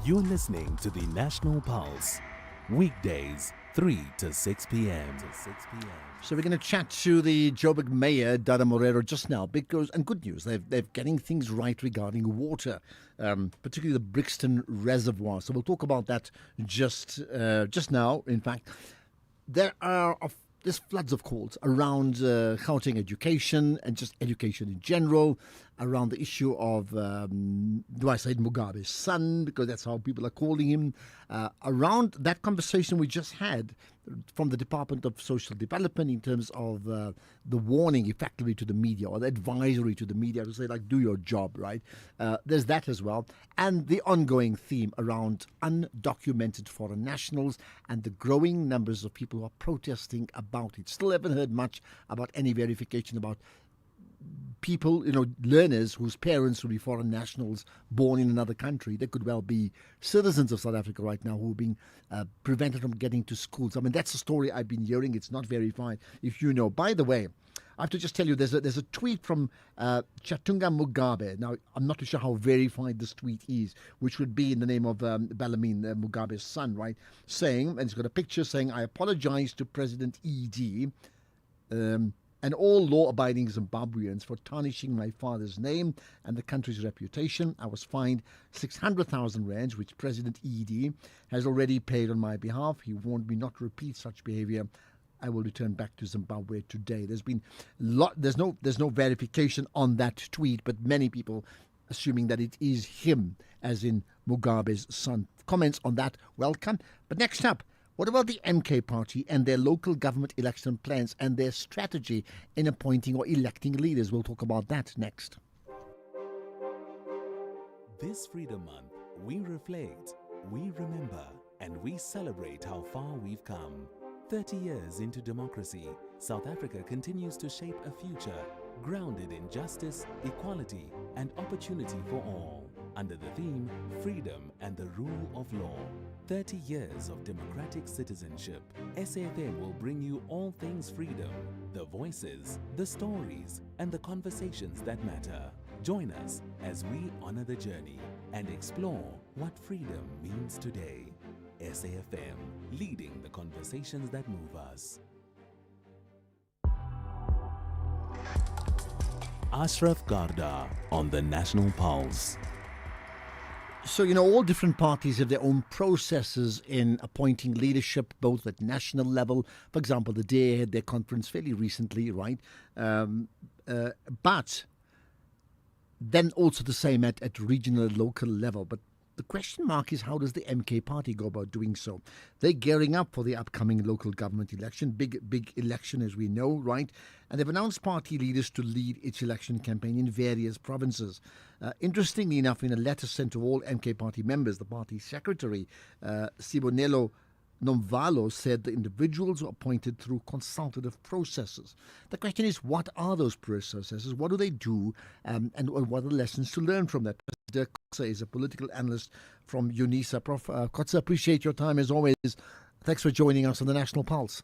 You're listening to the National Pulse, weekdays 3 to 6 p.m. So we're going to chat to the Joburg Mayor, Dada Morero, just now, because, and good news, they're getting things right regarding water, particularly the Brixton Reservoir. So we'll talk about that just now. In fact, there's floods of calls around Gauteng education and just education in general, around the issue of, do I say Mugabe's son, because that's how people are calling him, around that conversation we just had from the Department of Social Development in terms of the warning effectively to the media, or the advisory to the media to say, like, do your job, right? There's that as well. And the ongoing theme around undocumented foreign nationals and the growing numbers of people who are protesting about it. Still haven't heard much about any verification about people, learners whose parents will be foreign nationals born in another country. They could well be citizens of South Africa right now who are being prevented from getting to schools. I mean, that's a story I've been hearing. It's not verified, if you know. By the way, I have to just tell you, there's a tweet from Chatunga Mugabe. Now, I'm not too sure how verified this tweet is, which would be in the name of Bellarmine, Mugabe's son, right? Saying, and it's got a picture saying, I apologize to President ED and all law-abiding Zimbabweans for tarnishing my father's name and the country's reputation. I was fined 600,000 rands, which President ED has already paid on my behalf. He warned me not to repeat such behavior. I will return back to Zimbabwe today. There's no verification on that tweet, but many people assuming that it is him, as in Mugabe's son. Comments on that, welcome. But next up, what about the MK party and their local government election plans and their strategy in appointing or electing leaders? We'll talk about that next. This Freedom Month, we reflect, we remember, and we celebrate how far we've come. 30 years into democracy, South Africa continues to shape a future grounded in justice, equality, and opportunity for all, under the theme Freedom and the Rule of Law. 30 years of democratic citizenship. SAFM will bring you all things freedom, the voices, the stories, and the conversations that matter. Join us as we honor the journey and explore what freedom means today. SAFM, leading the conversations that move us. Ashraf Garda on the National Pulse. So, all different parties have their own processes in appointing leadership, both at national level. For example, the DA had their conference fairly recently, right? But then also the same at regional and local level. But the question mark is, how does the MK party go about doing so? They're gearing up for the upcoming local government election, big election as we know, right? And they've announced party leaders to lead its election campaign in various provinces. Interestingly enough, in a letter sent to all MK party members, the party secretary, Sibonelo Nomvalo, said the individuals were appointed through consultative processes. The question is, what are those processes? What do they do? And what are the lessons to learn from that? Dirk Kotze is a political analyst from UNISA. Prof. Kotze, appreciate your time as always. Thanks for joining us on the National Pulse.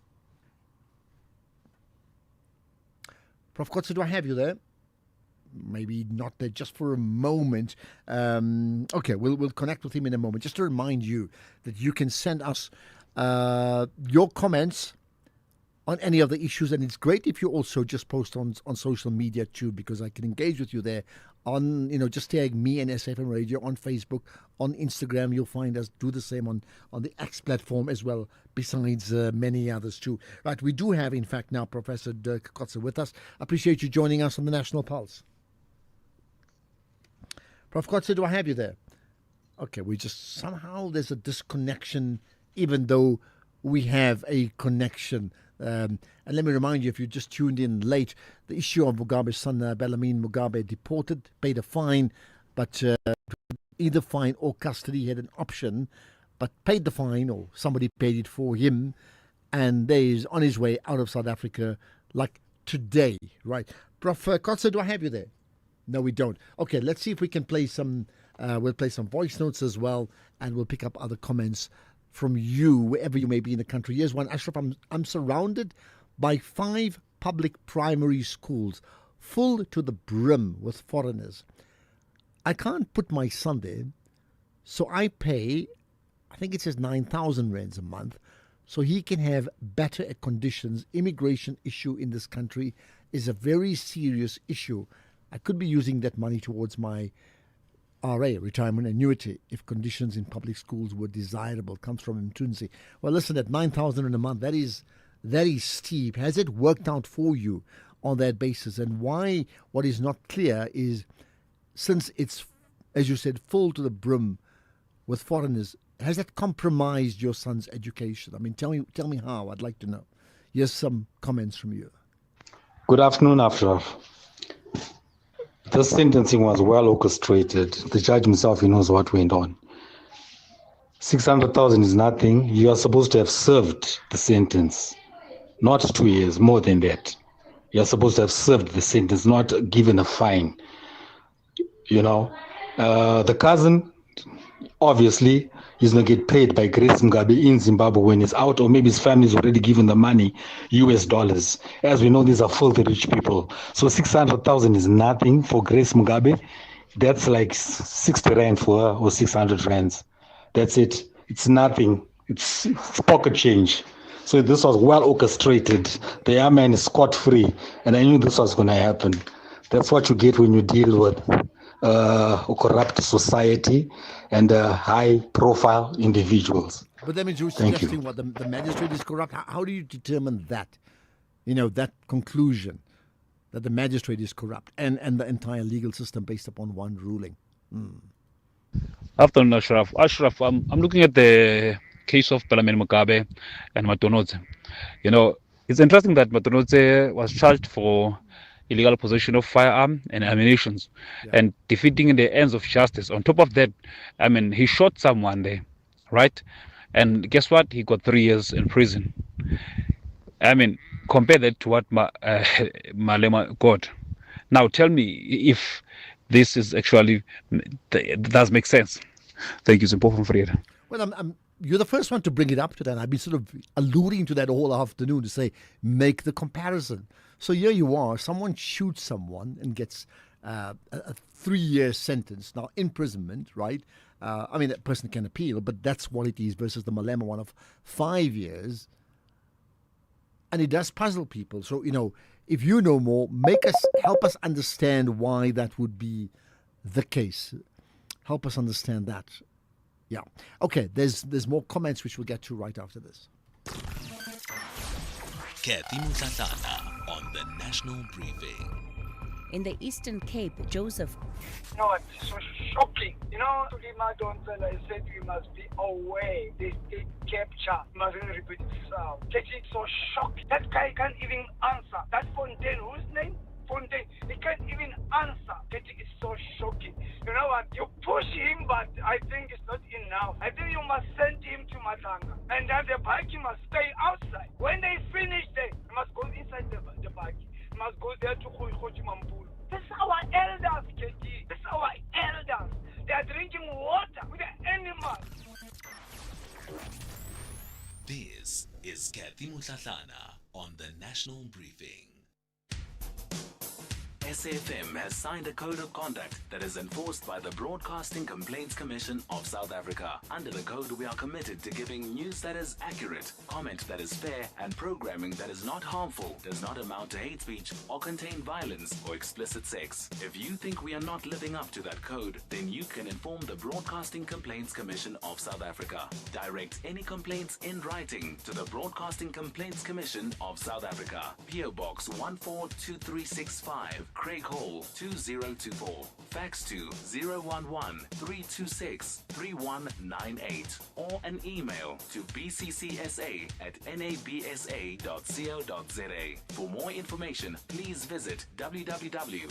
Prof. Kotze, do I have you there? Maybe not there just for a moment. Okay, we'll connect with him in a moment. Just to remind you that you can send us your comments on any of the issues, and it's great if you also just post on social media too, because I can engage with you there on, just tag me and SAFM Radio on Facebook, on Instagram. You'll find us do the same on the X platform as well, besides many others too. Right, we do have, in fact, now Professor Dirk Kotze with us. Appreciate you joining us on the National Pulse. Prof. Kotze, do I have you there? Okay, somehow there's a disconnection, even though we have a connection. And let me remind you, if you just tuned in late, the issue of Mugabe's son, Bellarmine Mugabe, deported, paid a fine, but either fine or custody, he had an option, but paid the fine, or somebody paid it for him, and he's on his way out of South Africa, like today, right? Prof. Kotze, do I have you there? No, we don't. Okay, let's see if we can play some, we'll play some voice notes as well, and we'll pick up other comments from you, wherever you may be in the country. Here's one. Ashraf, I'm surrounded by 5 public primary schools, full to the brim with foreigners. I can't put my son there, so I pay, I think it says 9,000 rands a month, so he can have better conditions. Immigration issue in this country is a very serious issue. I could be using that money towards my RA, retirement annuity, if conditions in public schools were desirable. Comes from Mtunzi. Well, listen, at 9,000 in a month, that is steep. Has it worked out for you on that basis? And why, what is not clear is, since it's, as you said, full to the brim with foreigners, has that compromised your son's education? I mean, tell me how. I'd like to know. Here's some comments from you. Good afternoon, Ashraf. The sentencing was well orchestrated. The judge himself, he knows what went on. 600,000 is nothing. You are supposed to have served the sentence, not 2 years, more than that. You are supposed to have served the sentence, not given a fine. The cousin, obviously, he's going to get paid by Grace Mugabe in Zimbabwe when he's out, or maybe his family's already given the money, US dollars. As we know, these are filthy rich people. So 600,000 is nothing for Grace Mugabe. That's like 60 rand for her, or 600 rands. That's it. It's nothing. It's pocket change. So this was well orchestrated. The young man is scot-free, and I knew this was going to happen. That's what you get when you deal with a corrupt society and high-profile individuals. But that means you're suggesting what the magistrate is corrupt. How do you determine that? That conclusion. that the magistrate is corrupt and the entire legal system based upon one ruling. Afternoon, Ashraf. Ashraf, I'm looking at the case of Bellarmine Mugabe and Matonodze. You know, it's interesting that Matonodze was charged for illegal possession of firearm and ammunition and defeating the ends of justice. On top of that, I mean, he shot someone there, right? And guess what? He got 3 years in prison. I mean, compare that to what Malema got. Now, tell me if this is actually does make sense. Thank you, Simpo from Freire. Well, you're the first one to bring it up to that. I've been sort of alluding to that all afternoon to say, make the comparison. So here you are, someone shoots someone and gets a 3-year sentence, now imprisonment, right? I mean, that person can appeal, but that's what it is versus the Malema one of 5 years. And it does puzzle people. So, you know, if you know more, help us understand why that would be the case. Help us understand that. Yeah. Okay, there's more comments which we'll get to right after this. Kathy Mutlatlana on the National Briefing. In the Eastern Cape, Joseph. You know what? It's so shocking. You know, Tulima Donsela said we must be aware. They state capture mustn't repeat itself. It's so shocking. That guy can't even answer. That Fontaine, whose name? Fontaine. He can't even answer. It's so shocking. You know what? You push him, but I think it's not enough. I think you must send him to Matanga. And then the bike must stay outside. When they finish there, he must go inside the bike. Must go there to Khoji Mampulu. This is our elders, KG. This is our elders. They are drinking water with the animals. This is Kathy Mutlatlana on the National Briefing. SAFM has signed a code of conduct that is enforced by the Broadcasting Complaints Commission of South Africa. Under the code, we are committed to giving news that is accurate, comment that is fair, and programming that is not harmful, does not amount to hate speech, or contain violence or explicit sex. If you think we are not living up to that code, then you can inform the Broadcasting Complaints Commission of South Africa. Direct any complaints in writing to the Broadcasting Complaints Commission of South Africa. PO Box 142365. Craig Hall 2024. Fax to 011-326-3198 or an email to bccsa@nabsa.co.za. For more information, please visit www.bccsa.co.za.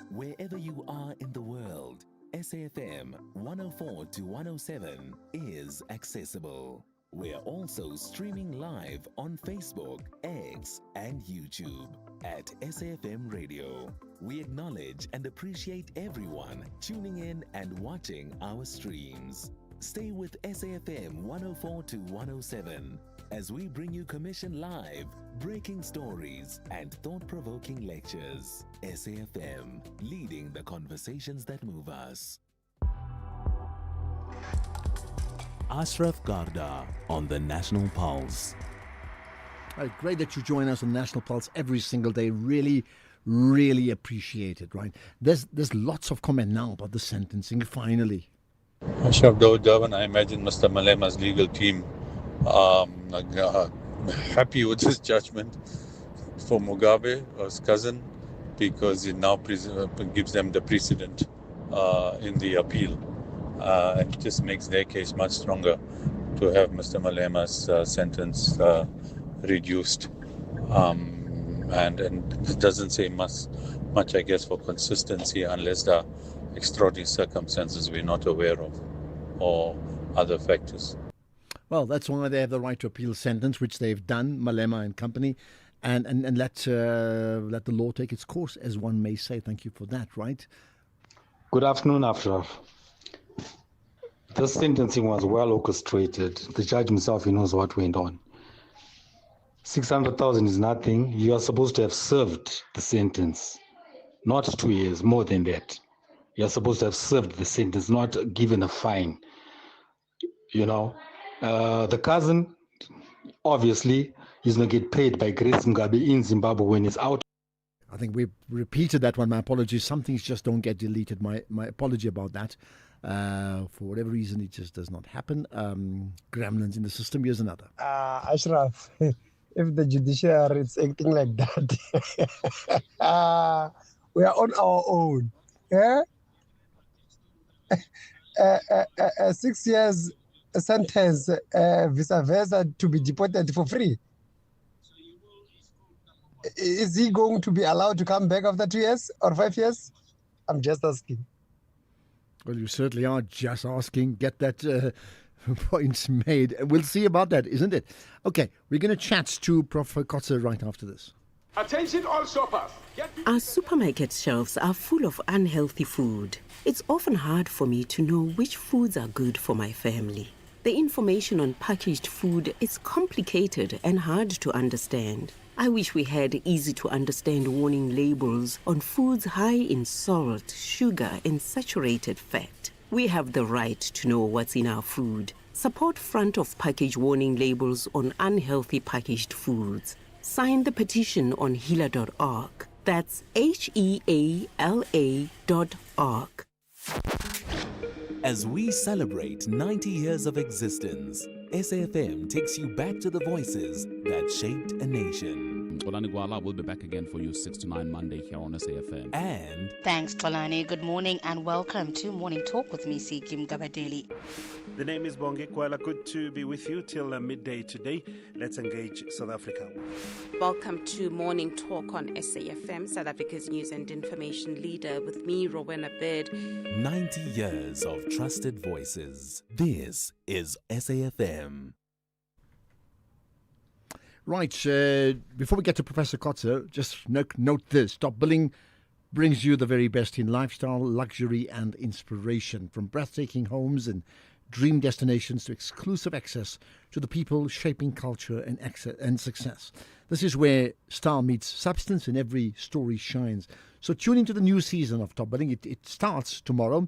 Wherever you are in the world, SAFM 104 to 107 is accessible. We're also streaming live on Facebook, X, and YouTube at SAFM Radio. We acknowledge and appreciate everyone tuning in and watching our streams. Stay with SAFM 104 to 107 as we bring you Commission Live, breaking stories, and thought-provoking lectures. SAFM, leading the conversations that move us. Ashraf Garda on the National Pulse. Great that you join us on National Pulse every single day. Really, really appreciate it, right? There's lots of comment now about the sentencing, finally. Ashraf Garda, I imagine Mr. Malema's legal team happy with this judgment for Mugabe, his cousin, because it now gives them the precedent in the appeal. It just makes their case much stronger to have Mr. Malema's sentence reduced. And it doesn't say much, I guess, for consistency unless there are extraordinary circumstances we're not aware of or other factors. Well, that's why they have the right to appeal sentence, which they've done, Malema and company, and let the law take its course, as one may say. Thank you for that, right? Good afternoon, Ashraf. This sentencing was well orchestrated. The judge himself, he knows what went on. 600,000 is nothing. You are supposed to have served the sentence, not 2 years, more than that. You are supposed to have served the sentence, not given a fine. You know, the cousin, obviously, is going to get paid by Grace Mugabe in Zimbabwe when he's out. I think we've repeated that one. My apologies. Some things just don't get deleted. My apology about that. For whatever reason, it just does not happen. Gremlins in the system. Here's another. Ashraf, if the judiciary is acting like that, we are on our own. Yeah? 6 years sentence, vice versa, to be deported for free. Is he going to be allowed to come back after 2 years or 5 years? I'm just asking. Well, you certainly are just asking. Get that points made. We'll see about that, isn't it? Okay, we're going to chat to Prof. Kotze right after this. Attention all shoppers. Our supermarket shelves are full of unhealthy food. It's often hard for me to know which foods are good for my family. The information on packaged food is complicated and hard to understand. I wish we had easy-to-understand warning labels on foods high in salt, sugar, and saturated fat. We have the right to know what's in our food. Support front-of-package warning labels on unhealthy packaged foods. Sign the petition on heala.org. That's HEALA.org. As we celebrate 90 years of existence, SAFM takes you back to the voices that shaped a nation. Xolani Gwala will be back again for you 6 to 9 Monday here on SAFM. And thanks, Xolani. Good morning and welcome to Morning Talk with me, Kim Gabadeli. The name is Bonge Kwala. Good to be with you till midday today. Let's engage South Africa. Welcome to Morning Talk on SAFM, South Africa's news and information leader, with me, Rowena Bird. 90 years of trusted voices. This is SAFM. Right, before we get to Professor Kotze, just note this. Top Billing brings you the very best in lifestyle, luxury and inspiration. From breathtaking homes and dream destinations to exclusive access to the people shaping culture and success. This is where style meets substance and every story shines. So tune into the new season of Top Billing. It starts tomorrow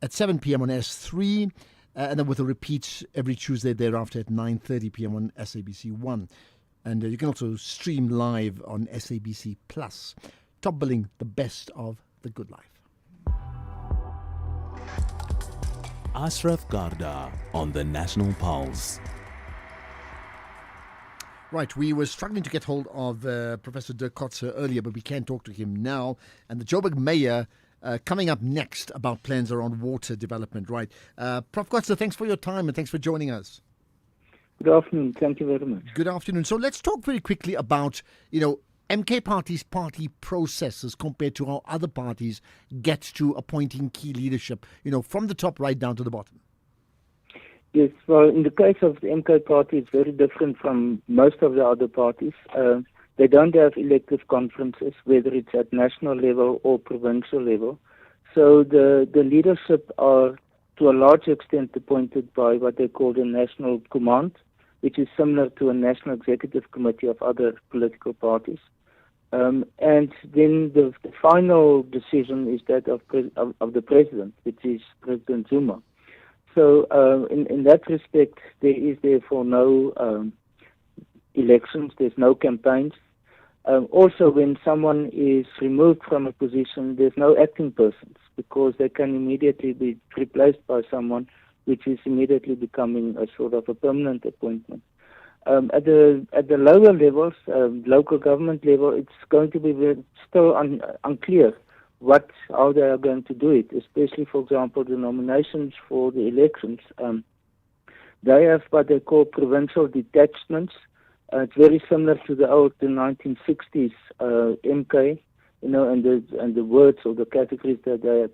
at 7 p.m. on S3 and then with a repeat every Tuesday thereafter at 9:30 p.m. on SABC 1. And you can also stream live on SABC Plus. Top Billing, the best of the good life. Ashraf Garda on the National Pulse. Right, we were struggling to get hold of Professor Dirk Kotze earlier, but we can talk to him now. And the Joburg Mayor coming up next about plans around water development. Right, Prof. Kotze, thanks for your time and thanks for joining us. Good afternoon. Thank you very much. Good afternoon. So let's talk very quickly about, MK Party's party processes compared to how other parties get to appointing key leadership, from the top right down to the bottom. Yes, well, in the case of the MK Party, it's very different from most of the other parties. They don't have elective conferences, whether it's at national level or provincial level. So the leadership are, to a large extent, appointed by what they call the National Command, which is similar to a National Executive Committee of other political parties. And then the final decision is that of the President, which is President Zuma. So in that respect, there is therefore no elections, there's no campaigns. Also, when someone is removed from a position, there's no acting persons because they can immediately be replaced by someone which is immediately becoming a sort of a permanent appointment. At the lower levels, local government level, it's going to be still unclear how they are going to do it, especially, for example, the nominations for the elections. They have what they call provincial detachments. It's very similar to the 1960s MK, and the words or the categories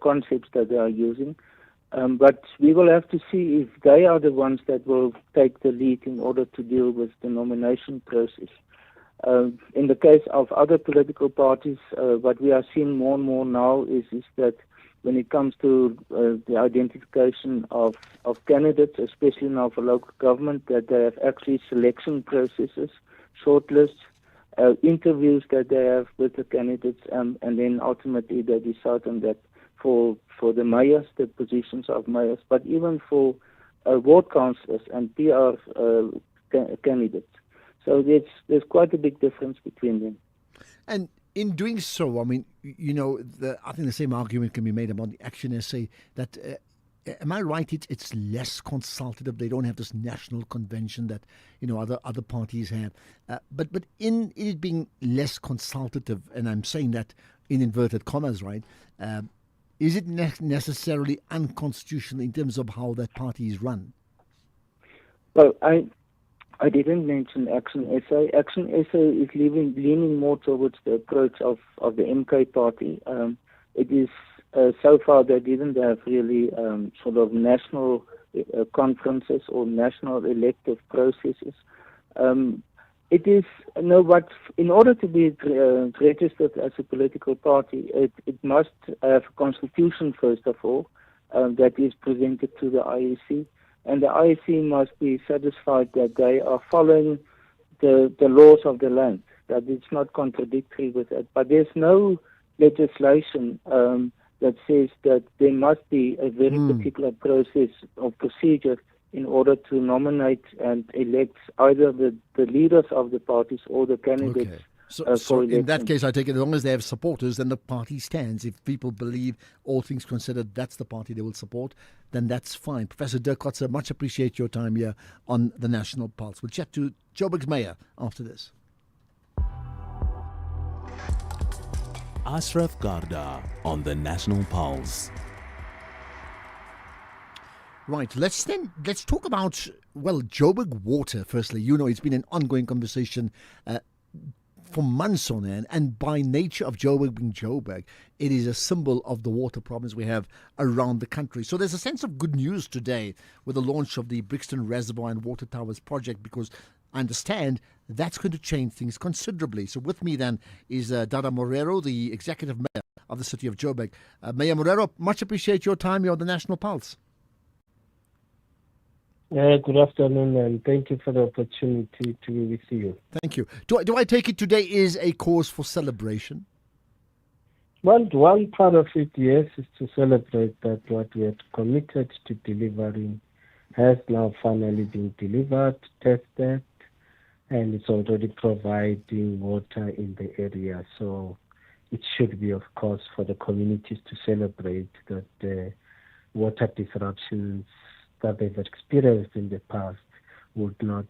concepts that they are using. But we will have to see if they are the ones that will take the lead in order to deal with the nomination process. In the case of other political parties, what we are seeing more and more now is that when it comes to the identification of candidates, especially now for local government, that they have actually selection processes, shortlists, interviews that they have with the candidates, and then ultimately they decide on that for the mayors, the positions of mayors, but even for ward councillors and PR candidates. So there's quite a big difference between them. And in doing so, I mean, I think the same argument can be made about the Action SA that am I right? It's less consultative. They don't have this national convention that other parties have. But in it being less consultative, and I'm saying that in inverted commas, right? Is it necessarily unconstitutional in terms of how that party is run? Well, I didn't mention Action SA. Action SA is leaning more towards the approach of the MK party. It is so far they didn't have really sort of national conferences or national elective processes. It is but in order to be registered as a political party, it must have a constitution first of all that is presented to the IEC. And the IEC must be satisfied that they are following the laws of the land, that it's not contradictory with it. But there's no legislation that says that there must be a very particular process or procedure in order to nominate and elect either the leaders of the parties or the candidates. Okay. So in that case, I take it as long as they have supporters, then the party stands. If people believe, all things considered, that's the party they will support, then that's fine. Professor Dirk Coetzee, much appreciate your time here on the National Pulse. We'll chat to Joburg's mayor after this. Ashraf Garda on the National Pulse. Right, let's talk about, Joburg Water, firstly. It's been an ongoing conversation for months on end, and by nature of Joburg being Joburg, it is a symbol of the water problems we have around the country. So there's a sense of good news today with the launch of the Brixton Reservoir and Water Towers project, because I understand that's going to change things considerably. So with me then is Dada Morero, the executive mayor of the city of Joburg. Mayor Morero, much appreciate your time here on the National Pulse. Good afternoon, and thank you for the opportunity to be with you. Thank you. Do I take it today is a cause for celebration? Well, one part of it, yes, is to celebrate that what we had committed to delivering has now finally been delivered, tested, and it's already providing water in the area. So it should be, of course, for the communities to celebrate that the water disruptions that they've experienced in the past would not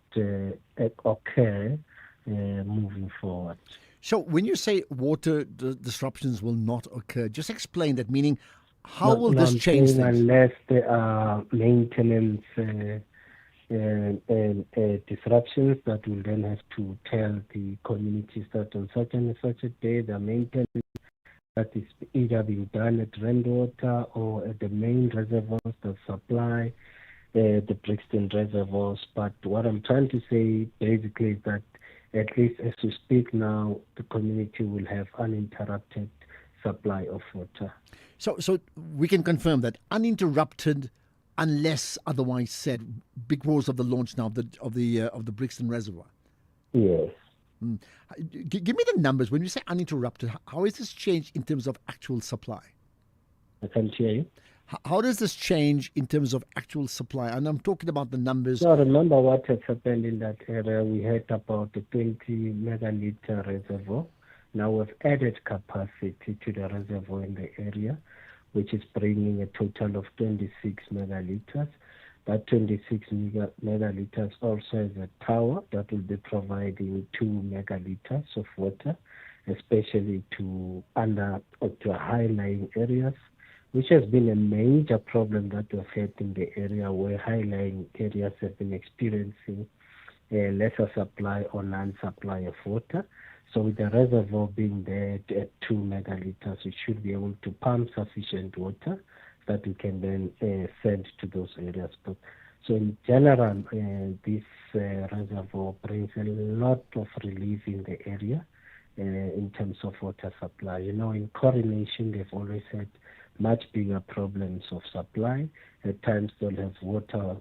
occur moving forward. So when you say water disruptions will not occur, just explain that, meaning how will this change things? Unless there are maintenance disruptions that will then have to tell the communities that on such and such a day the maintenance that is either being done at Rainwater or at the main reservoirs that supply the Brixton reservoirs. But what I'm trying to say basically is that at least as we speak now, the community will have uninterrupted supply of water. So we can confirm that uninterrupted, unless otherwise said, because of the launch now of the Brixton Reservoir. Yes. Give me the numbers. When you say uninterrupted, how has this changed in terms of actual supply? I can't hear you. How does this change in terms of actual supply? And I'm talking about the numbers. So remember what has happened in that area. We had about a 20 megaliter reservoir. Now we've added capacity to the reservoir in the area, which is bringing a total of 26 megaliters. That 26 megaliters also has a tower that will be providing 2 megaliters of water, especially to high-lying areas, which has been a major problem that we've had in the area, where high-lying areas have been experiencing a lesser supply or non-supply of water. So with the reservoir being there at 2 megaliters, we should be able to pump sufficient water that we can then send to those areas. But so in general, this reservoir brings a lot of relief in the area in terms of water supply. In Coronation, they've always had much bigger problems of supply. At times they'll have water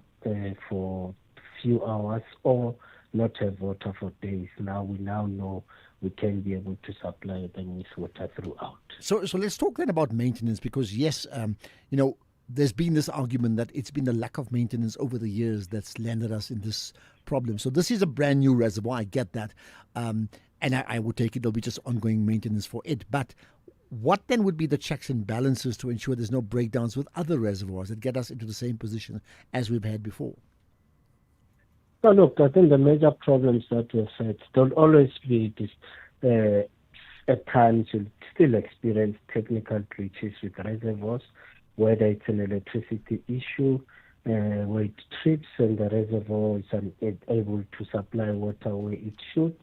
for few hours or not have water for days. Now we know we can be able to supply them with water throughout. So let's talk then about maintenance, because yes, there's been this argument that it's been the lack of maintenance over the years that's landed us in this problem. So this is a brand new reservoir, I get that. And I would take it there'll be just ongoing maintenance for it. But What then would be the checks and balances to ensure there's no breakdowns with other reservoirs that get us into the same position as we've had before? So look, I think the major problems that we've had don't always be this. At times, you'll still experience technical glitches with reservoirs, whether it's an electricity issue, where it trips and the reservoir is unable to supply water where it should,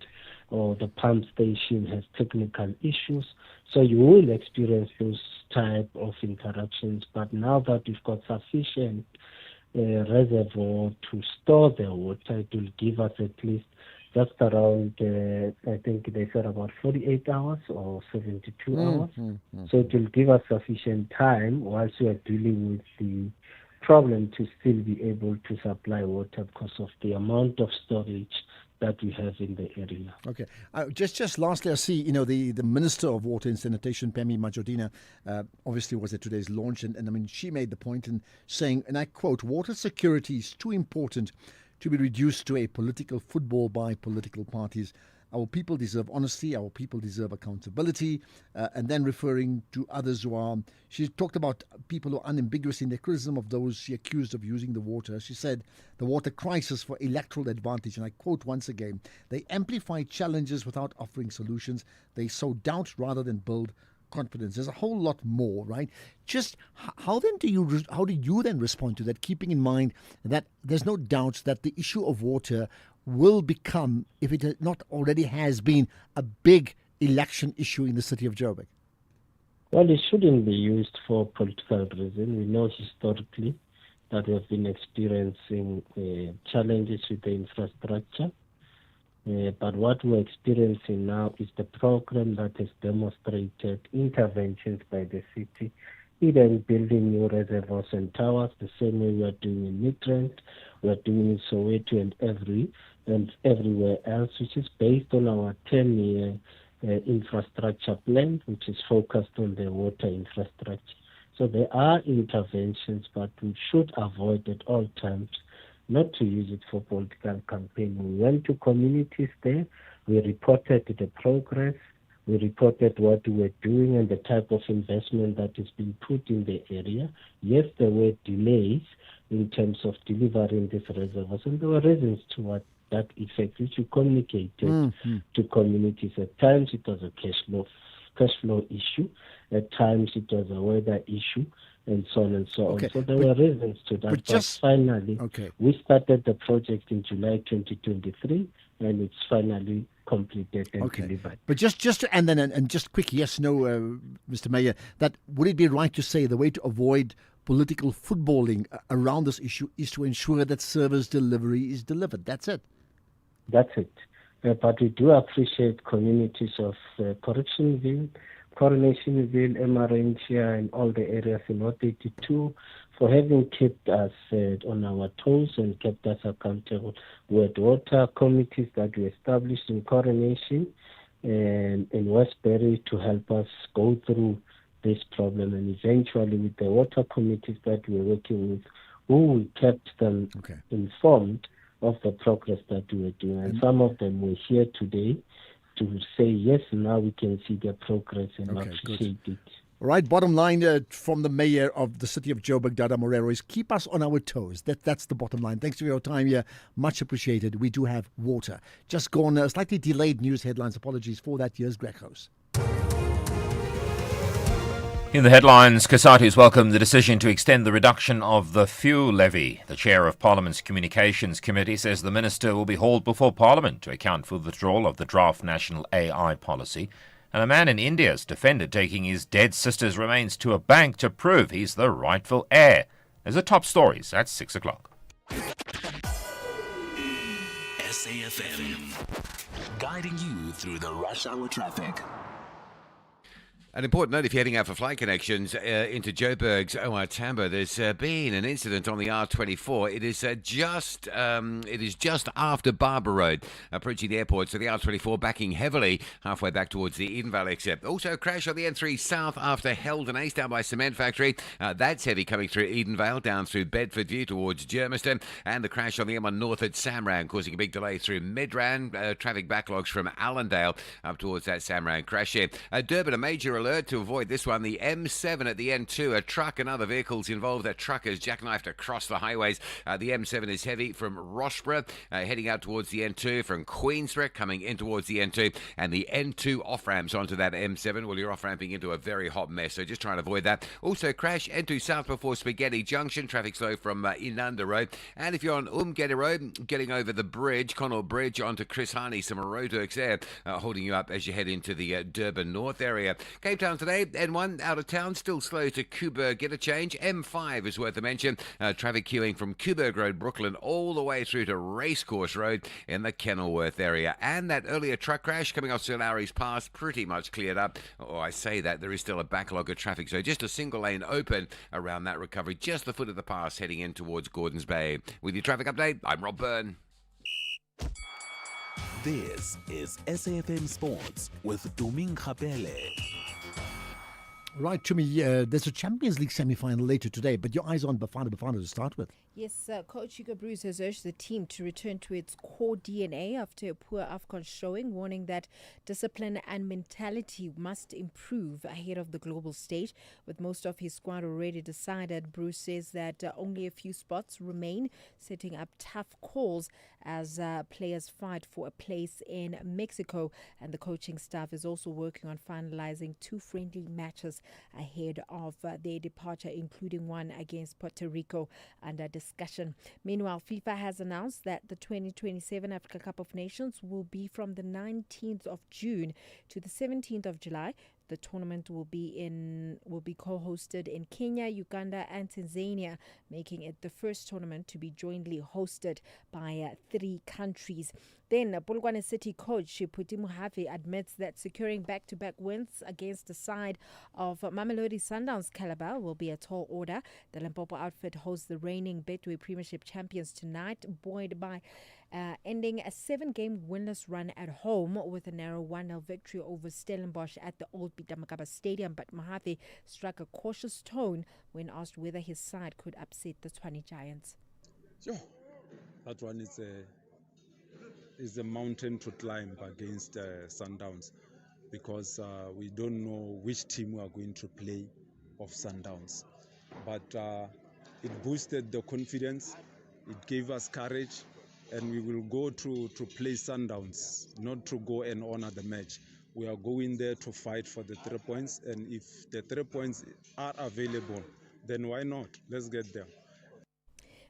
or the pump station has technical issues. So you will experience those type of interruptions. But now that we've got sufficient reservoir to store the water, it will give us at least just around, I think they said about 48 hours or 72 hours. So it will give us sufficient time whilst we are dealing with the problem to still be able to supply water because of the amount of storage that we have in the area. Okay. Just lastly, I see, the Minister of Water and Sanitation, Phemi Majortina, obviously was at today's launch. And I mean, she made the point in saying, and I quote, water security is too important to be reduced to a political football by political parties. Our people deserve honesty. Our people deserve accountability. And then referring to others who are, she talked about people who are unambiguous in their criticism of those she accused of using the water. She said, the water crisis for electoral advantage. And I quote once again, they amplify challenges without offering solutions. They sow doubt rather than build confidence. There's a whole lot more, right? Just how do you then respond to that, keeping in mind that there's no doubt that the issue of water will become, if it not already has been, a big election issue in the city of Joburg? Well, it shouldn't be used for political reasons. We know historically that we have been experiencing challenges with the infrastructure. But what we're experiencing now is the program that has demonstrated interventions by the city, either in building new reservoirs and towers, the same way we are doing in Midrand, we are doing in Soweto and everywhere else, which is based on our 10-year infrastructure plan, which is focused on the water infrastructure. So there are interventions, but we should avoid at all times not to use it for political campaign. We went to communities there, we reported the progress, we reported what we were doing and the type of investment that is being put in the area. Yes, there were delays in terms of delivering these reservoirs, and there were reasons to what that effect, which we communicated to communities. At times it was a cash flow issue, at times it was a weather issue, and so on and so on. So there were reasons to that. But finally, we started the project in July 2023, and it's finally completed and delivered. But just to end then, and just quick yes, no, Mr. Mayor, that would it be right to say the way to avoid political footballing around this issue is to ensure that service delivery is delivered? That's it. That's it. But we do appreciate communities of Correctionville, Coronationville, Emarantia, and all the areas in North 82 for having kept us on our toes and kept us accountable. We had water committees that we established in Coronation and in Westbury to help us go through this problem, and eventually with the water committees that we're working with, we kept them informed of the progress that we were doing. And some of them were here today to say, yes, now we can see the progress and appreciate it. All right, bottom line from the Mayor of the City of Joburg, Dada Morero, is keep us on our toes. That's the bottom line. Thanks for your time here. Much appreciated. We do have water. Just go on slightly delayed news headlines. Apologies for that. Here's Greg House. In the headlines, COSATU's welcomed the decision to extend the reduction of the fuel levy. The chair of Parliament's Communications Committee says the minister will be hauled before Parliament to account for the withdrawal of the draft national AI policy. And a man in India has defended taking his dead sister's remains to a bank to prove he's the rightful heir. There's the top stories at 6 o'clock. SAFM, guiding you through the rush hour traffic. An important note if you're heading out for flight connections into Joburg's OR Tambo, there's been an incident on the R24. It is just after Barber Road, approaching the airport. So the R24 backing heavily halfway back towards the Edenvale exit. Also a crash on the N3 South after Heldon Ace down by Cement Factory. That's heavy coming through Edenvale, down through Bedfordview towards Germiston. And the crash on the M1 North at Samran, causing a big delay through Midrand. Traffic backlogs from Allendale up towards that Samran crash here. Durban, a major alert to avoid this one. The M7 at the N2, a truck and other vehicles involved. That truck is jackknifed across the highways. The M7 is heavy from Roxburgh, heading out towards the N2, from Queensborough coming in towards the N2, and the N2 off-ramps onto that M7. Well, you're off-ramping into a very hot mess, so just try and avoid that. Also, crash N2 south before Spaghetti Junction. Traffic slow from Inanda Road. And if you're on Umgedi Road, getting over the bridge, Connaught Bridge, onto Chris Hani, some roadworks there, holding you up as you head into the Durban North area. Cape Town today, N1 out of town, still slow to Coburg Interchange. M5 is worth a mention. Traffic queuing from Coburg Road, Brooklyn, all the way through to Racecourse Road in the Kenilworth area. And that earlier truck crash coming off Sir Lowry's Pass, pretty much cleared up. Oh, I say that, there is still a backlog of traffic, so just a single lane open around that recovery, just the foot of the pass heading in towards Gordons Bay. With your traffic update, I'm Rob Byrne. This is SAFM Sports with Duming Kapele. Right, to me, there's a Champions League semi-final later today, but your eyes on Bafana to start with. Yes, Coach Hugo Broos has urged the team to return to its core DNA after a poor AFCON showing, warning that discipline and mentality must improve ahead of the global stage. With most of his squad already decided, Broos says that only a few spots remain, setting up tough calls as players fight for a place in Mexico. And the coaching staff is also working on finalizing 2 friendly matches ahead of their departure, including one against Puerto Rico under discussion. Meanwhile, FIFA has announced that the 2027 Africa Cup of Nations will be from the 19th of June to the 17th of July. The tournament will be co-hosted in Kenya, Uganda and Tanzania, making it the first tournament to be jointly hosted by 3 countries. Then Polokwane City coach Phuti Mohave admits that securing back-to-back wins against the side of Mamelodi Sundowns caliber will be a tall order. The Limpopo outfit hosts the reigning Betway Premiership champions tonight, buoyed by ending a 7-game winless run at home with a narrow 1-0 victory over Stellenbosch at the Old Peter Mokaba Stadium. But Mohave struck a cautious tone when asked whether his side could upset the Tshwane Giants. Sure, that one is a mountain to climb against Sundowns, because we don't know which team we are going to play of Sundowns. But it boosted the confidence, it gave us courage, and we will go to play Sundowns, not to go and honor the match. We are going there to fight for the 3 points, and if the 3 points are available, then why not? Let's get there.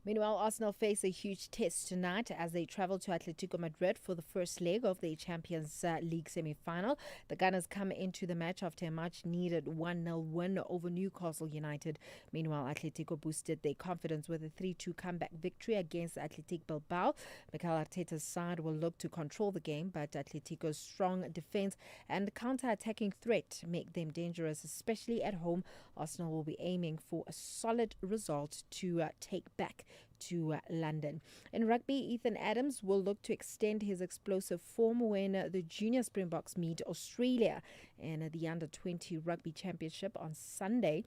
Meanwhile, Arsenal face a huge test tonight as they travel to Atletico Madrid for the first leg of the Champions League semi-final. The Gunners come into the match after a much-needed 1-0 win over Newcastle United. Meanwhile, Atletico boosted their confidence with a 3-2 comeback victory against Athletic Bilbao. Mikel Arteta's side will look to control the game, but Atletico's strong defense and counter-attacking threat make them dangerous, especially at home. Arsenal will be aiming for a solid result to take back to London. In rugby, Ethan Adams will look to extend his explosive form when the Junior Springboks meet Australia in the Under-20 Rugby Championship on Sunday.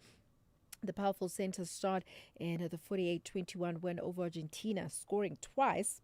The powerful centre starred in the 48-21 win over Argentina, scoring twice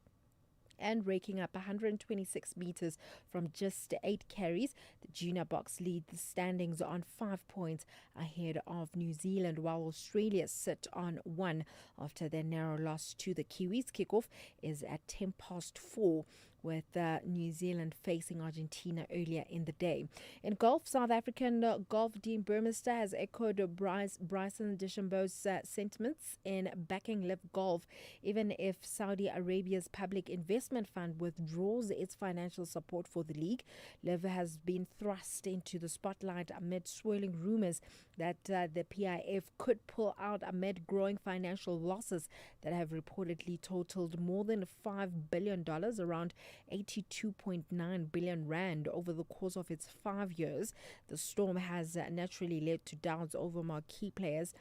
and raking up 126 meters from just 8 carries. The Junior Boks lead the standings on 5 points ahead of New Zealand, while Australia sit on 1 after their narrow loss to the Kiwis. Kickoff is at 4:10 with New Zealand facing Argentina earlier in the day. In golf, South African golf Dean Burmester has echoed Bryson DeChambeau's sentiments in backing Liv Golf, even if Saudi Arabia's Public Investment Fund withdraws its financial support for the league. Liv has been thrust into the spotlight amid swirling rumors that the PIF could pull out amid growing financial losses that have reportedly totaled more than $5 billion, around 82.9 billion rand over the course of its 5 years. The storm has naturally led to doubts over marquee players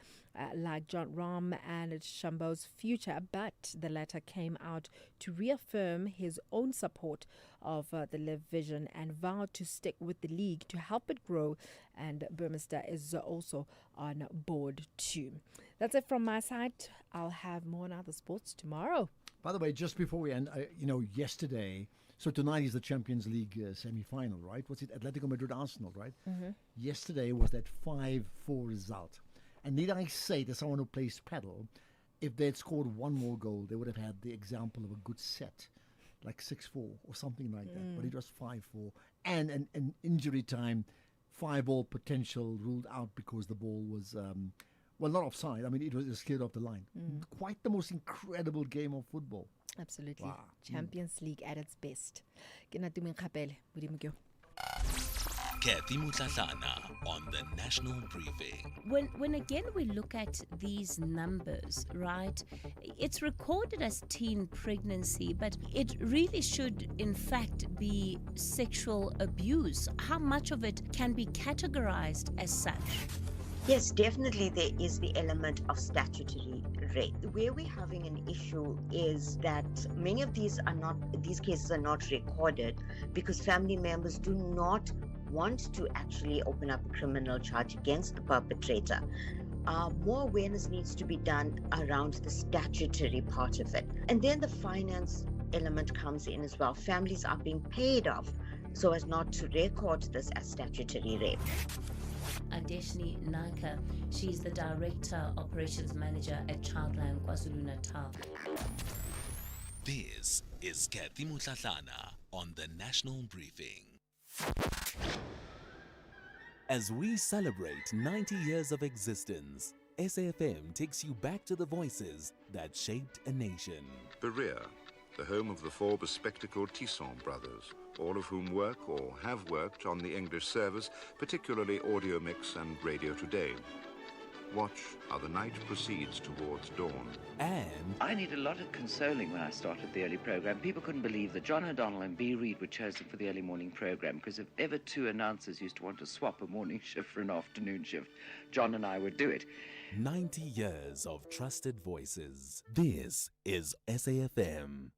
like John Rahm and Shambo's future, but the latter came out to reaffirm his own support of the Liv vision and vowed to stick with the league to help it grow, and Burmester is also on board too. That's it from my side. I'll have more on other sports tomorrow. By the way, just before we end, yesterday So tonight is the Champions League semi-final, right? What's it? Atletico Madrid, Arsenal, right? Yesterday was that 5-4 result. And need I say to someone who plays paddle, if they had scored one more goal, they would have had the example of a good set, like 6-4 or something like that. But it was 5-4. And an injury time, 5-ball potential ruled out because the ball was, not offside. I mean, it was cleared off the line. Quite the most incredible game of football. Absolutely. Wow. Champions League at its best. Ke Natumeng Kgapele, Modimo ke yo. Kathy Mutlatlana on the National Briefing. When again we look at these numbers, right, it's recorded as teen pregnancy, but it really should in fact be sexual abuse. How much of it can be categorized as such? Yes, definitely there is the element of statutory rape. Where we're having an issue is that many of these cases are not recorded because family members do not want to actually open up a criminal charge against the perpetrator. More awareness needs to be done around the statutory part of it. And then the finance element comes in as well. Families are being paid off so as not to record this as statutory rape. Adeshni Naka, she's the Director Operations Manager at Childline KwaZulu-Natal. This is Kathy Mutlatlana on the National Briefing. As we celebrate 90 years of existence, SAFM takes you back to the voices that shaped a nation. Berea, the home of the four bespectacled Tisson brothers, all of whom work or have worked on the English service, particularly Audio Mix and Radio Today. Watch how the night proceeds towards dawn. And I need a lot of consoling when I started the early program. People couldn't believe that John O'Donnell and B. Reid were chosen for the early morning program, because if ever two announcers used to want to swap a morning shift for an afternoon shift, John and I would do it. 90 years of trusted voices. This is SAFM.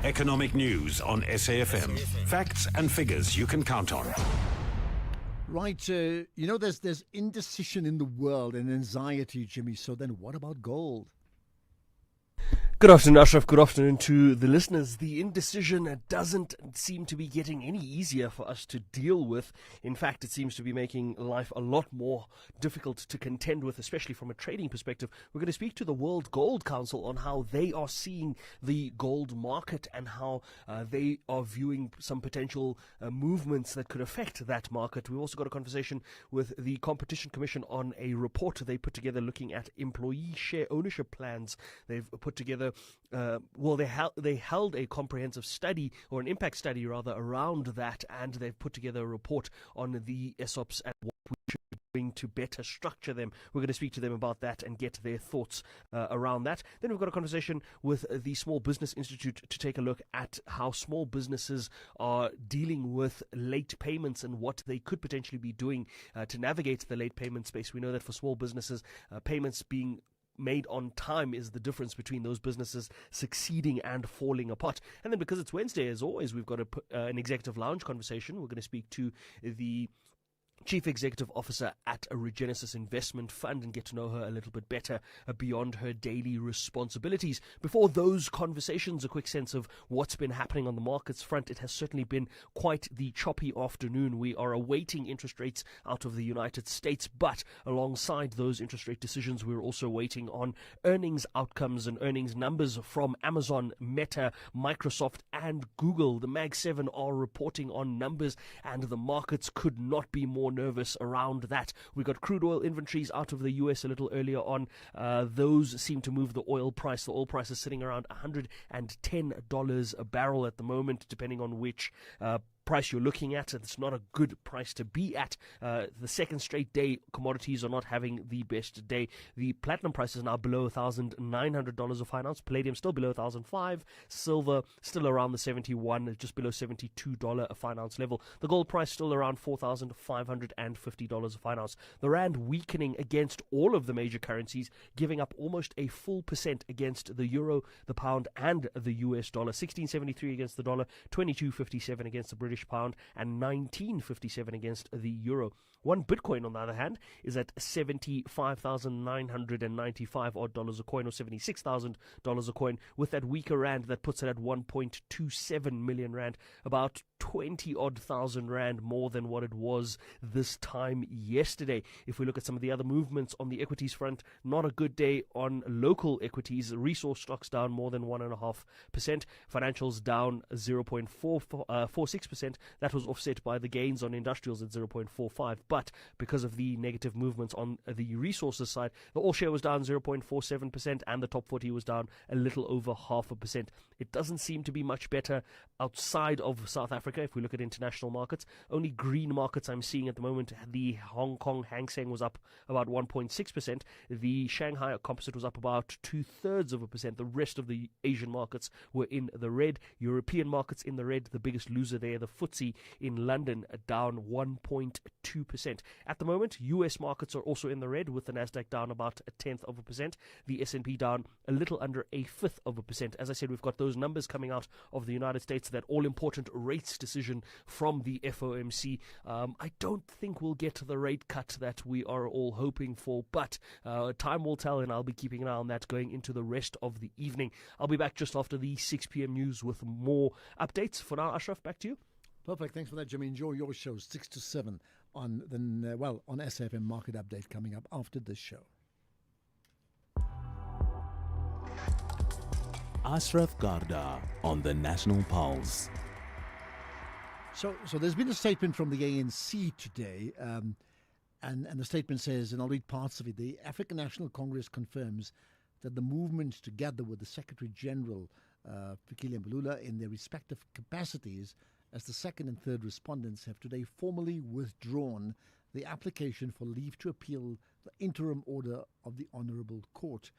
Economic news on SAFM. Facts and figures you can count on. Right, there's indecision in the world and anxiety, Jimmy. So then what about gold? Good afternoon, Ashraf. Good afternoon to the listeners. The indecision doesn't seem to be getting any easier for us to deal with. In fact, it seems to be making life a lot more difficult to contend with, especially from a trading perspective. We're going to speak to the World Gold Council on how they are seeing the gold market and how they are viewing some potential movements that could affect that market. We've also got a conversation with the Competition Commission on a report they put together looking at employee share ownership plans. They've put together they held a comprehensive study, or an impact study rather, around that, and they've put together a report on the ESOPs and what we should be doing to better structure them. We're going to speak to them about that and get their thoughts around that. Then we've got a conversation with the Small Business Institute to take a look at how small businesses are dealing with late payments and what they could potentially be doing to navigate the late payment space. We know that for small businesses, payments being made on time is the difference between those businesses succeeding and falling apart. And then because it's Wednesday, as always, we've got an executive lounge conversation. We're going to speak to the Chief Executive Officer at a Regenesis Investment Fund and get to know her a little bit better beyond her daily responsibilities. Before those conversations, a quick sense of what's been happening on the markets front. It has certainly been quite the choppy afternoon. We are awaiting interest rates out of the United States, but alongside those interest rate decisions, we're also waiting on earnings outcomes and earnings numbers from Amazon, Meta, Microsoft, and Google. The Mag 7 are reporting on numbers, and the markets could not be more nervous around that. We got crude oil inventories out of the US a little earlier on. Those seem to move the oil price. The oil price is sitting around $110 a barrel at the moment, depending on which price you're looking at. It's not a good price to be at. The second straight day, commodities are not having the best day. The platinum price is now below $1,900 a fine ounce. Palladium still below $1,005. Silver still around the $71, just below $72 a fine ounce level. The gold price still around $4,550 a fine ounce. The rand weakening against all of the major currencies, giving up almost a full % against the euro, the pound, and the US dollar. 16.73 against the dollar, 22.57 against the British British pound and 19.57 against the euro. One Bitcoin, on the other hand, is at $75,995 odd dollars a coin, or $76,000 a coin. With that weaker rand, that puts it at 1.27 million rand, about 20 odd thousand rand more than what it was this time yesterday. If we look at some of the other movements on the equities front, not a good day on local equities. Resource stocks down more than 1.5%. Financials down 0.46%. That was offset by the gains on industrials at 0.45%. But because of the negative movements on the resources side, the all share was down 0.47% and the top 40 was down a little over 0.5%. It doesn't seem to be much better outside of South Africa. If we look at international markets, only green markets I'm seeing at the moment. The Hong Kong Hang Seng was up about 1.6%. The Shanghai Composite was up about 2/3%. The rest of the Asian markets were in the red. European markets in the red. The biggest loser there, the FTSE in London, down 1.2%. At the moment, US markets are also in the red, with the Nasdaq down about 0.1%. The S&P down a little under 0.1%. As I said, we've got those numbers coming out of the United States, that all-important rates decision from the FOMC. I don't think we'll get the rate cut that we are all hoping for, but time will tell, and I'll be keeping an eye on that going into the rest of the evening. I'll be back just after the 6 p.m. news with more updates. For now, Ashraf, back to you. Perfect. Thanks for that, Jimmy. Enjoy your show, 6 to 7 on on SAFM Market Update coming up after this show. Ashraf Garda on the National Pulse. So there's been a statement from the ANC today, and the statement says, and I'll read parts of it, the African National Congress confirms that the movement, together with the Secretary General, Fikile Mbalula, in their respective capacities as the second and third respondents, have today formally withdrawn the application for leave to appeal the interim order of the Honourable Court.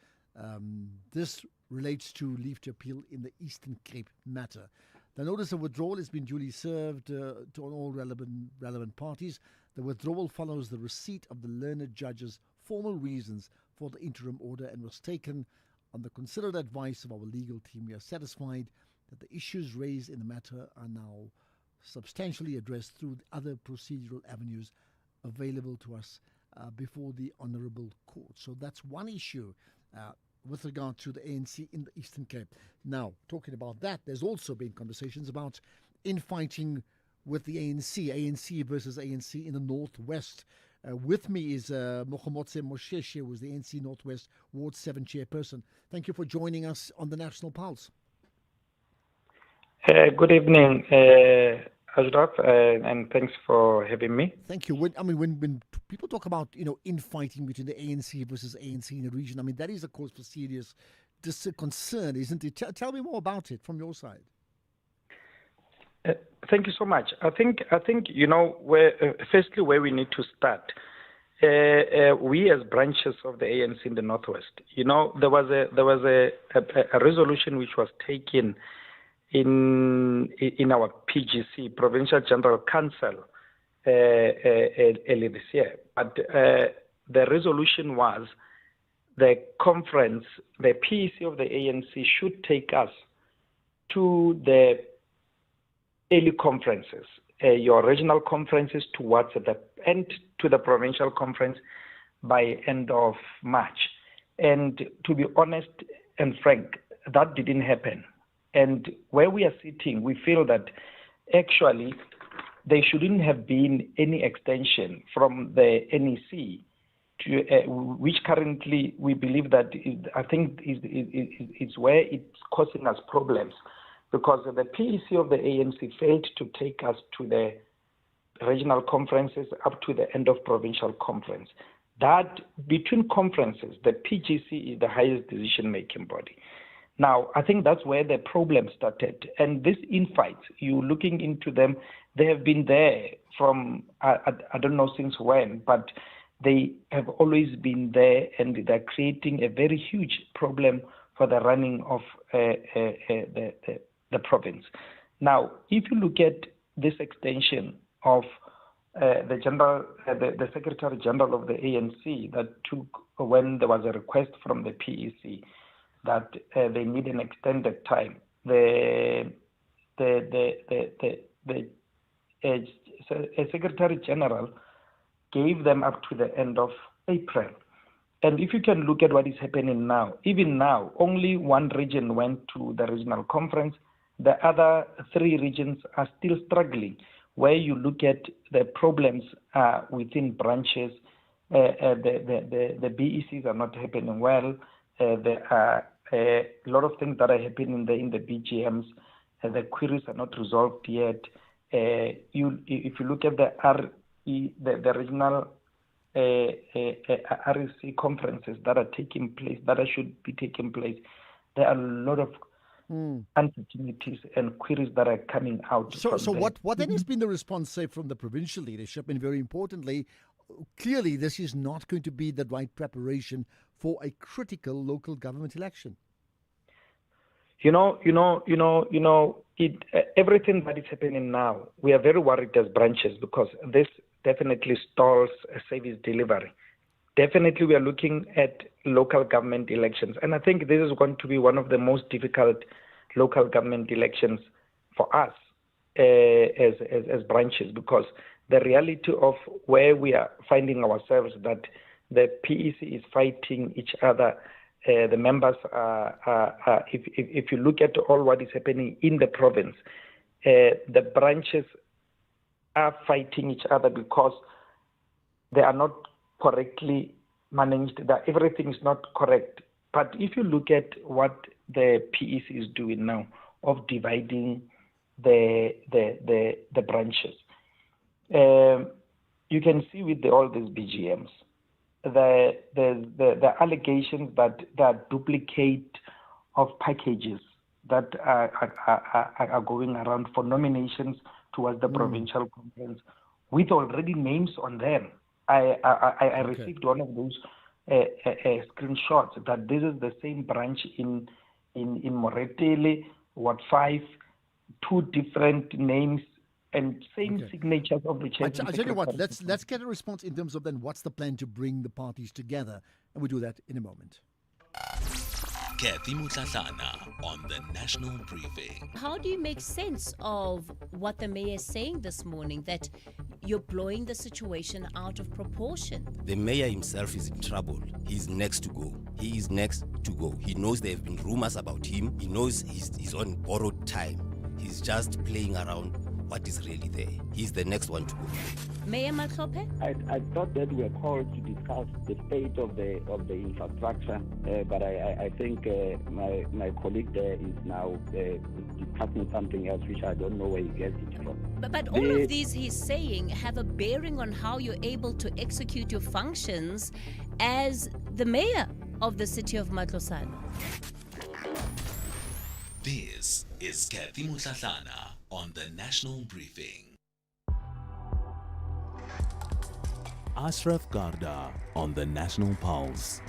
This relates to leave to appeal in the Eastern Cape matter. The notice of withdrawal has been duly served to all relevant parties. The withdrawal follows the receipt of the learned judge's formal reasons for the interim order and was taken on the considered advice of our legal team. We are satisfied that the issues raised in the matter are now substantially addressed through other procedural avenues available to us before the Honourable Court. So that's one issue with regard to the ANC in the Eastern Cape. Now, talking about that, there's also been conversations about infighting with the ANC versus ANC in the Northwest. With me is Mokhomotse Mosheshe, who is the ANC Northwest Ward 7 chairperson. Thank you for joining us on the National Pulse. Good evening, Ashraf, and thanks for having me. Thank you. When people talk about infighting between the ANC versus ANC in the region, that is a cause for serious concern, isn't it? Tell me more about it from your side. Thank you so much. I think firstly where we need to start. We as branches of the ANC in the Northwest, there was a resolution which was taken in our PGC, Provincial General Council, early this year. But the resolution was the conference, the PEC of the ANC should take us to the early conferences, your regional conferences towards the end, to the provincial conference by end of March. And to be honest and frank, that didn't happen. And where we are sitting, we feel that actually there shouldn't have been any extension from the NEC, to, which currently we believe that is where it's causing us problems, because the PEC of the ANC failed to take us to the regional conferences up to the end of provincial conference. That between conferences, the PGC is the highest decision-making body. Now, I think that's where the problem started. And these infights, you looking into them, they have been there from, I don't know since when, but they have always been there, and they're creating a very huge problem for the running of the province. Now, if you look at this extension of the Secretary General of the ANC that took when there was a request from the PEC that they need an extended time. The Secretary General gave them up to the end of April. And if you can look at what is happening now, even now, only one region went to the regional conference. The other 3 regions are still struggling. Where you look at the problems within branches, the BECs are not happening well. There are a lot of things that are happening in the BGMs. The queries are not resolved yet. If you look at the regional REC conferences that are taking place, that should be taking place, there are a lot of uncertainties and queries that are coming out. So what then has been the response, say, from the provincial leadership? And very importantly, clearly this is not going to be the right preparation for a critical local government election. Everything that is happening now, we are very worried as branches because this definitely stalls a service delivery. Definitely, we are looking at local government elections. And I think this is going to be one of the most difficult local government elections for us as branches, because the reality of where we are finding ourselves, that the PEC is fighting each other. The members are if you look at all what is happening in the province, the branches are fighting each other because they are not correctly managed, that everything is not correct. But if you look at what the PEC is doing now of dividing the branches, you can see with all these BGMs, the allegations that duplicate of packages that are going around for nominations towards the provincial conference with already names on them. I received one of those screenshots that this is the same branch in Moretele, Ward 5, 2 different names and same signatures of the chair. I tell you what, let's get a response in terms of then what's the plan to bring the parties together, and we'll do that in a moment. Kathy Mutlatlana on the National Briefing. How do you make sense of what the mayor is saying this morning, that you're blowing the situation out of proportion? The mayor himself is in trouble. He's next to go. He is next to go. He knows there have been rumors about him. He knows he's on borrowed time. He's just playing around what is really there. He's the next one to go. Mayor Matlophe? I thought that we were called to discuss the state of the infrastructure, but I think my colleague there is now discussing something else, which I don't know where he gets it from. But all of these he's saying have a bearing on how you're able to execute your functions as the mayor of the city of Matlosana. This is Kathy Mutlatlana on the National Briefing. Ashraf Garda on the National Pulse.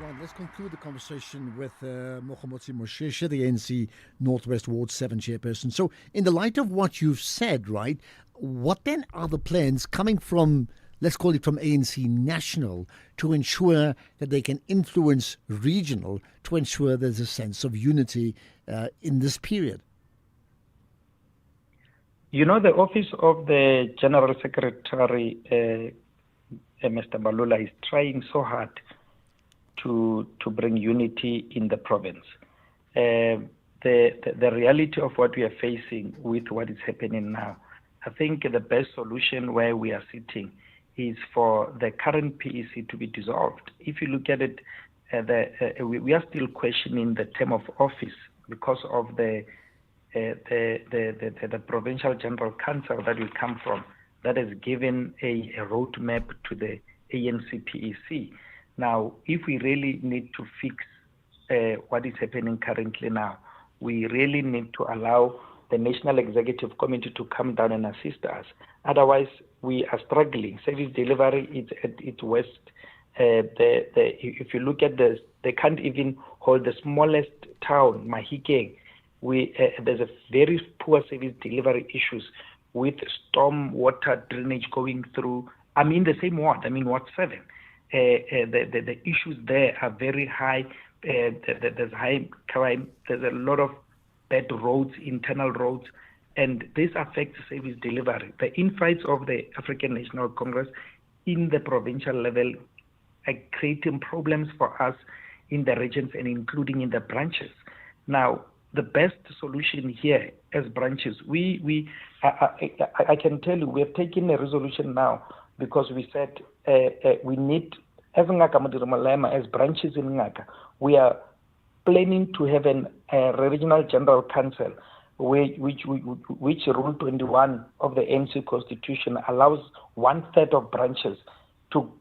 Right, let's conclude the conversation with Mokhomotsi Moshesh, the ANC Northwest Ward 7 chairperson. So, in the light of what you've said, right, what then are the plans coming from, let's call it from ANC National, to ensure that they can influence regional, to ensure there's a sense of unity in this period? The office of the General Secretary, Mr. Balula, is trying so hard to bring unity in the province. The reality of what we are facing with what is happening now, I think the best solution where we are sitting is for the current PEC to be dissolved. If you look at it, we are still questioning the term of office because of the Provincial General Council that we come from, that has given a roadmap to the ANC PEC. Now, if we really need to fix what is happening currently now, we really need to allow the National Executive Committee to come down and assist us. Otherwise, we are struggling. Service delivery is at its worst. If you look at this, they can't even hold the smallest town, Mahikeng. There's a very poor service delivery issues with storm water drainage going through. I'm in the same ward, Ward 7. The issues there are very high. There's high crime. There's a lot of bad roads, internal roads. and this affects service delivery. The infights of the African National Congress in the provincial level are creating problems for us in the regions and including in the branches. Now, the best solution here as branches, I can tell you, we have taken a resolution now because we said we need, as Ngaka Modiri Malema, as branches in Ngaka, we are planning to have a regional general council which Rule 21 of the ANC Constitution allows 1/3 of branches to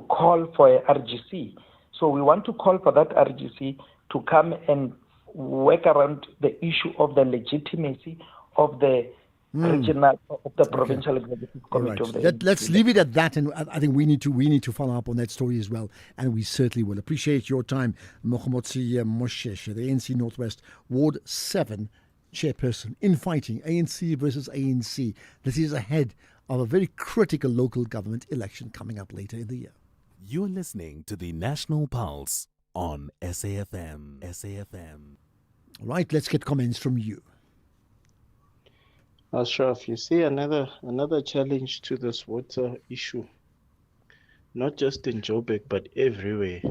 call for a RGC. So we want to call for that RGC to come and work around the issue of the legitimacy of the regional, of the provincial executive committee of the Let's leave it at that, and I think we need to follow up on that story as well, and we certainly will. Appreciate your time, Mokhomotsi Mosheshe, the ANC Northwest Ward 7 chairperson, in fighting ANC versus ANC. This is ahead of a very critical local government election coming up later in the year. You're listening to the National Pulse on SAFM. SAFM. Right, let's get comments from you. Ashraf, you see another challenge to this water issue, not just in Joburg but everywhere.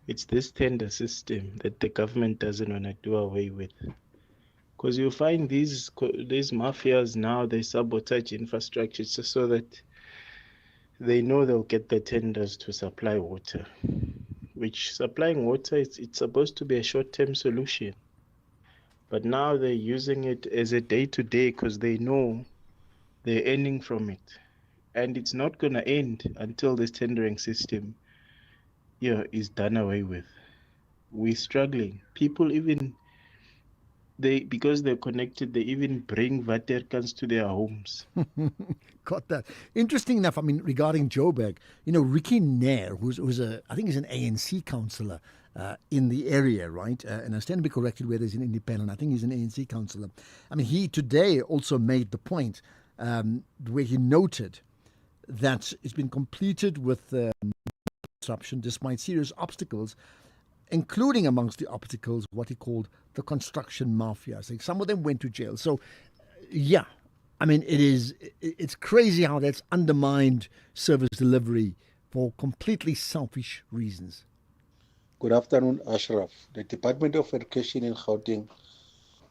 It's this tender system that the government doesn't want to do away with. Because you find these mafias now, they sabotage infrastructure so that they know they'll get the tenders to supply water. Which supplying water, it's supposed to be a short-term solution. But now they're using it as a day-to-day because they know they're earning from it. And it's not going to end until this tendering system is done away with. We're struggling. People even, because they're connected, they even bring waterkans to their homes. Got that. Interesting enough, I mean, regarding Joburg, Ricky Nair, who's I think he's an ANC councillor in the area, right? And I stand to be corrected whether he's an independent. I think he's an ANC councillor. I mean, he today also made the point where he noted that it's been completed with disruption despite serious obstacles, including amongst the obstacles what he called the construction mafia. So some of them went to jail. So, yeah, I mean, it's crazy how that's undermined service delivery for completely selfish reasons. Good afternoon, Ashraf. The Department of Education in Gauteng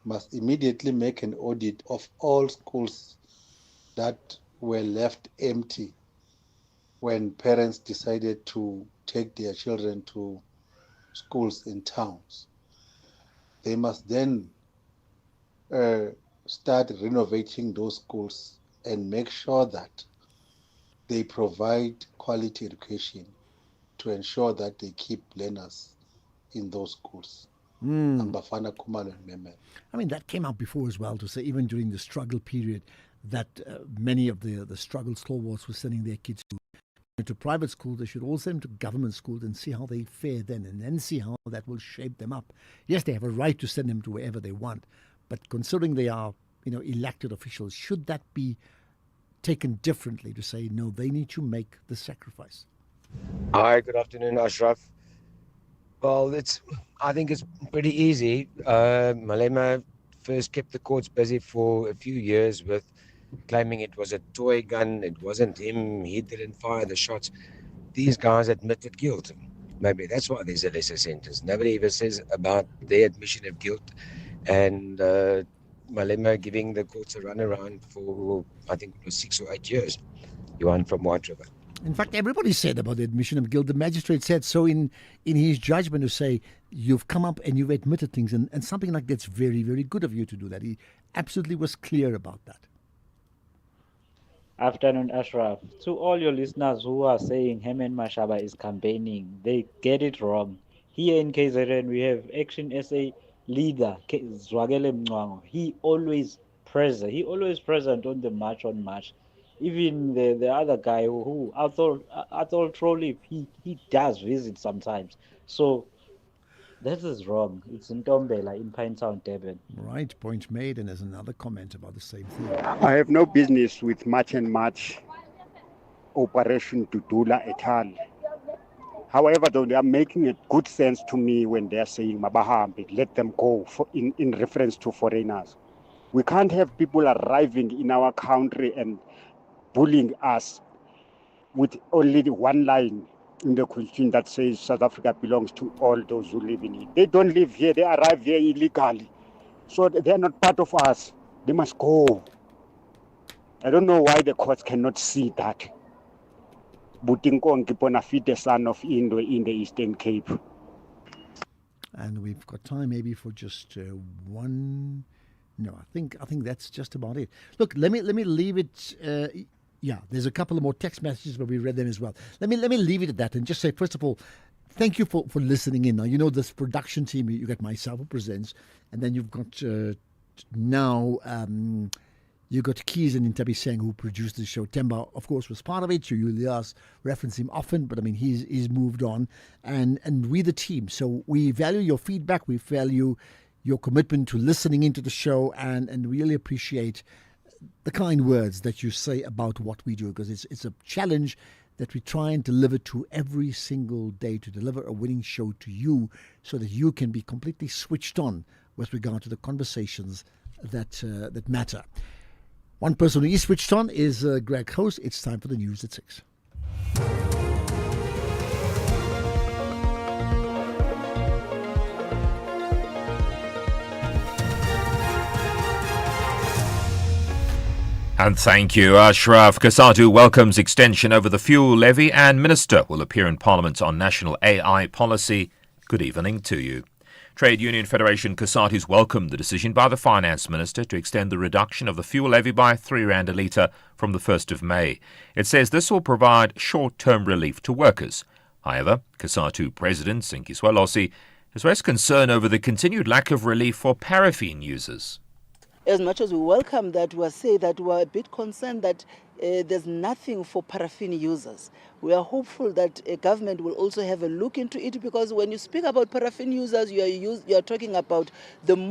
must immediately make an audit of all schools that were left empty when parents decided to take their children to schools in towns. They must then start renovating those schools and make sure that they provide quality education to ensure that they keep learners in those schools. I mean, that came out before as well, to say even during the struggle period that many of the struggle stalwarts were sending their kids to private schools. They should all send them to government schools and see how they fare then, and then see how that will shape them up. Yes, they have a right to send them to wherever they want, but considering they are, elected officials, should that be taken differently to say, no, they need to make the sacrifice? Hi, good afternoon, Ashraf. Well, I think it's pretty easy. Malema first kept the courts busy for a few years with claiming it was a toy gun, it wasn't him, he didn't fire the shots. These guys admitted guilt. Maybe that's why there's a lesser sentence. Nobody even says about their admission of guilt, and Malema giving the courts a runaround for, I think it was 6 or 8 years. Johan from White River. In fact, everybody said about the admission of guilt. The magistrate said so in his judgment, to say you've come up and you've admitted things, and something like that's very, very good of you to do that. He absolutely was clear about that. Afternoon, Ashraf. To all your listeners who are saying Herman Mashaba is campaigning, they get it wrong. Here in KZN, we have Action SA leader, Zwagele Mngwango. He always present on the March on March. Even the other guy who Athol Trolley, he does visit sometimes. So that is wrong. It's in Ntombela in Pinetown, Durban. Right, point made. And there's another comment about the same thing. I have no business with March and March Operation Dudula et al. However, though, they are making it good sense to me when they are saying Mabahambi, let them go in reference to foreigners. We can't have people arriving in our country and bullying us with only one line in the constitution that says South Africa belongs to all those who live in it. They don't live here, they arrive here illegally. So they're not part of us. They must go. I don't know why the courts cannot see that. Butinkongi Bonafide, son of Indwe in the Eastern Cape. And we've got time maybe for just one. No, I think that's just about it. Look, let me leave it. Yeah, there's a couple of more text messages, but we read them as well. Let me leave it at that and just say, first of all, thank you for listening in. Now, you know, this production team, you got myself who presents, and then you've got now you got Keys and Intabi Seng who produced the show. Temba, of course, was part of it. You reference him often, but I mean, he's moved on. And we the team. So we value your feedback. We value your commitment to listening into the show and really appreciate the kind words that you say about what we do, because it's a challenge that we try and deliver to every single day, to deliver a winning show to you so that you can be completely switched on with regard to the conversations that matter. One person who is switched on is Greg Host. It's time for the news at 6. And thank you, Ashraf. COSATU welcomes extension over the fuel levy, and Minister will appear in Parliament on national AI policy. Good evening to you. Trade Union Federation COSATU's welcomed the decision by the Finance Minister to extend the reduction of the fuel levy by R3 a litre from the 1st of May. It says this will provide short-term relief to workers. However, COSATU President Sinkiswa Losi has raised concern over the continued lack of relief for paraffin users. As much as we welcome that, we say that we're a bit concerned that there's nothing for paraffin users. We are hopeful that a government will also have a look into it, because when you speak about paraffin users, you are talking about the more